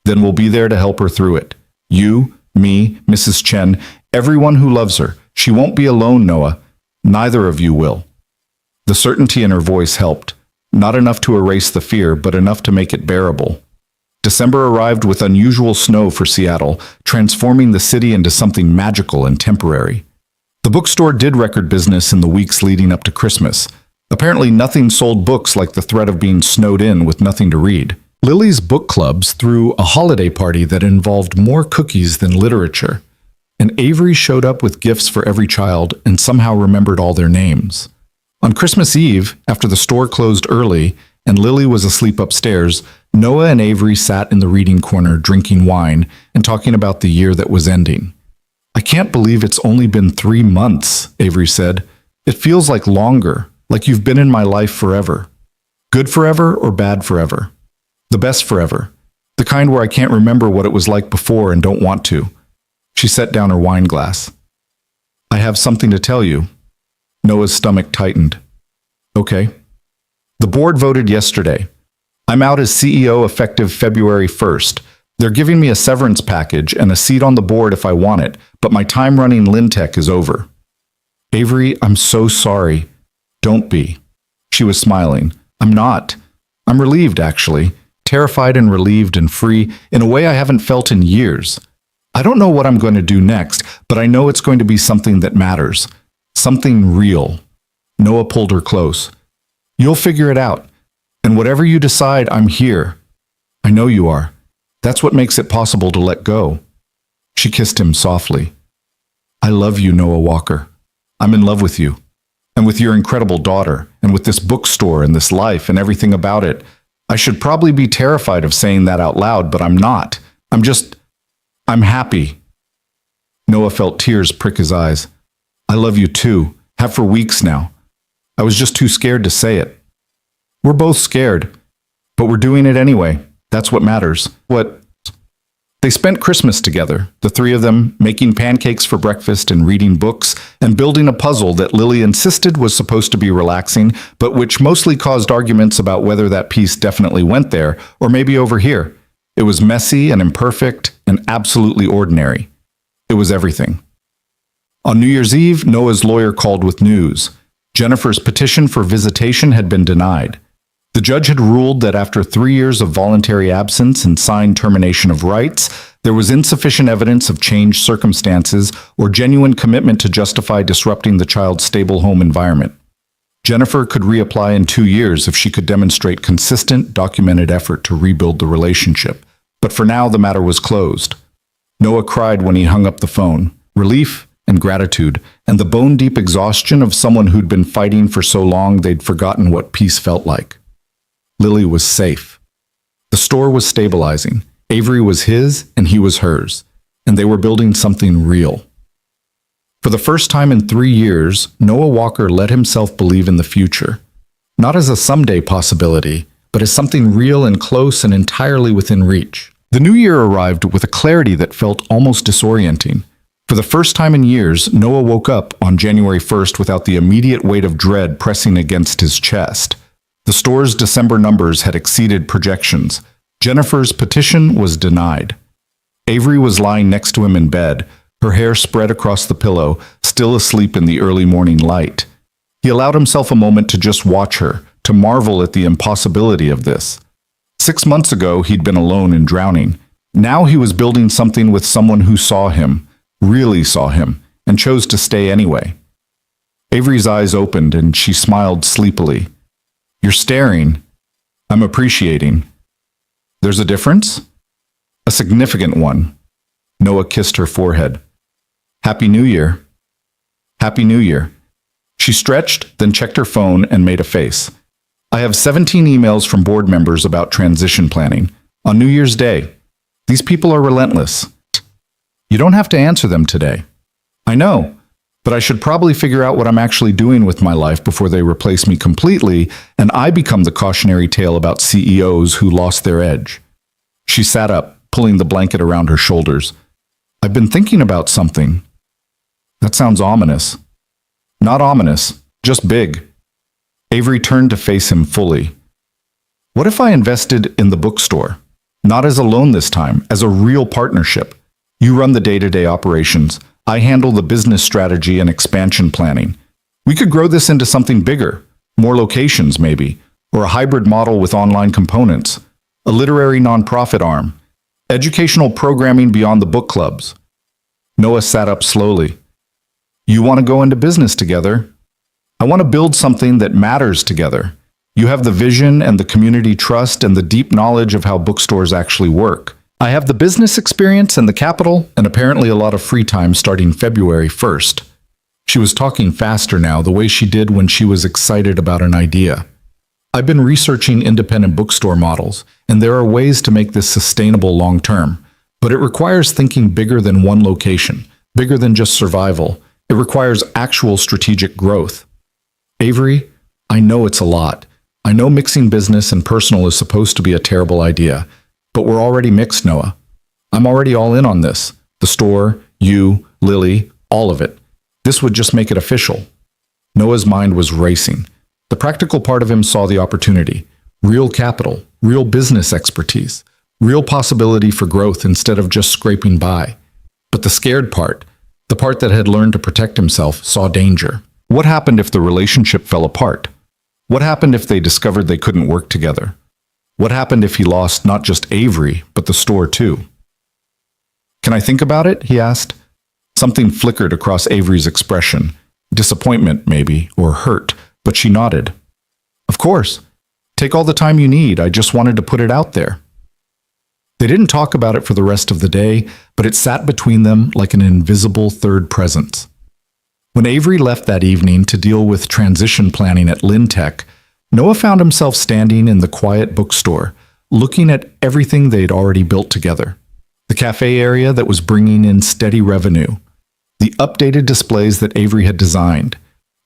Then we'll be there to help her through it. You, me, Mrs. Chen, everyone who loves her. She won't be alone, Noah. Neither of you will." The certainty in her voice helped. Not enough to erase the fear, but enough to make it bearable. December arrived with unusual snow for Seattle, transforming the city into something magical and temporary. The bookstore did record business in the weeks leading up to Christmas. Apparently nothing sold books like the threat of being snowed in with nothing to read. Lily's book clubs threw a holiday party that involved more cookies than literature. And Avery showed up with gifts for every child and somehow remembered all their names. On Christmas Eve, after the store closed early and Lily was asleep upstairs, Noah and Avery sat in the reading corner drinking wine and talking about the year that was ending. "I can't believe it's only been 3 months, Avery said. "It feels like longer, like you've been in my life forever. Good forever or bad forever? The best forever. The kind where I can't remember what it was like before and don't want to." She set down her wine glass. "I have something to tell you." Noah's stomach tightened. "Okay." "The board voted yesterday. I'm out as CEO effective February 1st. They're giving me a severance package and a seat on the board if I want it, but my time running Lintech is over." "Avery, I'm so sorry." "Don't be." She was smiling. "I'm not. I'm relieved, actually. Terrified and relieved and free in a way I haven't felt in years. I don't know what I'm going to do next, but I know it's going to be something that matters. Something real." Noah pulled her close. "You'll figure it out. And whatever you decide, I'm here. I know you are. That's what makes it possible to let go." She kissed him softly. "I love you, Noah Walker. I'm in love with you. And with your incredible daughter, and with this bookstore and this life and everything about it. I should probably be terrified of saying that out loud, but I'm not. I'm happy." Noah felt tears prick his eyes. "I love you too. Have for weeks now. I was just too scared to say it." "We're both scared, but we're doing it anyway. That's what matters." They spent Christmas together, the three of them, making pancakes for breakfast and reading books and building a puzzle that Lily insisted was supposed to be relaxing, but which mostly caused arguments about whether that piece definitely went there or maybe over here. It was messy and imperfect and absolutely ordinary. It was everything. On New Year's Eve, Noah's lawyer called with news. Jennifer's petition for visitation had been denied. The The judge had ruled that after 3 years of voluntary absence and signed termination of rights, there was insufficient evidence of changed circumstances or genuine commitment to justify disrupting the child's stable home environment. Jennifer could reapply in 2 years if she could demonstrate consistent, documented effort to rebuild the relationship. But for now, the matter was closed. Noah cried when he hung up the phone. Relief and gratitude, and the bone-deep exhaustion of someone who'd been fighting for so long they'd forgotten what peace felt like. Lily was safe. The store was stabilizing. Avery was his, and he was hers. And they were building something real. For the first time in 3 years, Noah Walker let himself believe in the future. Not as a someday possibility, but as something real and close and entirely within reach. The new year arrived with a clarity that felt almost disorienting. For the first time in years, Noah woke up on January 1st without the immediate weight of dread pressing against his chest. The store's December numbers had exceeded projections. Jennifer's petition was denied. Avery was lying next to him in bed, her hair spread across the pillow, still asleep in the early morning light. He allowed himself a moment to just watch her, to marvel at the impossibility of this. 6 months ago, he'd been alone and drowning. Now he was building something with someone who saw him, really saw him, and chose to stay anyway. Avery's eyes opened and she smiled sleepily. "You're staring. I'm appreciating." "There's a difference?" "A significant one." Noah kissed her forehead. "Happy New Year." "Happy New Year." She stretched, then checked her phone and made a face. "I have 17 emails from board members about transition planning. On New Year's Day. These people are relentless. You don't have to answer them today." "I know, but I should probably figure out what I'm actually doing with my life before they replace me completely and I become the cautionary tale about CEOs who lost their edge." She sat up, pulling the blanket around her shoulders. "I've been thinking about something." "That sounds ominous." "Not ominous, just big." Avery turned to face him fully. "What if I invested in the bookstore? Not as a loan this time, as a real partnership. You run the day-to-day operations. I handle the business strategy and expansion planning. We could grow this into something bigger, more locations maybe, or a hybrid model with online components, a literary nonprofit arm, educational programming beyond the book clubs." Noah sat up slowly. "You want to go into business together? I want to build something that matters together. You have the vision and the community trust and the deep knowledge of how bookstores actually work. I have the business experience and the capital, and apparently a lot of free time starting February 1st. She was talking faster now, the way she did when she was excited about an idea. "I've been researching independent bookstore models, and there are ways to make this sustainable long-term. But it requires thinking bigger than one location, bigger than just survival. It requires actual strategic growth." "Avery, I know it's a lot. I know mixing business and personal is supposed to be a terrible idea. But we're already mixed, Noah. I'm already all in on this. The store, you, Lily, all of it. This would just make it official." Noah's mind was racing. The practical part of him saw the opportunity. Real capital, real business expertise, real possibility for growth instead of just scraping by. But the scared part, the part that had learned to protect himself, saw danger. What happened if the relationship fell apart? What happened if they discovered they couldn't work together? What happened if he lost not just Avery, but the store too? "Can I think about it?" he asked. Something flickered across Avery's expression. Disappointment, maybe, or hurt, but she nodded. "Of course. Take all the time you need. I just wanted to put it out there." They didn't talk about it for the rest of the day, but it sat between them like an invisible third presence. When Avery left that evening to deal with transition planning at Lintech, Noah found himself standing in the quiet bookstore, looking at everything they'd already built together. The cafe area that was bringing in steady revenue, the updated displays that Avery had designed,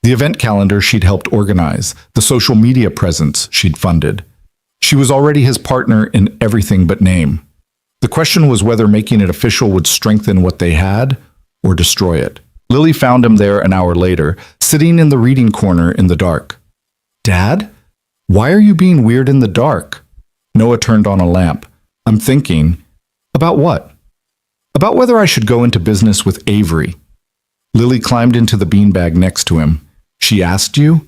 the event calendar she'd helped organize, the social media presence she'd funded. She was already his partner in everything but name. The question was whether making it official would strengthen what they had or destroy it. Lily found him there an hour later, sitting in the reading corner in the dark. "Dad? Why are you being weird in the dark?" Noah turned on a lamp. "I'm thinking." "About what?" "About whether I should go into business with Avery." Lily climbed into the beanbag next to him. "She asked you?"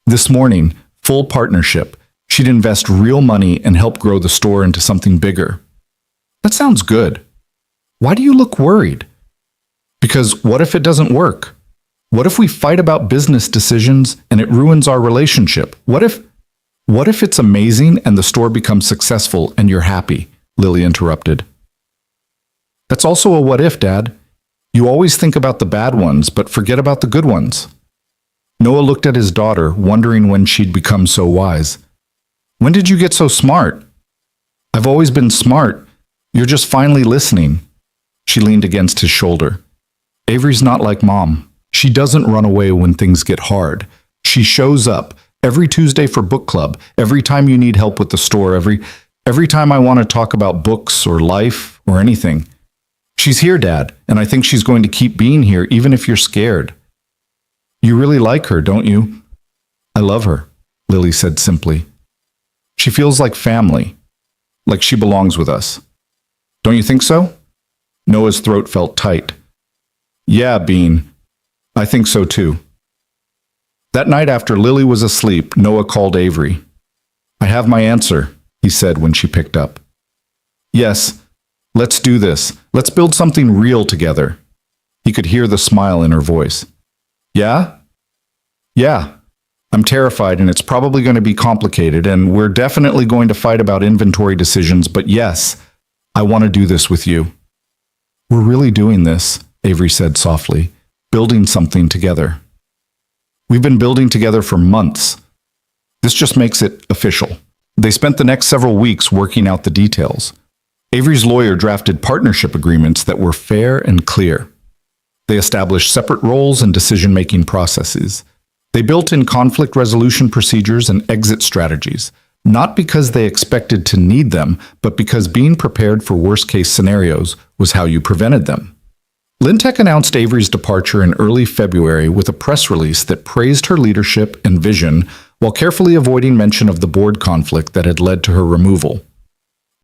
"This morning, full partnership. She'd invest real money and help grow the store into something bigger. That sounds good. Why do you look worried? Because what if it doesn't work? What if we fight about business decisions and it ruins our relationship? What if it's amazing and the store becomes successful and you're happy? Lily interrupted. That's also a what if, Dad. You always think about the bad ones, but forget about the good ones. Noah looked at his daughter, wondering when she'd become so wise. When did you get so smart? I've always been smart. You're just finally listening. She leaned against his shoulder. Avery's not like Mom. She doesn't run away when things get hard. She shows up every Tuesday for book club, every time you need help with the store, every time I want to talk about books or life or anything. She's here, Dad, and I think she's going to keep being here even if you're scared. You really like her, don't you? I love her, Lily said simply. She feels like family, like she belongs with us. Don't you think so? Noah's throat felt tight. Yeah, Bean. I think so too. That night after Lily was asleep, Noah called Avery. I have my answer, he said when she picked up. Yes, let's do this. Let's build something real together. He could hear the smile in her voice. Yeah? Yeah. I'm terrified and it's probably going to be complicated and we're definitely going to fight about inventory decisions, but yes, I want to do this with you. We're really doing this, Avery said softly, building something together. We've been building together for months. This just makes it official. They spent the next several weeks working out the details. Avery's lawyer drafted partnership agreements that were fair and clear. They established separate roles and decision-making processes. They built in conflict resolution procedures and exit strategies, not because they expected to need them, but because being prepared for worst-case scenarios was how you prevented them. Lintech announced Avery's departure in early February with a press release that praised her leadership and vision while carefully avoiding mention of the board conflict that had led to her removal.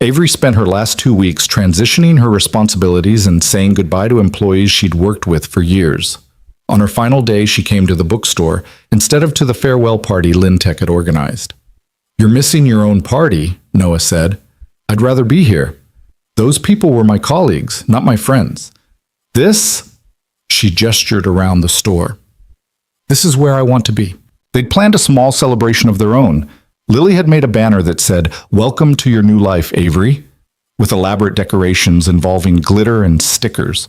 Avery spent her last 2 weeks transitioning her responsibilities and saying goodbye to employees she'd worked with for years. On her final day, she came to the bookstore instead of to the farewell party Lintech had organized. You're missing your own party, Noah said. I'd rather be here. Those people were my colleagues, not my friends. This, she gestured around the store. This is where I want to be. They'd planned a small celebration of their own. Lily had made a banner that said, Welcome to your new life, Avery, with elaborate decorations involving glitter and stickers.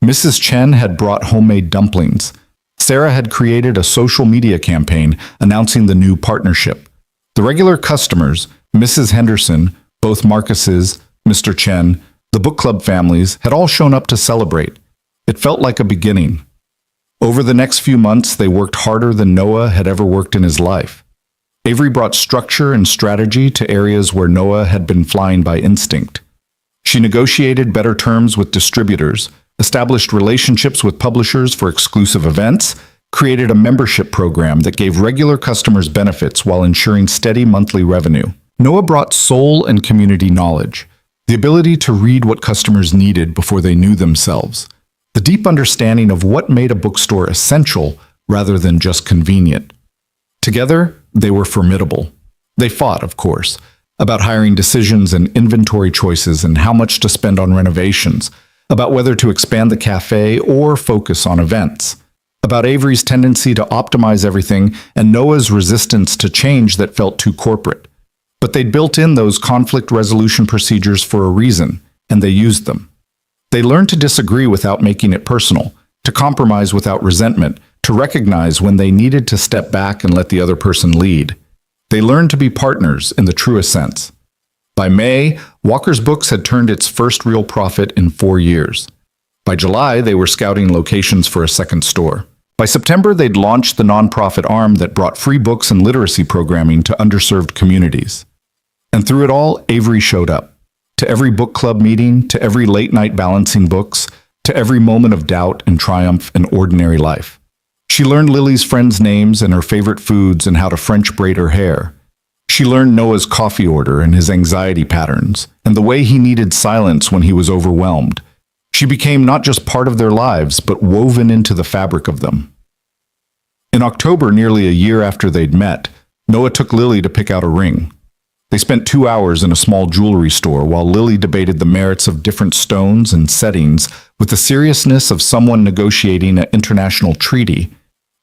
Mrs. Chen had brought homemade dumplings. Sarah had created a social media campaign announcing the new partnership. The regular customers, Mrs. Henderson, both Marcuses, Mr. Chen, the book club families, had all shown up to celebrate. It felt like a beginning. Over the next few months, they worked harder than Noah had ever worked in his life. Avery brought structure and strategy to areas where Noah had been flying by instinct. She negotiated better terms with distributors, established relationships with publishers for exclusive events, created a membership program that gave regular customers benefits while ensuring steady monthly revenue. Noah brought soul and community knowledge, the ability to read what customers needed before they knew themselves, the deep understanding of what made a bookstore essential rather than just convenient. Together, they were formidable. They fought, of course, about hiring decisions and inventory choices and how much to spend on renovations, about whether to expand the cafe or focus on events, about Avery's tendency to optimize everything and Noah's resistance to change that felt too corporate. But they'd built in those conflict resolution procedures for a reason, and they used them. They learned to disagree without making it personal, to compromise without resentment, to recognize when they needed to step back and let the other person lead. They learned to be partners in the truest sense. By May, Walker's Books had turned its first real profit in 4 years. By July, they were scouting locations for a second store. By September, they'd launched the nonprofit arm that brought free books and literacy programming to underserved communities. And through it all, Avery showed up. To every book club meeting, to every late night balancing books, to every moment of doubt and triumph in ordinary life. She learned Lily's friends' names and her favorite foods and how to French braid her hair. She learned Noah's coffee order and his anxiety patterns, and the way he needed silence when he was overwhelmed. She became not just part of their lives, but woven into the fabric of them. In October, nearly a year after they'd met, Noah took Lily to pick out a ring. They spent 2 hours in a small jewelry store while Lily debated the merits of different stones and settings with the seriousness of someone negotiating an international treaty.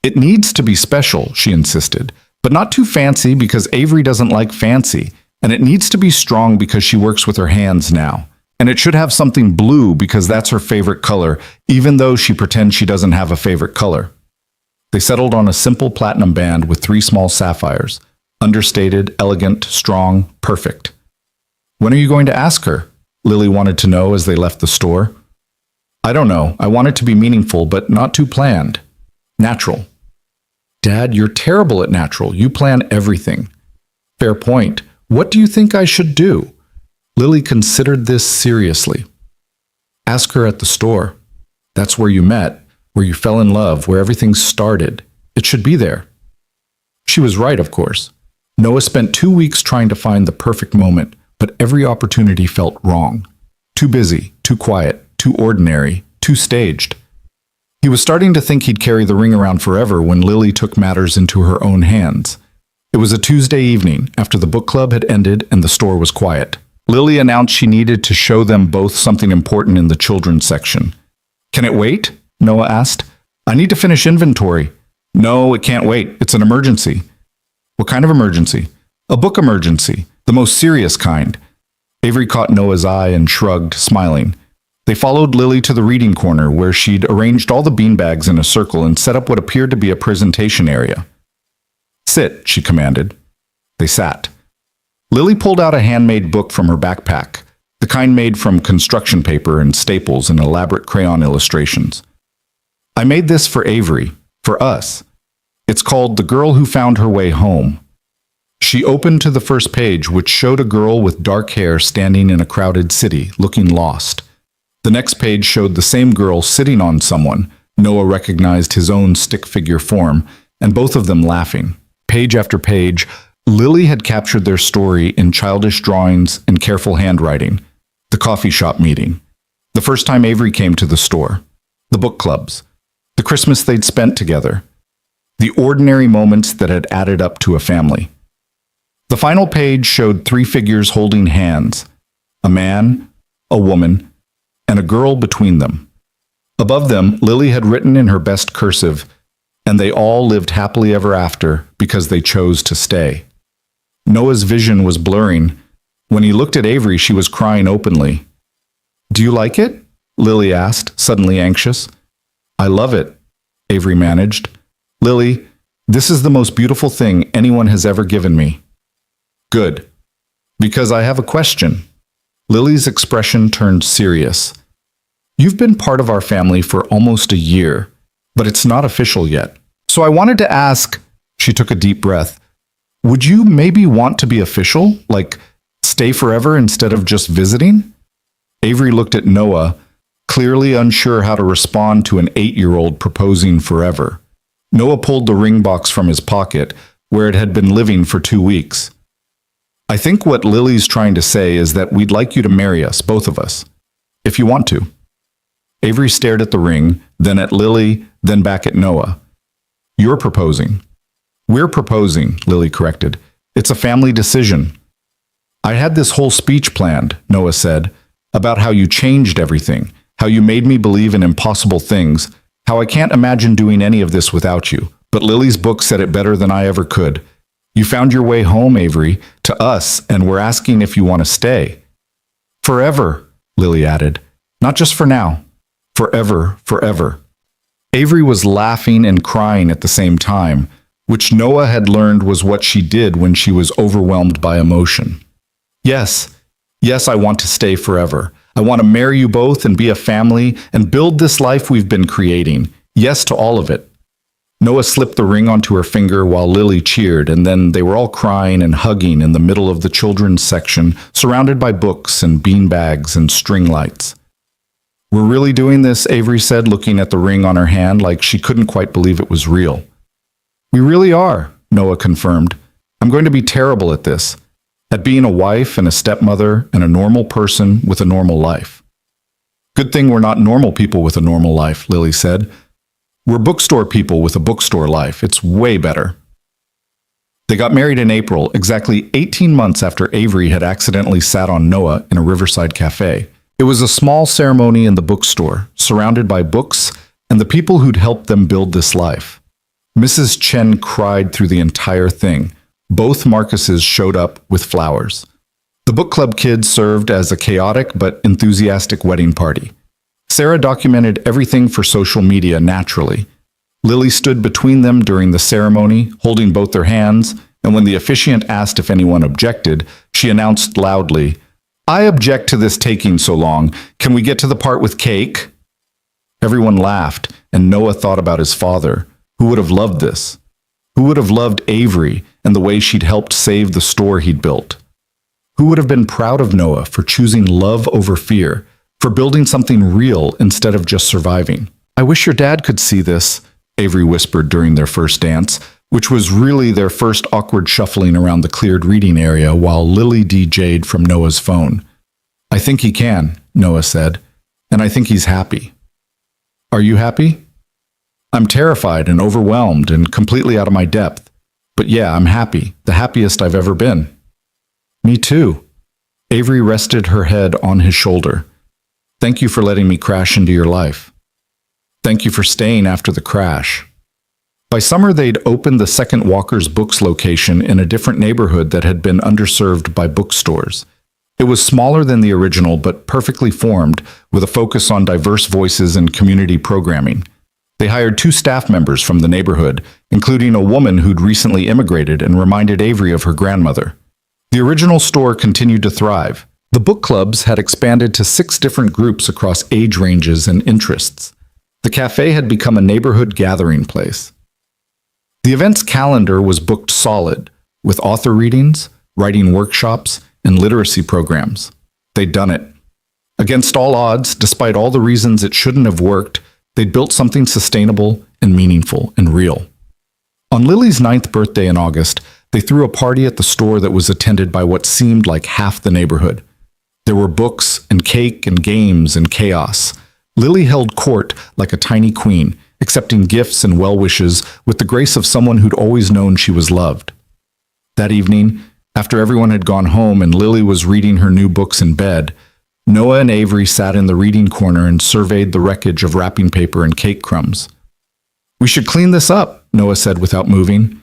It needs to be special, she insisted, but not too fancy because Avery doesn't like fancy, and it needs to be strong because she works with her hands now. And it should have something blue because that's her favorite color, even though she pretends she doesn't have a favorite color. They settled on a simple platinum band with 3 small sapphires. Understated, elegant, strong, perfect. When are you going to ask her? Lily wanted to know as they left the store. I don't know. I want it to be meaningful, but not too planned. Natural. Dad, you're terrible at natural. You plan everything. Fair point. What do you think I should do? Lily considered this seriously. Ask her at the store. That's where you met, where you fell in love, where everything started. It should be there. She was right, of course. Noah spent 2 weeks trying to find the perfect moment, but every opportunity felt wrong. Too busy, too quiet, too ordinary, too staged. He was starting to think he'd carry the ring around forever when Lily took matters into her own hands. It was a Tuesday evening, after the book club had ended and the store was quiet. Lily announced she needed to show them both something important in the children's section. Can it wait? Noah asked. I need to finish inventory. No, it can't wait. It's an emergency. What kind of emergency? A book emergency, the most serious kind. Avery caught Noah's eye and shrugged, smiling. They followed Lily to the reading corner where she'd arranged all the beanbags in a circle and set up what appeared to be a presentation area. Sit, she commanded. They sat. Lily pulled out a handmade book from her backpack, the kind made from construction paper and staples and elaborate crayon illustrations. I made this for Avery, for us. It's called The Girl Who Found Her Way Home. She opened to the first page, which showed a girl with dark hair standing in a crowded city, looking lost. The next page showed the same girl sitting on someone. Noah recognized his own stick figure form, and both of them laughing. Page after page, Lily had captured their story in childish drawings and careful handwriting. The coffee shop meeting. The first time Avery came to the store. The book clubs. The Christmas they'd spent together. The ordinary moments that had added up to a family. The final page showed 3 figures holding hands. A man, a woman, and a girl between them. Above them, Lily had written in her best cursive, and they all lived happily ever after because they chose to stay. Noah's vision was blurring. When he looked at Avery, she was crying openly. Do you like it? Lily asked, suddenly anxious. I love it, Avery managed. Lily, this is the most beautiful thing anyone has ever given me. Good. Because I have a question. Lily's expression turned serious. You've been part of our family for almost a year, but it's not official yet. So I wanted to ask, she took a deep breath, would you maybe want to be official? Like, stay forever instead of just visiting? Avery looked at Noah, clearly unsure how to respond to an 8-year-old proposing forever. Noah pulled the ring box from his pocket, where it had been living for 2 weeks. I think what Lily's trying to say is that we'd like you to marry us, both of us, if you want to. Avery stared at the ring, then at Lily, then back at Noah. You're proposing. We're proposing, Lily corrected. It's a family decision. I had this whole speech planned, Noah said, about how you changed everything, how you made me believe in impossible things, how I can't imagine doing any of this without you. But Lily's book said it better than I ever could. You found your way home, Avery, to us, and we're asking if you want to stay. Forever, Lily added. Not just for now. Forever, forever. Avery was laughing and crying at the same time, which Noah had learned was what she did when she was overwhelmed by emotion. Yes, I want to stay forever. I want to marry you both and be a family and build this life we've been creating. Yes to all of it. Noah slipped the ring onto her finger while Lily cheered, and then they were all crying and hugging in the middle of the children's section, surrounded by books and beanbags and string lights. We're really doing this, Avery said, looking at the ring on her hand like she couldn't quite believe it was real. We really are, Noah confirmed. I'm going to be terrible at this, at being a wife and a stepmother and a normal person with a normal life. Good thing we're not normal people with a normal life, Lily said. We're bookstore people with a bookstore life. It's way better. They got married in April, exactly 18 months after Avery had accidentally sat on Noah in a riverside cafe. It was a small ceremony in the bookstore, surrounded by books and the people who'd helped them build this life. Mrs. Chen cried through the entire thing. Both Marcuses showed up with flowers. The book club kids served as a chaotic but enthusiastic wedding party. Sarah documented everything for social media naturally. Lily stood between them during the ceremony, holding both their hands, and when the officiant asked if anyone objected, she announced loudly, "I object to this taking so long. Can we get to the part with cake?" Everyone laughed, and Noah thought about his father, who would have loved this. Who would have loved Avery and the way she'd helped save the store he'd built? Who would have been proud of Noah for choosing love over fear, for building something real instead of just surviving? "I wish your dad could see this," Avery whispered during their first dance, which was really their first awkward shuffling around the cleared reading area while Lily DJ'd from Noah's phone. "I think he can," Noah said, "and I think he's happy." "Are you happy?" "I'm terrified and overwhelmed and completely out of my depth. But yeah, I'm happy, the happiest I've ever been." "Me too." Avery rested her head on his shoulder. "Thank you for letting me crash into your life. Thank you for staying after the crash." By summer, they'd opened the second Walker's Books location in a different neighborhood that had been underserved by bookstores. It was smaller than the original, but perfectly formed, with a focus on diverse voices and community programming. They hired 2 staff members from the neighborhood, including a woman who'd recently immigrated and reminded Avery of her grandmother. The original store continued to thrive. The book clubs had expanded to 6 different groups across age ranges and interests. The cafe had become a neighborhood gathering place. The event's calendar was booked solid, with author readings, writing workshops, and literacy programs. They'd done it. Against all odds, despite all the reasons it shouldn't have worked, they'd built something sustainable and meaningful and real. On Lily's 9th birthday in August, they threw a party at the store that was attended by what seemed like half the neighborhood. There were books and cake and games and chaos. Lily held court like a tiny queen, accepting gifts and well wishes with the grace of someone who'd always known she was loved. That evening, after everyone had gone home and Lily was reading her new books in bed, Noah and Avery sat in the reading corner and surveyed the wreckage of wrapping paper and cake crumbs. "We should clean this up," Noah said without moving.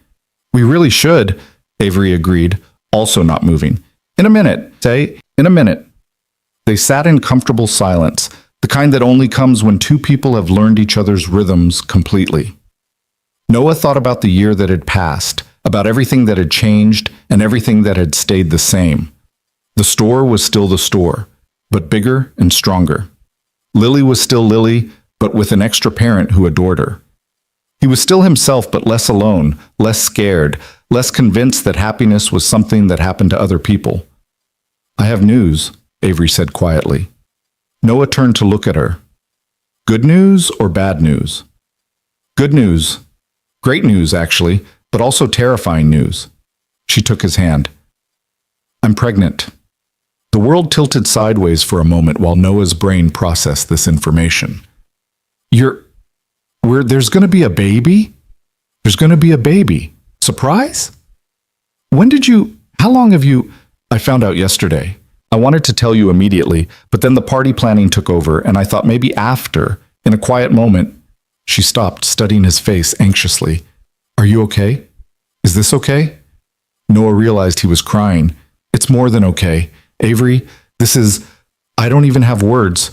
"We really should," Avery agreed, also not moving. "In a minute, say, in a minute." They sat in comfortable silence, the kind that only comes when 2 people have learned each other's rhythms completely. Noah thought about the year that had passed, about everything that had changed and everything that had stayed the same. The store was still the store, but bigger and stronger. Lily was still Lily, but with an extra parent who adored her. He was still himself, but less alone, less scared, less convinced that happiness was something that happened to other people. "I have news," Avery said quietly. Noah turned to look at her. "Good news or bad news?" "Good news. Great news, actually, but also terrifying news." She took his hand. "I'm pregnant." The world tilted sideways for a moment while Noah's brain processed this information. There's going to be a baby? There's going to be a baby. Surprise? How long have you? I found out yesterday. I wanted to tell you immediately, but then the party planning took over, and I thought maybe after, in a quiet moment. She stopped, studying his face anxiously. "Are you okay? Is this okay?" Noah realized he was crying. "It's more than okay. Avery, I don't even have words.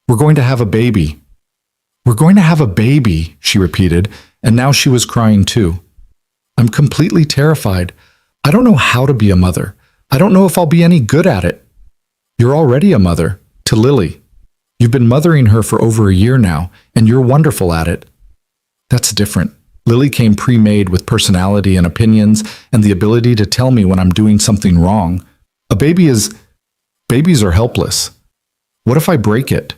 We're going to have a baby." "We're going to have a baby," she repeated, and now she was crying too. "I'm completely terrified. I don't know how to be a mother. I don't know if I'll be any good at it." "You're already a mother, to Lily. You've been mothering her for over a year now, and you're wonderful at it." "That's different. Lily came pre-made with personality and opinions and the ability to tell me when I'm doing something wrong. Babies are helpless. What if I break it?"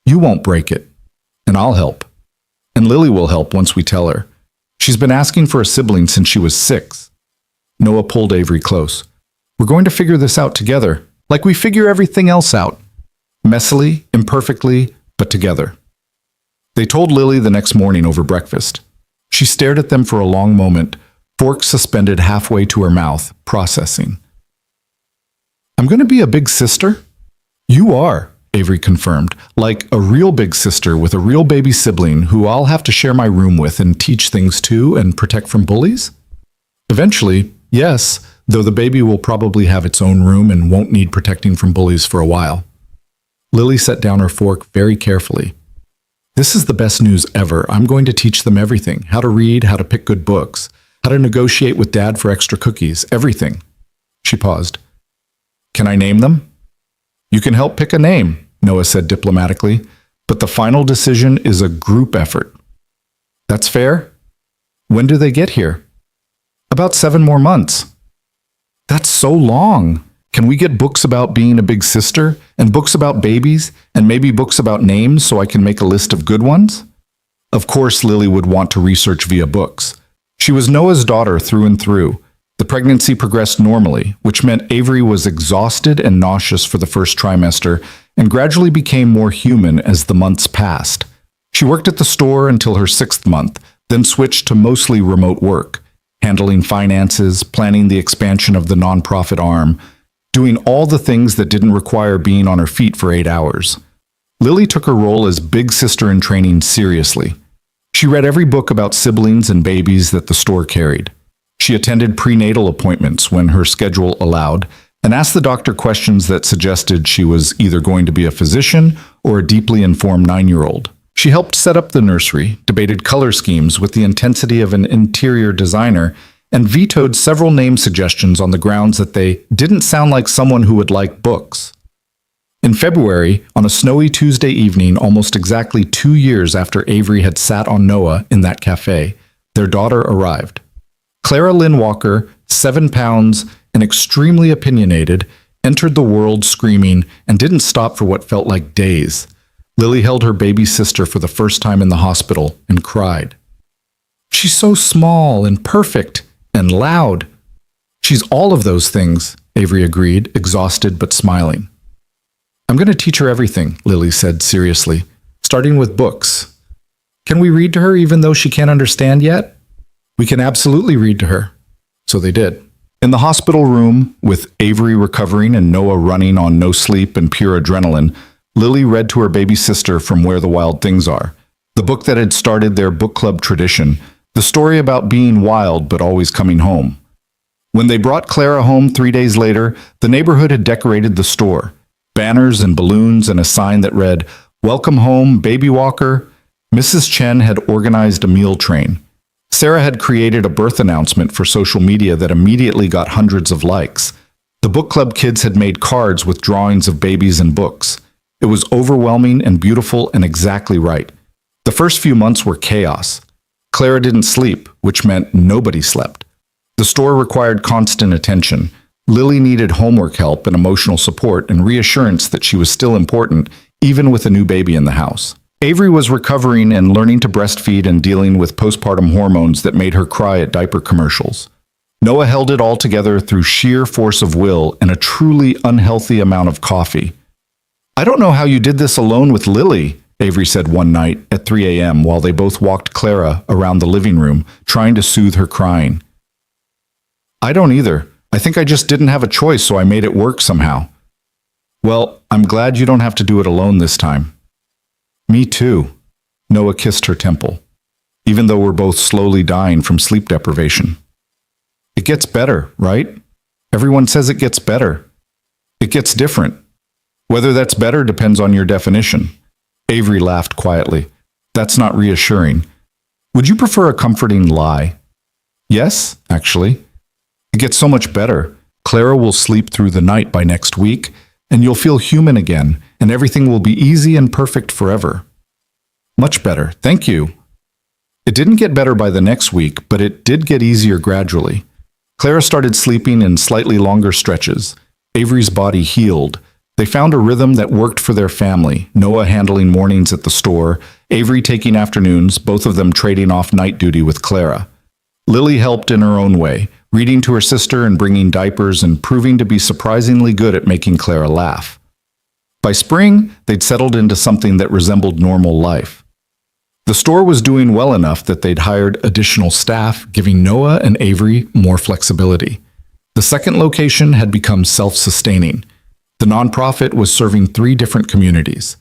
"You won't break it, and I'll help. And Lily will help once we tell her. She's been asking for a sibling since she was 6. Noah pulled Avery close. "We're going to figure this out together, like we figure everything else out. Messily, imperfectly, but together." They told Lily the next morning over breakfast. She stared at them for a long moment, fork suspended halfway to her mouth, processing. I'm going to be a big sister? You are, Avery confirmed, like a real big sister with a real baby sibling who I'll have to share my room with and teach things to and protect from bullies? Eventually, yes, though the baby will probably have its own room and won't need protecting from bullies for a while. Lily set down her fork very carefully. This is the best news ever. I'm going to teach them everything. How to read, how to pick good books, how to negotiate with Dad for extra cookies, everything. She paused. Can I name them? You can help pick a name, Noah said diplomatically, but the final decision is a group effort. That's fair? When do they get here? About 7 more months. That's so long. Can we get books about being a big sister, and books about babies, and maybe books about names so I can make a list of good ones? Of course, Lily would want to research via books. She was Noah's daughter through and through. The pregnancy progressed normally, which meant Avery was exhausted and nauseous for the first trimester and gradually became more human as the months passed. She worked at the store until her 6th month, then switched to mostly remote work, handling finances, planning the expansion of the nonprofit arm, doing all the things that didn't require being on her feet for 8 hours. Lily took her role as big sister in training seriously. She read every book about siblings and babies that the store carried. She attended prenatal appointments when her schedule allowed and asked the doctor questions that suggested she was either going to be a physician or a deeply informed 9-year-old. She helped set up the nursery, debated color schemes with the intensity of an interior designer, and vetoed several name suggestions on the grounds that they didn't sound like someone who would like books. In February, on a snowy Tuesday evening, almost exactly 2 years after Avery had sat on Noah in that cafe, their daughter arrived. Clara Lynn Walker, 7 pounds and extremely opinionated, entered the world screaming and didn't stop for what felt like days. Lily held her baby sister for the first time in the hospital and cried. She's so small and perfect and loud. She's all of those things, Avery agreed, exhausted but smiling. I'm going to teach her everything, Lily said seriously, starting with books. Can we read to her even though she can't understand yet? We can absolutely read to her. So they did. In the hospital room, with Avery recovering and Noah running on no sleep and pure adrenaline, Lily read to her baby sister From Where the Wild Things Are, the book that had started their book club tradition, the story about being wild but always coming home. When they brought Clara home 3 days later, the neighborhood had decorated the store. Banners and balloons and a sign that read, "Welcome home, baby walker." Mrs. Chen had organized a meal train. Sarah had created a birth announcement for social media that immediately got hundreds of likes. The book club kids had made cards with drawings of babies and books. It was overwhelming and beautiful and exactly right. The first few months were chaos. Clara didn't sleep, which meant nobody slept. The store required constant attention. Lily needed homework help and emotional support and reassurance that she was still important, even with a new baby in the house. Avery was recovering and learning to breastfeed and dealing with postpartum hormones that made her cry at diaper commercials. Noah held it all together through sheer force of will and a truly unhealthy amount of coffee. I don't know how you did this alone with Lily, Avery said one night at 3 a.m. while they both walked Clara around the living room, trying to soothe her crying. I don't either. I think I just didn't have a choice, so I made it work somehow. Well, I'm glad you don't have to do it alone this time. Me too. Noah kissed her temple, even though we're both slowly dying from sleep deprivation. It gets better, right? Everyone says it gets better. It gets different. Whether that's better depends on your definition. Avery laughed quietly. That's not reassuring. Would you prefer a comforting lie? Yes, actually. It gets so much better. Clara will sleep through the night by next week, and you'll feel human again, and everything will be easy and perfect forever. Much better, thank you. It didn't get better by the next week, but it did get easier gradually. Clara started sleeping in slightly longer stretches. Avery's body healed. They found a rhythm that worked for their family, Noah handling mornings at the store, Avery taking afternoons, both of them trading off night duty with Clara. Lily helped in her own way, reading to her sister and bringing diapers and proving to be surprisingly good at making Clara laugh. By spring, they'd settled into something that resembled normal life. The store was doing well enough that they'd hired additional staff, giving Noah and Avery more flexibility. The second location had become self-sustaining. The nonprofit was serving 3 different communities.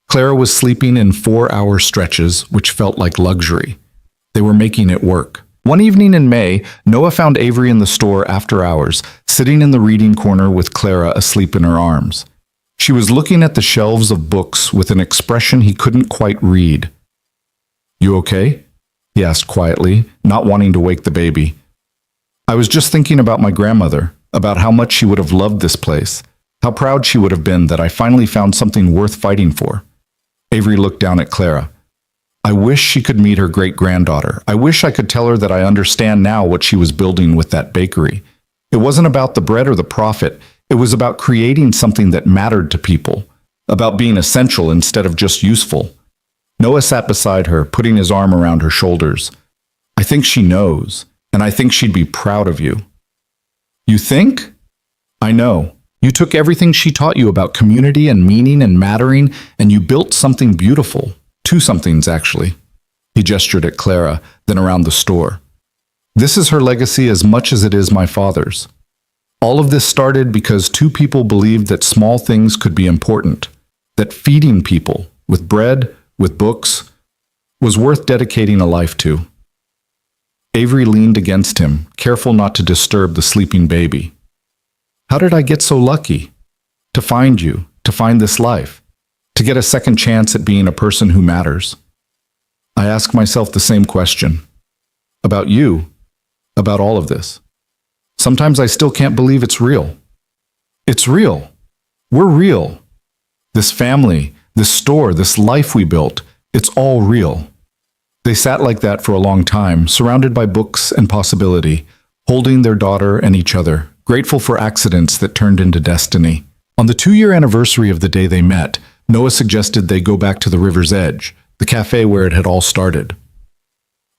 Clara was sleeping in 4-hour stretches, which felt like luxury. They were making it work. One evening in May, Noah found Avery in the store after hours, sitting in the reading corner with Clara asleep in her arms. She was looking at the shelves of books with an expression he couldn't quite read. "You okay?" he asked quietly, not wanting to wake the baby. "I was just thinking about my grandmother, about how much she would have loved this place, how proud she would have been that I finally found something worth fighting for." Avery looked down at Clara. "I wish she could meet her great-granddaughter. I wish I could tell her that I understand now what she was building with that bakery. It wasn't about the bread or the profit. It was about creating something that mattered to people, about being essential instead of just useful." Noah sat beside her, putting his arm around her shoulders. "I think she knows, and I think she'd be proud of you." "You think?" "I know. You took everything she taught you about community and meaning and mattering, and you built something beautiful. 2 somethings, actually." He gestured at Clara, then around the store. "This is her legacy as much as it is my father's. All of this started because 2 people believed that small things could be important, that feeding people, with bread, with books, was worth dedicating a life to." Avery leaned against him, careful not to disturb the sleeping baby. "How did I get so lucky? To find you, to find this life, to get a second chance at being a person who matters?" I ask myself the same question. About you, about all of this. Sometimes I still can't believe it's real. It's real. We're real. This family, this store, this life we built, it's all real. They sat like that for a long time, surrounded by books and possibility, holding their daughter and each other, grateful for accidents that turned into destiny. On the 2-year anniversary of the day they met, Noah suggested they go back to the river's edge, the cafe where it had all started.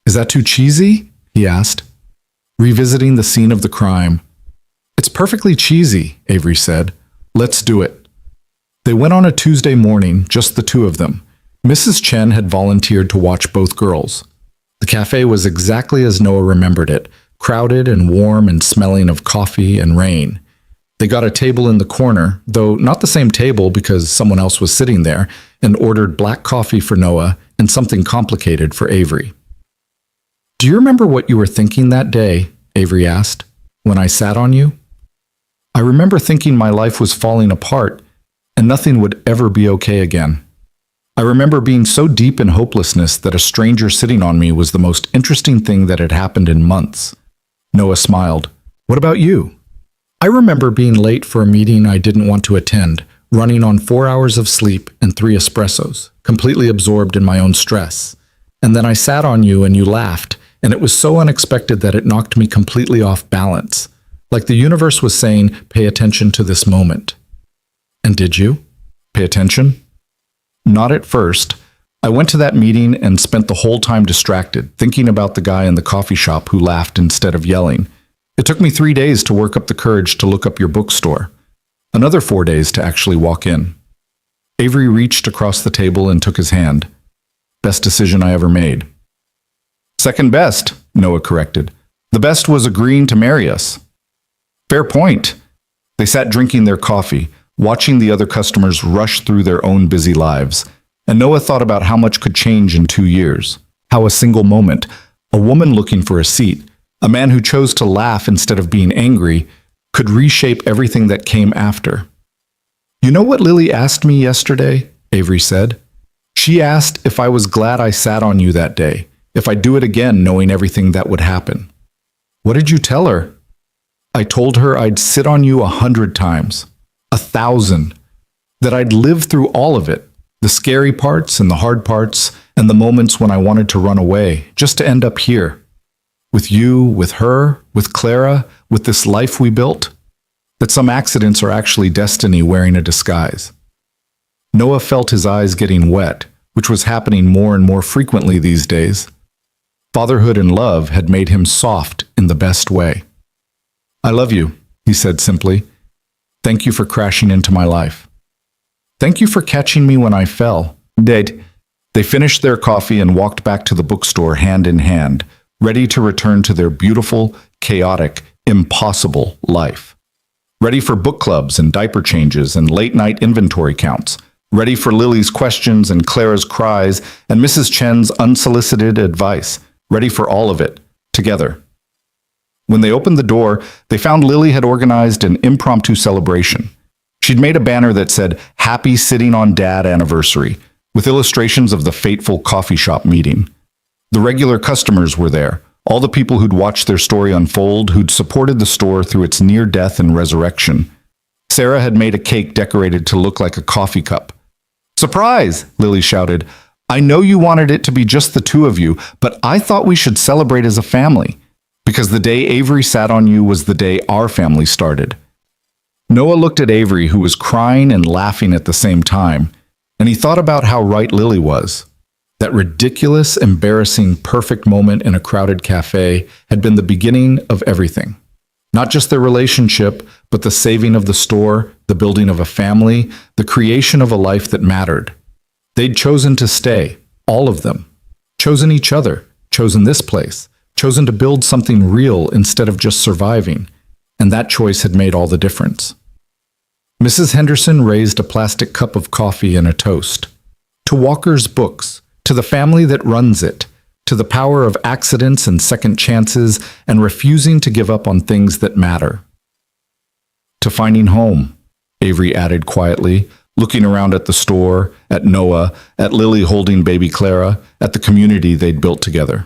"Is that too cheesy?" he asked, revisiting the scene of the crime. "It's perfectly cheesy," Avery said. "Let's do it." They went on a Tuesday morning, just the 2 of them. Mrs. Chen had volunteered to watch both girls. The cafe was exactly as Noah remembered it, crowded and warm and smelling of coffee and rain. They got a table in the corner, though not the same table because someone else was sitting there, and ordered black coffee for Noah and something complicated for Avery. "Do you remember what you were thinking that day?" Avery asked, "when I sat on you?" "I remember thinking my life was falling apart and nothing would ever be okay again. I remember being so deep in hopelessness that a stranger sitting on me was the most interesting thing that had happened in months." Noah smiled. "What about you?" "I remember being late for a meeting I didn't want to attend, running on 4 hours of sleep and 3 espressos, completely absorbed in my own stress. And then I sat on you and you laughed, and it was so unexpected that it knocked me completely off balance. Like the universe was saying, pay attention to this moment." "And did you? Pay attention?" "Not at first. I went to that meeting and spent the whole time distracted, thinking about the guy in the coffee shop who laughed instead of yelling. It took me 3 days to work up the courage to look up your bookstore. Another 4 days to actually walk in." Avery reached across the table and took his hand. "Best decision I ever made." "Second best," Noah corrected. "The best was agreeing to marry us." "Fair point." They sat drinking their coffee, watching the other customers rush through their own busy lives, and Noah thought about how much could change in 2 years. How a single moment, a woman looking for a seat, a man who chose to laugh instead of being angry, could reshape everything that came after. "You know what Lily asked me yesterday?" Avery said. "She asked if I was glad I sat on you that day, if I'd do it again knowing everything that would happen." "What did you tell her?" "I told her I'd sit on you 100 times. 1,000. That I'd live through all of it, the scary parts and the hard parts, and the moments when I wanted to run away, just to end up here. With you, with her, with Clara, with this life we built. That some accidents are actually destiny wearing a disguise." Noah felt his eyes getting wet, which was happening more and more frequently these days. Fatherhood and love had made him soft in the best way. "I love you," he said simply. "Thank you for crashing into my life. Thank you for catching me when I fell. They finished their coffee and walked back to the bookstore hand in hand, ready to return to their beautiful, chaotic, impossible life. Ready for book clubs and diaper changes and late-night inventory counts. Ready for Lily's questions and Clara's cries and Mrs. Chen's unsolicited advice. Ready for all of it, together. When they opened the door, they found Lily had organized an impromptu celebration. She'd made a banner that said, "Happy Sitting on Dad Anniversary," with illustrations of the fateful coffee shop meeting. The regular customers were there, all the people who'd watched their story unfold, who'd supported the store through its near death and resurrection. Sarah had made a cake decorated to look like a coffee cup. "Surprise!" Lily shouted. "I know you wanted it to be just the two of you, but I thought we should celebrate as a family, because the day Avery sat on you was the day our family started." Noah looked at Avery, who was crying and laughing at the same time, and he thought about how right Lily was. That ridiculous, embarrassing, perfect moment in a crowded cafe had been the beginning of everything. Not just their relationship, but the saving of the store, the building of a family, the creation of a life that mattered. They'd chosen to stay, all of them. Chosen each other, chosen this place, chosen to build something real instead of just surviving. And that choice had made all the difference. Mrs. Henderson raised a plastic cup of coffee and a toast. To Walker's books, to the family that runs it, to the power of accidents and second chances and refusing to give up on things that matter. To finding home, Avery added quietly, looking around at the store, at Noah, at Lily holding baby Clara, at the community they'd built together.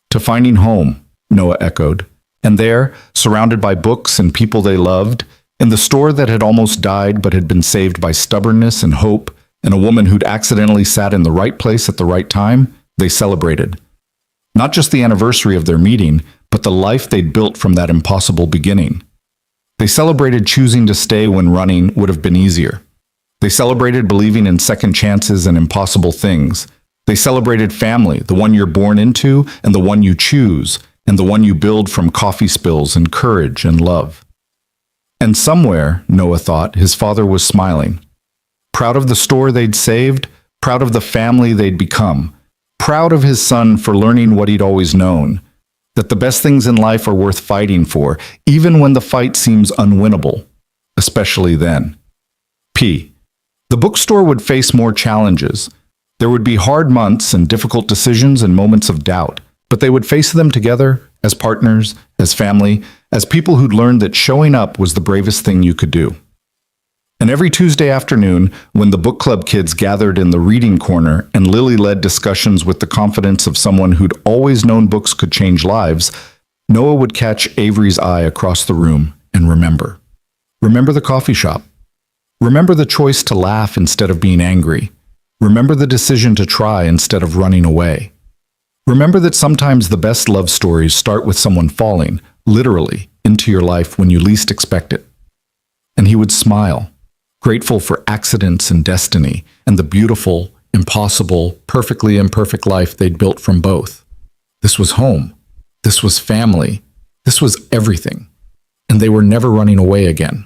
To finding home, Noah echoed, and there, surrounded by books and people they loved, in the store that had almost died but had been saved by stubbornness and hope, and a woman who'd accidentally sat in the right place at the right time, they celebrated. Not just the anniversary of their meeting, but the life they'd built from that impossible beginning. They celebrated choosing to stay when running would have been easier. They celebrated believing in second chances and impossible things. They celebrated family, the one you're born into and the one you choose, and the one you build from coffee spills and courage and love. And somewhere, Noah thought, his father was smiling. Proud of the store they'd saved, proud of the family they'd become, proud of his son for learning what he'd always known, that the best things in life are worth fighting for, even when the fight seems unwinnable, especially then. P. The bookstore would face more challenges. There would be hard months and difficult decisions and moments of doubt, but they would face them together, as partners, as family, as people who'd learned that showing up was the bravest thing you could do. And every Tuesday afternoon, when the book club kids gathered in the reading corner and Lily led discussions with the confidence of someone who'd always known books could change lives, Noah would catch Avery's eye across the room and remember. Remember the coffee shop. Remember the choice to laugh instead of being angry. Remember the decision to try instead of running away. Remember that sometimes the best love stories start with someone falling, literally, into your life when you least expect it. And he would smile, grateful for accidents and destiny, and the beautiful, impossible, perfectly imperfect life they'd built from both. This was home. This was family. This was everything. And they were never running away again.